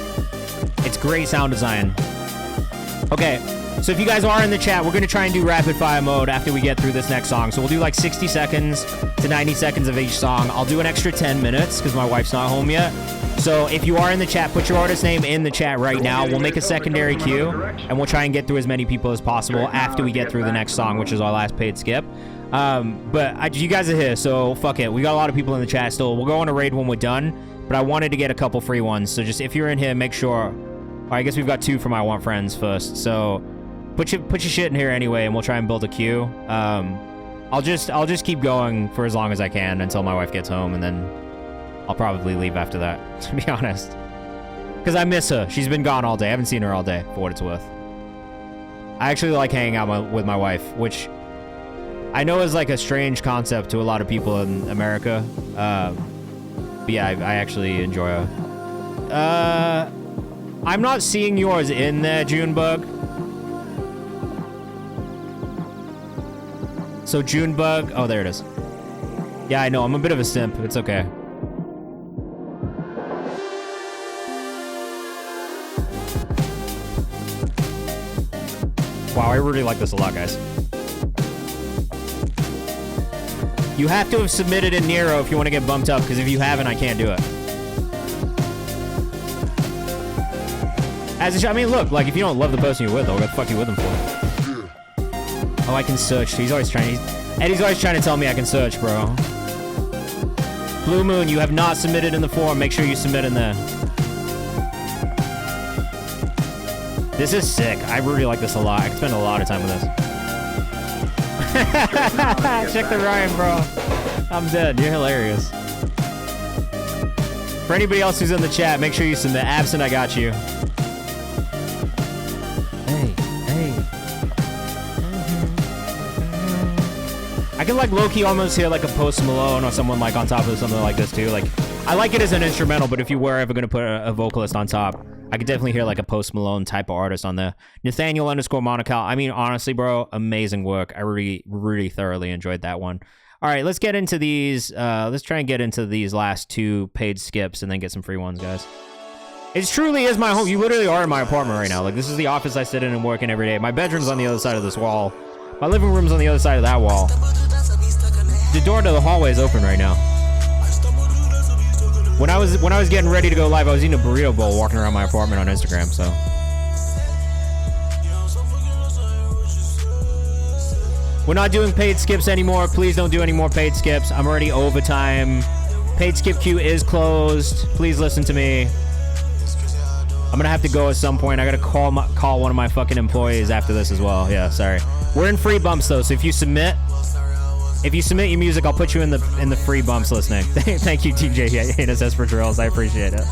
It's great sound design. Okay. So if you guys are in the chat, we're going to try and do rapid fire mode after we get through this next song. So we'll do like 60 seconds to 90 seconds of each song. I'll do an extra 10 minutes because my wife's not home yet. So if you are in the chat, put your artist name in the chat right now. We'll make a secondary queue and we'll try and get through as many people as possible after we get through the next song, which is our last paid skip. But you guys are here, so fuck it. We got a lot of people in the chat still. We'll go on a raid when we're done, but I wanted to get a couple free ones. So just if you're in here, make sure. All right, I guess we've got 2 from I Want Friends first. So put your shit in here anyway, and we'll try and build a queue. I'll just keep going for as long as I can until my wife gets home, and then I'll probably leave after that, to be honest. Because I miss her. She's been gone all day. I haven't seen her all day, for what it's worth. I actually like hanging out with my wife, which I know is like a strange concept to a lot of people in America. But yeah, I actually enjoy her. I'm not seeing yours in there, Junebug. So Junebug, oh, there it is. Yeah, I know, I'm a bit of a simp. It's okay. Wow, I really like this a lot, guys. You have to have submitted in Nero if you want to get bumped up, because if you haven't, I can't do it. I mean, look, like, if you don't love the person you're with, what the fuck you with them for? Oh, I can search. Eddie's always trying to tell me I can search, bro. Blue Moon, you have not submitted in the form. Make sure you submit in there. This is sick. I really like this a lot. I could spend a lot of time with this. Check the rhyme, bro. I'm dead. You're hilarious. For anybody else who's in the chat, make sure you submit. Absent, I got you. I can like low-key almost hear like a Post Malone or someone like on top of something like this too. Like, I like it as an instrumental, but if you were ever gonna put a vocalist on top, I could definitely hear like a Post Malone type of artist on there. Nathaniel underscore Monacal. I mean, honestly, bro, amazing work. I really, really thoroughly enjoyed that one. All right, let's get into these. Let's try and get into these last 2 paid skips and then get some free ones, guys. It truly is my home. You literally are in my apartment right now. Like, this is the office I sit in and work in every day. My bedroom's on the other side of this wall. My living room's on the other side of that wall. The door to the hallway is open right now. When I was getting ready to go live, I was eating a burrito bowl walking around my apartment on Instagram, so. We're not doing paid skips anymore. Please don't do any more paid skips. I'm already overtime. Paid skip queue is closed. Please listen to me. I'm gonna have to go at some point. I gotta call one of my fucking employees after this as well. Yeah, sorry. We're in free bumps though, so if you submit your music, I'll put you in the free bumps listening. Thank you, TJ NSS for drills. I appreciate it.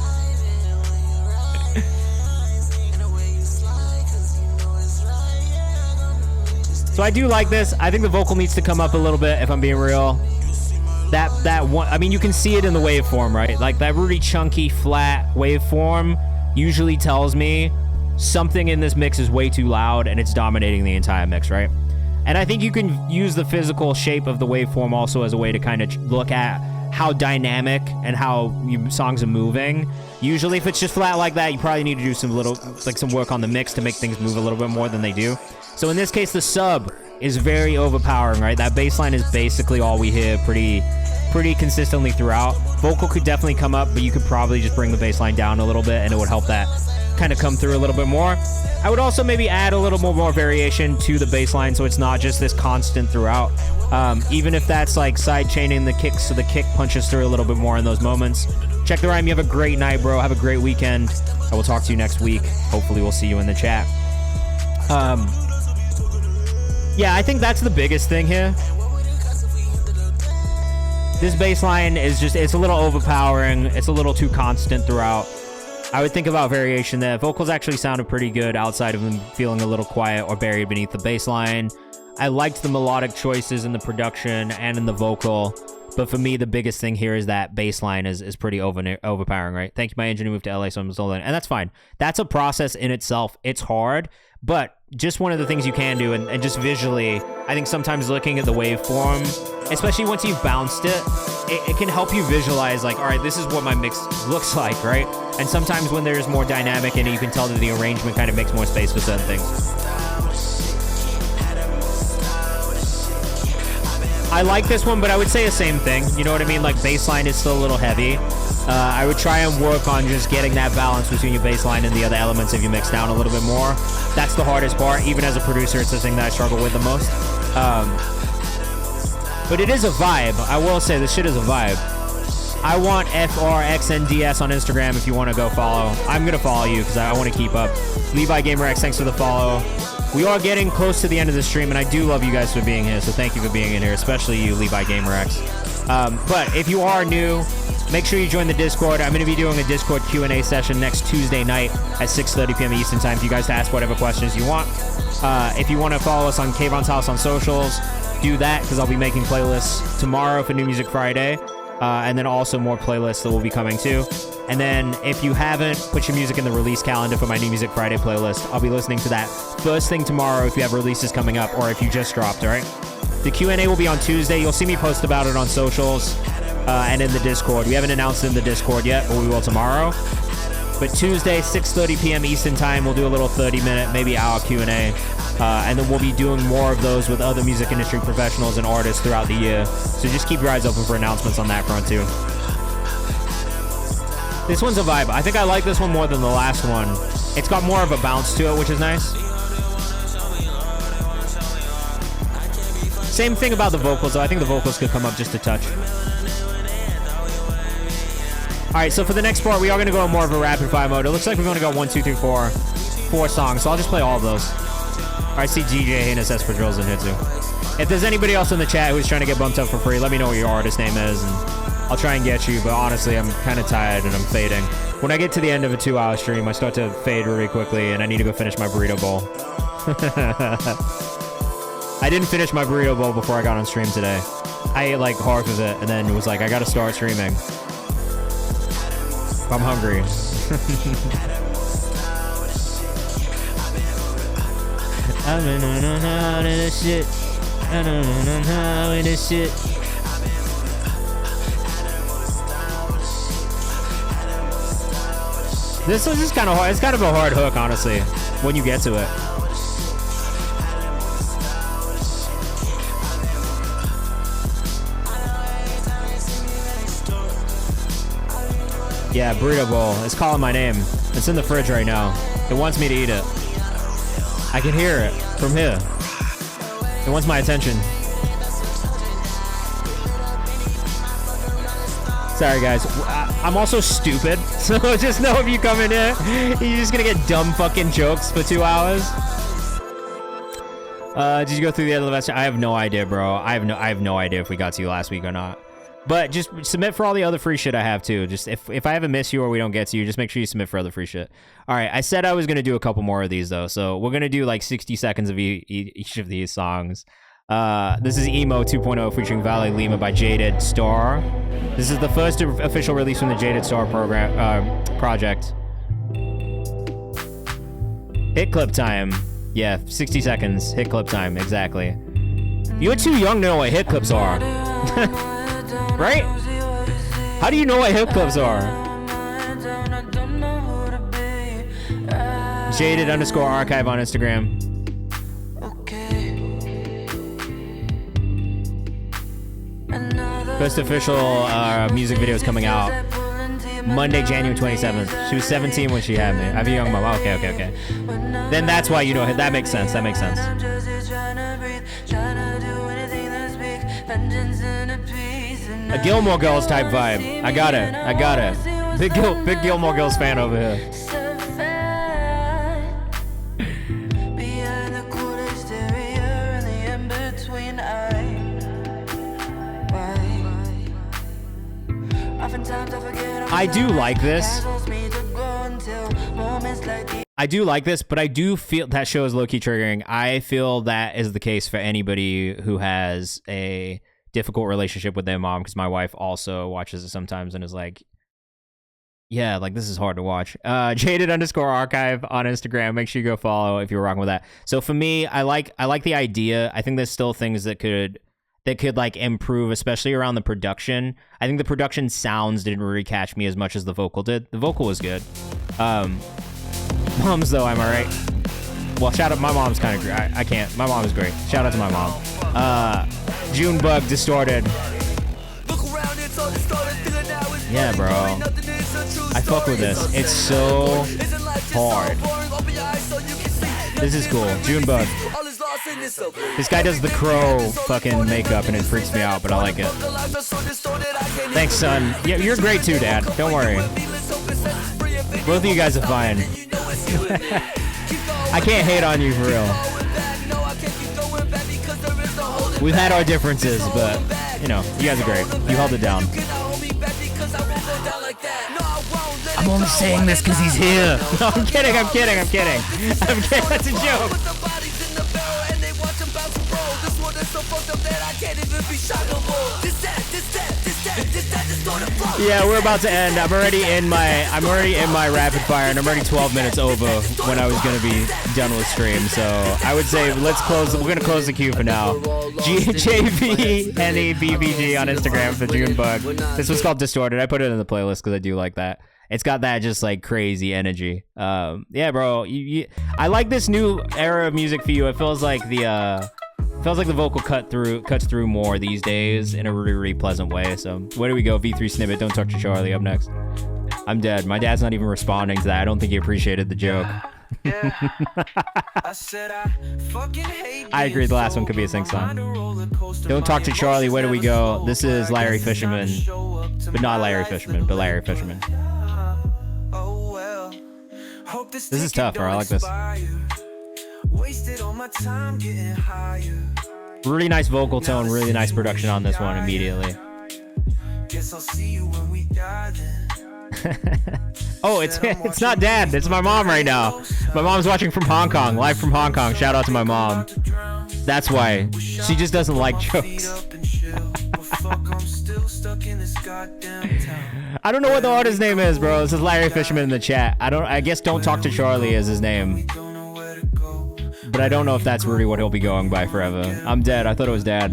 So I do like this. I think the vocal needs to come up a little bit, if I'm being real. That one, I mean, you can see it in the waveform, right? Like that really chunky, flat waveform usually tells me something in this mix is way too loud and it's dominating the entire mix, right? And I think you can use the physical shape of the waveform also as a way to kind of look at how dynamic and how songs are moving. Usually if it's just flat like that, you probably need to do some work on the mix to make things move a little bit more than they do. So in this case, the sub is very overpowering, right? That bass line is basically all we hear pretty consistently throughout. Vocal could definitely come up, but you could probably just bring the bass line down a little bit and it would help that kind of come through a little bit more. I would also maybe add a little more variation to the bass line so it's not just this constant throughout. Even if that's like side chaining the kicks so the kick punches through a little bit more in those moments. Check the rhyme. You have a great night, bro. Have a great weekend. I will talk to you next week. Hopefully we'll see you in the chat. Yeah, I think that's the biggest thing here. This bass line is just, it's a little overpowering. It's a little too constant throughout. I would think about variation there. Vocals actually sounded pretty good outside of them feeling a little quiet or buried beneath the bass line. I liked the melodic choices in the production and in the vocal. But for me, the biggest thing here is that bass line is pretty overpowering, right? Thank you, my engineer moved to LA, so I'm still in. And that's fine. That's a process in itself. It's hard, but just one of the things you can do, and just visually, I think sometimes looking at the waveform, especially once you've bounced it, it can help you visualize, like, all right, this is what my mix looks like, right? And sometimes when there's more dynamic in it, you can tell that the arrangement kind of makes more space for certain things. I like this one, but I would say the same thing. You know what I mean? Like, bass line is still a little heavy. I would try and work on just getting that balance between your bass line and the other elements of your mix down a little bit more. That's the hardest part. Even as a producer, it's the thing that I struggle with the most. But it is a vibe. I will say, this shit is a vibe. I want FRXNDS on Instagram if you want to go follow. I'm going to follow you because I want to keep up. Levi Gamer X, thanks for the follow. We are getting close to the end of the stream, and I do love you guys for being here, so thank you for being in here, especially you, Levi Gamer X. But if you are new, make sure you join the Discord. I'm going to be doing a Discord Q&A session next Tuesday night at 6:30 p.m. Eastern Time for you guys to ask whatever questions you want. If you want to follow us on Kayvan's House on socials, do that, because I'll be making playlists tomorrow for New Music Friday, and then also more playlists that will be coming too. And then if you haven't, put your music in the release calendar for my New Music Friday playlist. I'll be listening to that first thing tomorrow if you have releases coming up or if you just dropped, all right? The Q&A will be on Tuesday. You'll see me post about it on socials and in the Discord. We haven't announced it in the Discord yet, but we will tomorrow. But Tuesday, 6:30 p.m. Eastern Time, we'll do a little 30-minute, maybe hour Q&A. And then we'll be doing more of those with other music industry professionals and artists throughout the year. So just keep your eyes open for announcements on that front too. This one's a vibe. I think I like this one more than the last one. It's got more of a bounce to it, which is nice. Same thing about the vocals, though. I think the vocals could come up just a touch. All right, so for the next part, we are going to go in more of a rapid fire mode. It looks like we're going to go 1, 2, 3, 4 songs, so I'll just play all of those. All right, I see GJ Heinous S for drills in here too. If there's anybody else in the chat who's trying to get bumped up for free, let me know what your artist name is, and I'll try and get you, but honestly, I'm kind of tired and I'm fading. When I get to the end of a 2-hour stream, I start to fade really quickly, and I need to go finish my burrito bowl. I didn't finish my burrito bowl before I got on stream today. I ate like half of it, and then it was like, I gotta start streaming. I'm hungry. I've been on how to this shit. I don't know how to this shit. This is just kind of hard. It's kind of a hard hook, honestly, when you get to it. Yeah, burrito bowl. It's calling my name. It's in the fridge right now. It wants me to eat it. I can hear it from here. It wants my attention. Sorry, guys. I'm also stupid, so just know if you come in here, you're just gonna get dumb fucking jokes for 2 hours. Did you go through the other lesson? I have no idea, bro. I have no idea if we got to you last week or not. But just submit for all the other free shit I have too. Just if I ever miss you or we don't get to you, just make sure you submit for other free shit. All right, I said I was gonna do a couple more of these though, so we're gonna do like 60 seconds of each of these songs. This is Emo 2.0 featuring Valley Lima by Jaded Star. This is the first official release from the Jaded Star project. Hit clip time. Yeah, 60 seconds. Hit clip time, exactly. You're too young to know what hit clips are. Right? How do you know what hip clips are? Jaded_archive on Instagram. First official music video is coming out Monday, January 27th. She was 17 when she had me. I have a young mom. Okay. Then that's why you know that makes sense. That makes sense. A Gilmore Girls type vibe. I got it. Big Gilmore Girls fan over here. I do like this. But I do feel that show is low-key triggering. I feel that is the case for anybody who has a difficult relationship with their mom, because my wife also watches it sometimes and is like, yeah, like this is hard to watch. Jaded_archive on Instagram. Make sure you go follow if you're rocking with that. So for me, I like the idea. I think there's still things that could like improve, especially around the production. I think the production sounds didn't really catch me as much as the vocal did. The vocal was good. Moms though, am I right? Well, shout out, my mom's kind of great. I can't. My mom is great. Shout out to my mom. Junebug Distorted. Yeah, bro. I fuck with this. It's so hard. This is cool. Junebug. This guy does the Crow fucking makeup and it freaks me out, but I like it. Thanks, son. Yeah, you're great too, Dad. Don't worry. Both of you guys are fine. I can't hate on you for real. We've had our differences, but, you know, you guys are great. You held it down. I'm only saying this because he's here. No, I'm kidding. That's a joke. Yeah, we're about to end. I'm already in my rapid fire, and I'm already 12 minutes over when I was gonna be done with stream. So I would say let's close. We're gonna close the queue for now. JVNEBBG on Instagram for Junebug. This was called Distorted. I put it in the playlist because I do like that. It's got that just like crazy energy. Yeah, bro. I like this new era of music for you. It feels like the vocal cuts through more these days in a really, really pleasant way. So where do we go? V3 Snippet, Don't Talk to Charlie up next. I'm dead. My dad's not even responding to that. I don't think he appreciated the joke. I agree, the last one could be a sing song. Don't Talk to Charlie, where do we go? This is Larry Fisherman. But not Larry Fisherman, but Larry Fisherman. This is tough, bro. I like this. Really nice vocal tone, really nice production on this one immediately. Oh, it's not Dad, it's my mom right now. My mom's watching from Hong Kong, live from Hong Kong. Shout out to my mom. That's why. She just doesn't like jokes. I don't know what the artist's name is, bro. This is Larry Fisherman in the chat. I guess Don't Talk to Charlie is his name. But I don't know if that's really what he'll be going by forever. I'm dead. I thought it was Dad.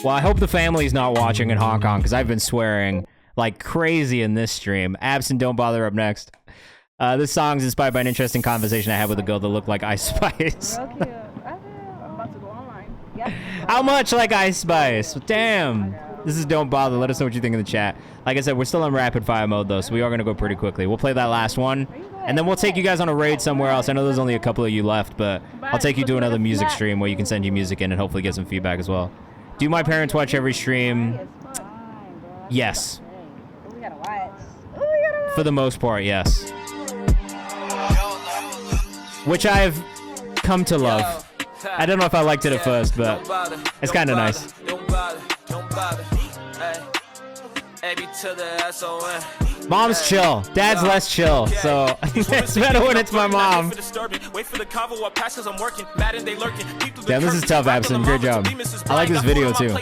Well, I hope the family's not watching in Hong Kong, because I've been swearing like crazy in this stream. Absent Don't Bother up next. This song's inspired by an interesting conversation I had with a girl that looked like Ice Spice. I'm about to go online. Yep. How much like Ice Spice? Damn. This is Don't Bother. Let us know what you think in the chat. Like I said, we're still in rapid fire mode though, so we are going to go pretty quickly. We'll play that last one, and then we'll take you guys on a raid somewhere else. I know there's only a couple of you left, but I'll take you to another music stream where you can send your music in and hopefully get some feedback as well. Do my parents watch every stream? Yes. For the most part, yes. Which I've come to love. I don't know if I liked it at first, but it's kind of nice. Don't bother. Hey. AB to the S-O-N. Mom's chill. Dad's less chill. So it's better when it's my mom. Damn, this is tough, Abson. Great job. I like this video too.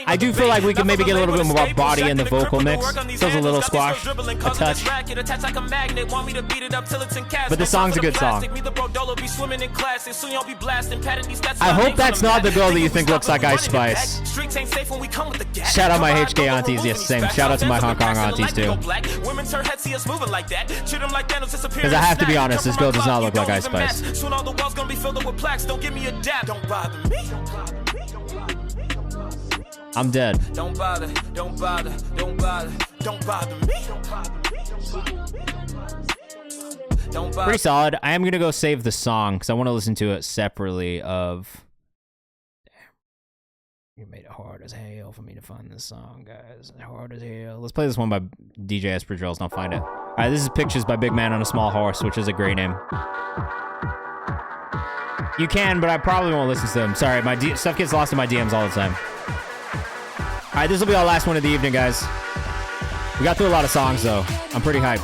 I do feel like we could maybe get a little bit more body in the vocal mix. Feels a little squash, a touch. But the song's a good song. I hope that's not the girl that you think looks like Ice Spice. Shout out my HK aunties, yes, same. Shout out to my Hong Kong aunties too. Because I have to be honest, this girl does not look like Ice Spice. I'm dead. Don't bother me. Pretty solid. I am gonna go save the song because I want to listen to it separately of. You made it hard as hell for me to find this song, guys. Hard as hell. Let's play this one by DJ Espadrilles and I'll find it. All right, this is Pictures by Big Man on a Small Horse, which is a great name. You can, but I probably won't listen to them. Sorry, my stuff gets lost in my DMs all the time. All right, this will be our last one of the evening, guys. We got through a lot of songs, though. I'm pretty hyped.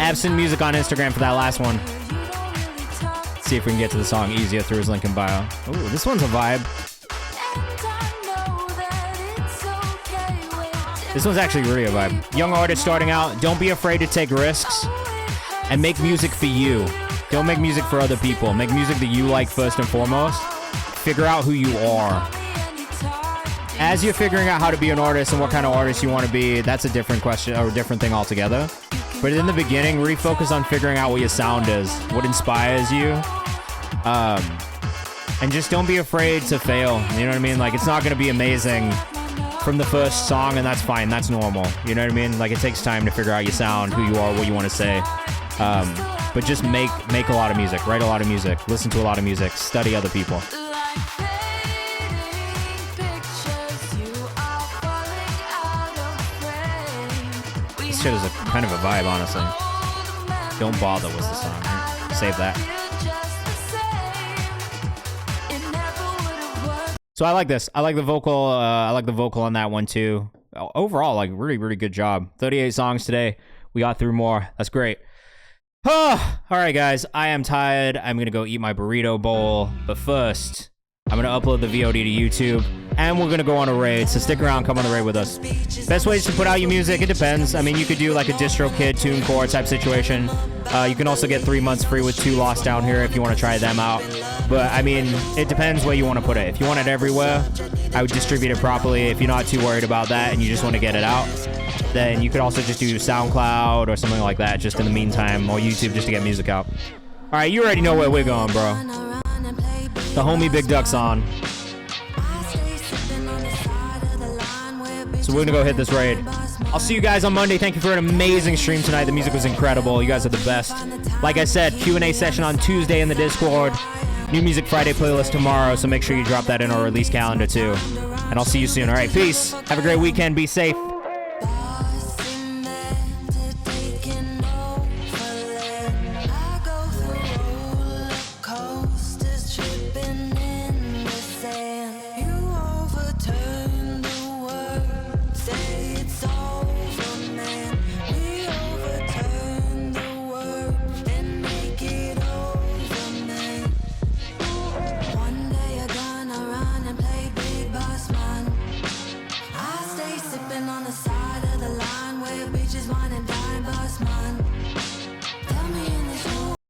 Absent Music on Instagram for that last one. See if we can get to the song easier through his link in bio. Ooh, this one's a vibe. This one's actually really a vibe. Young artist starting out, don't be afraid to take risks and make music for you. Don't make music for other people. Make music that you like first and foremost. Figure out who you are. As you're figuring out how to be an artist and what kind of artist you want to be, that's a different question or a different thing altogether. But in the beginning, really focus on figuring out what your sound is, what inspires you. And just don't be afraid to fail. You know what I mean? Like, it's not going to be amazing from the first song, and that's fine. That's normal. You know what I mean? Like, it takes time to figure out your sound, who you are, what you want to say. But just make a lot of music, write a lot of music, listen to a lot of music, study other people. This shit is a kind of a vibe, honestly. Don't Bother was the song. Save that. So I like this. I like the vocal. I like the vocal on that one too. Overall, like really, really good job. 38 songs today. We got through more. That's great. All right, guys. I am tired. I'm gonna go eat my burrito bowl. But first, I'm gonna upload the VOD to YouTube, and we're gonna go on a raid. So stick around. Come on the raid with us. Best ways to put out your music. It depends. I mean, you could do like a DistroKid, TuneCore type situation. You can also get 3 months free with 2 Lost down here if you want to try them out. But I mean, it depends where you want to put it. If you want it everywhere, I would distribute it properly. If you're not too worried about that and you just want to get it out, then you could also just do SoundCloud or something like that just in the meantime, or YouTube just to get music out. All right, you already know where we're going, bro. The homie Big Duck's on. So we're gonna go hit this raid. I'll see you guys on Monday. Thank you for an amazing stream tonight. The music was incredible. You guys are the best. Like I said, Q&A session on Tuesday in the Discord. New Music Friday playlist tomorrow, so make sure you drop that in our release calendar too. And I'll see you soon. All right, peace. Have a great weekend. Be safe.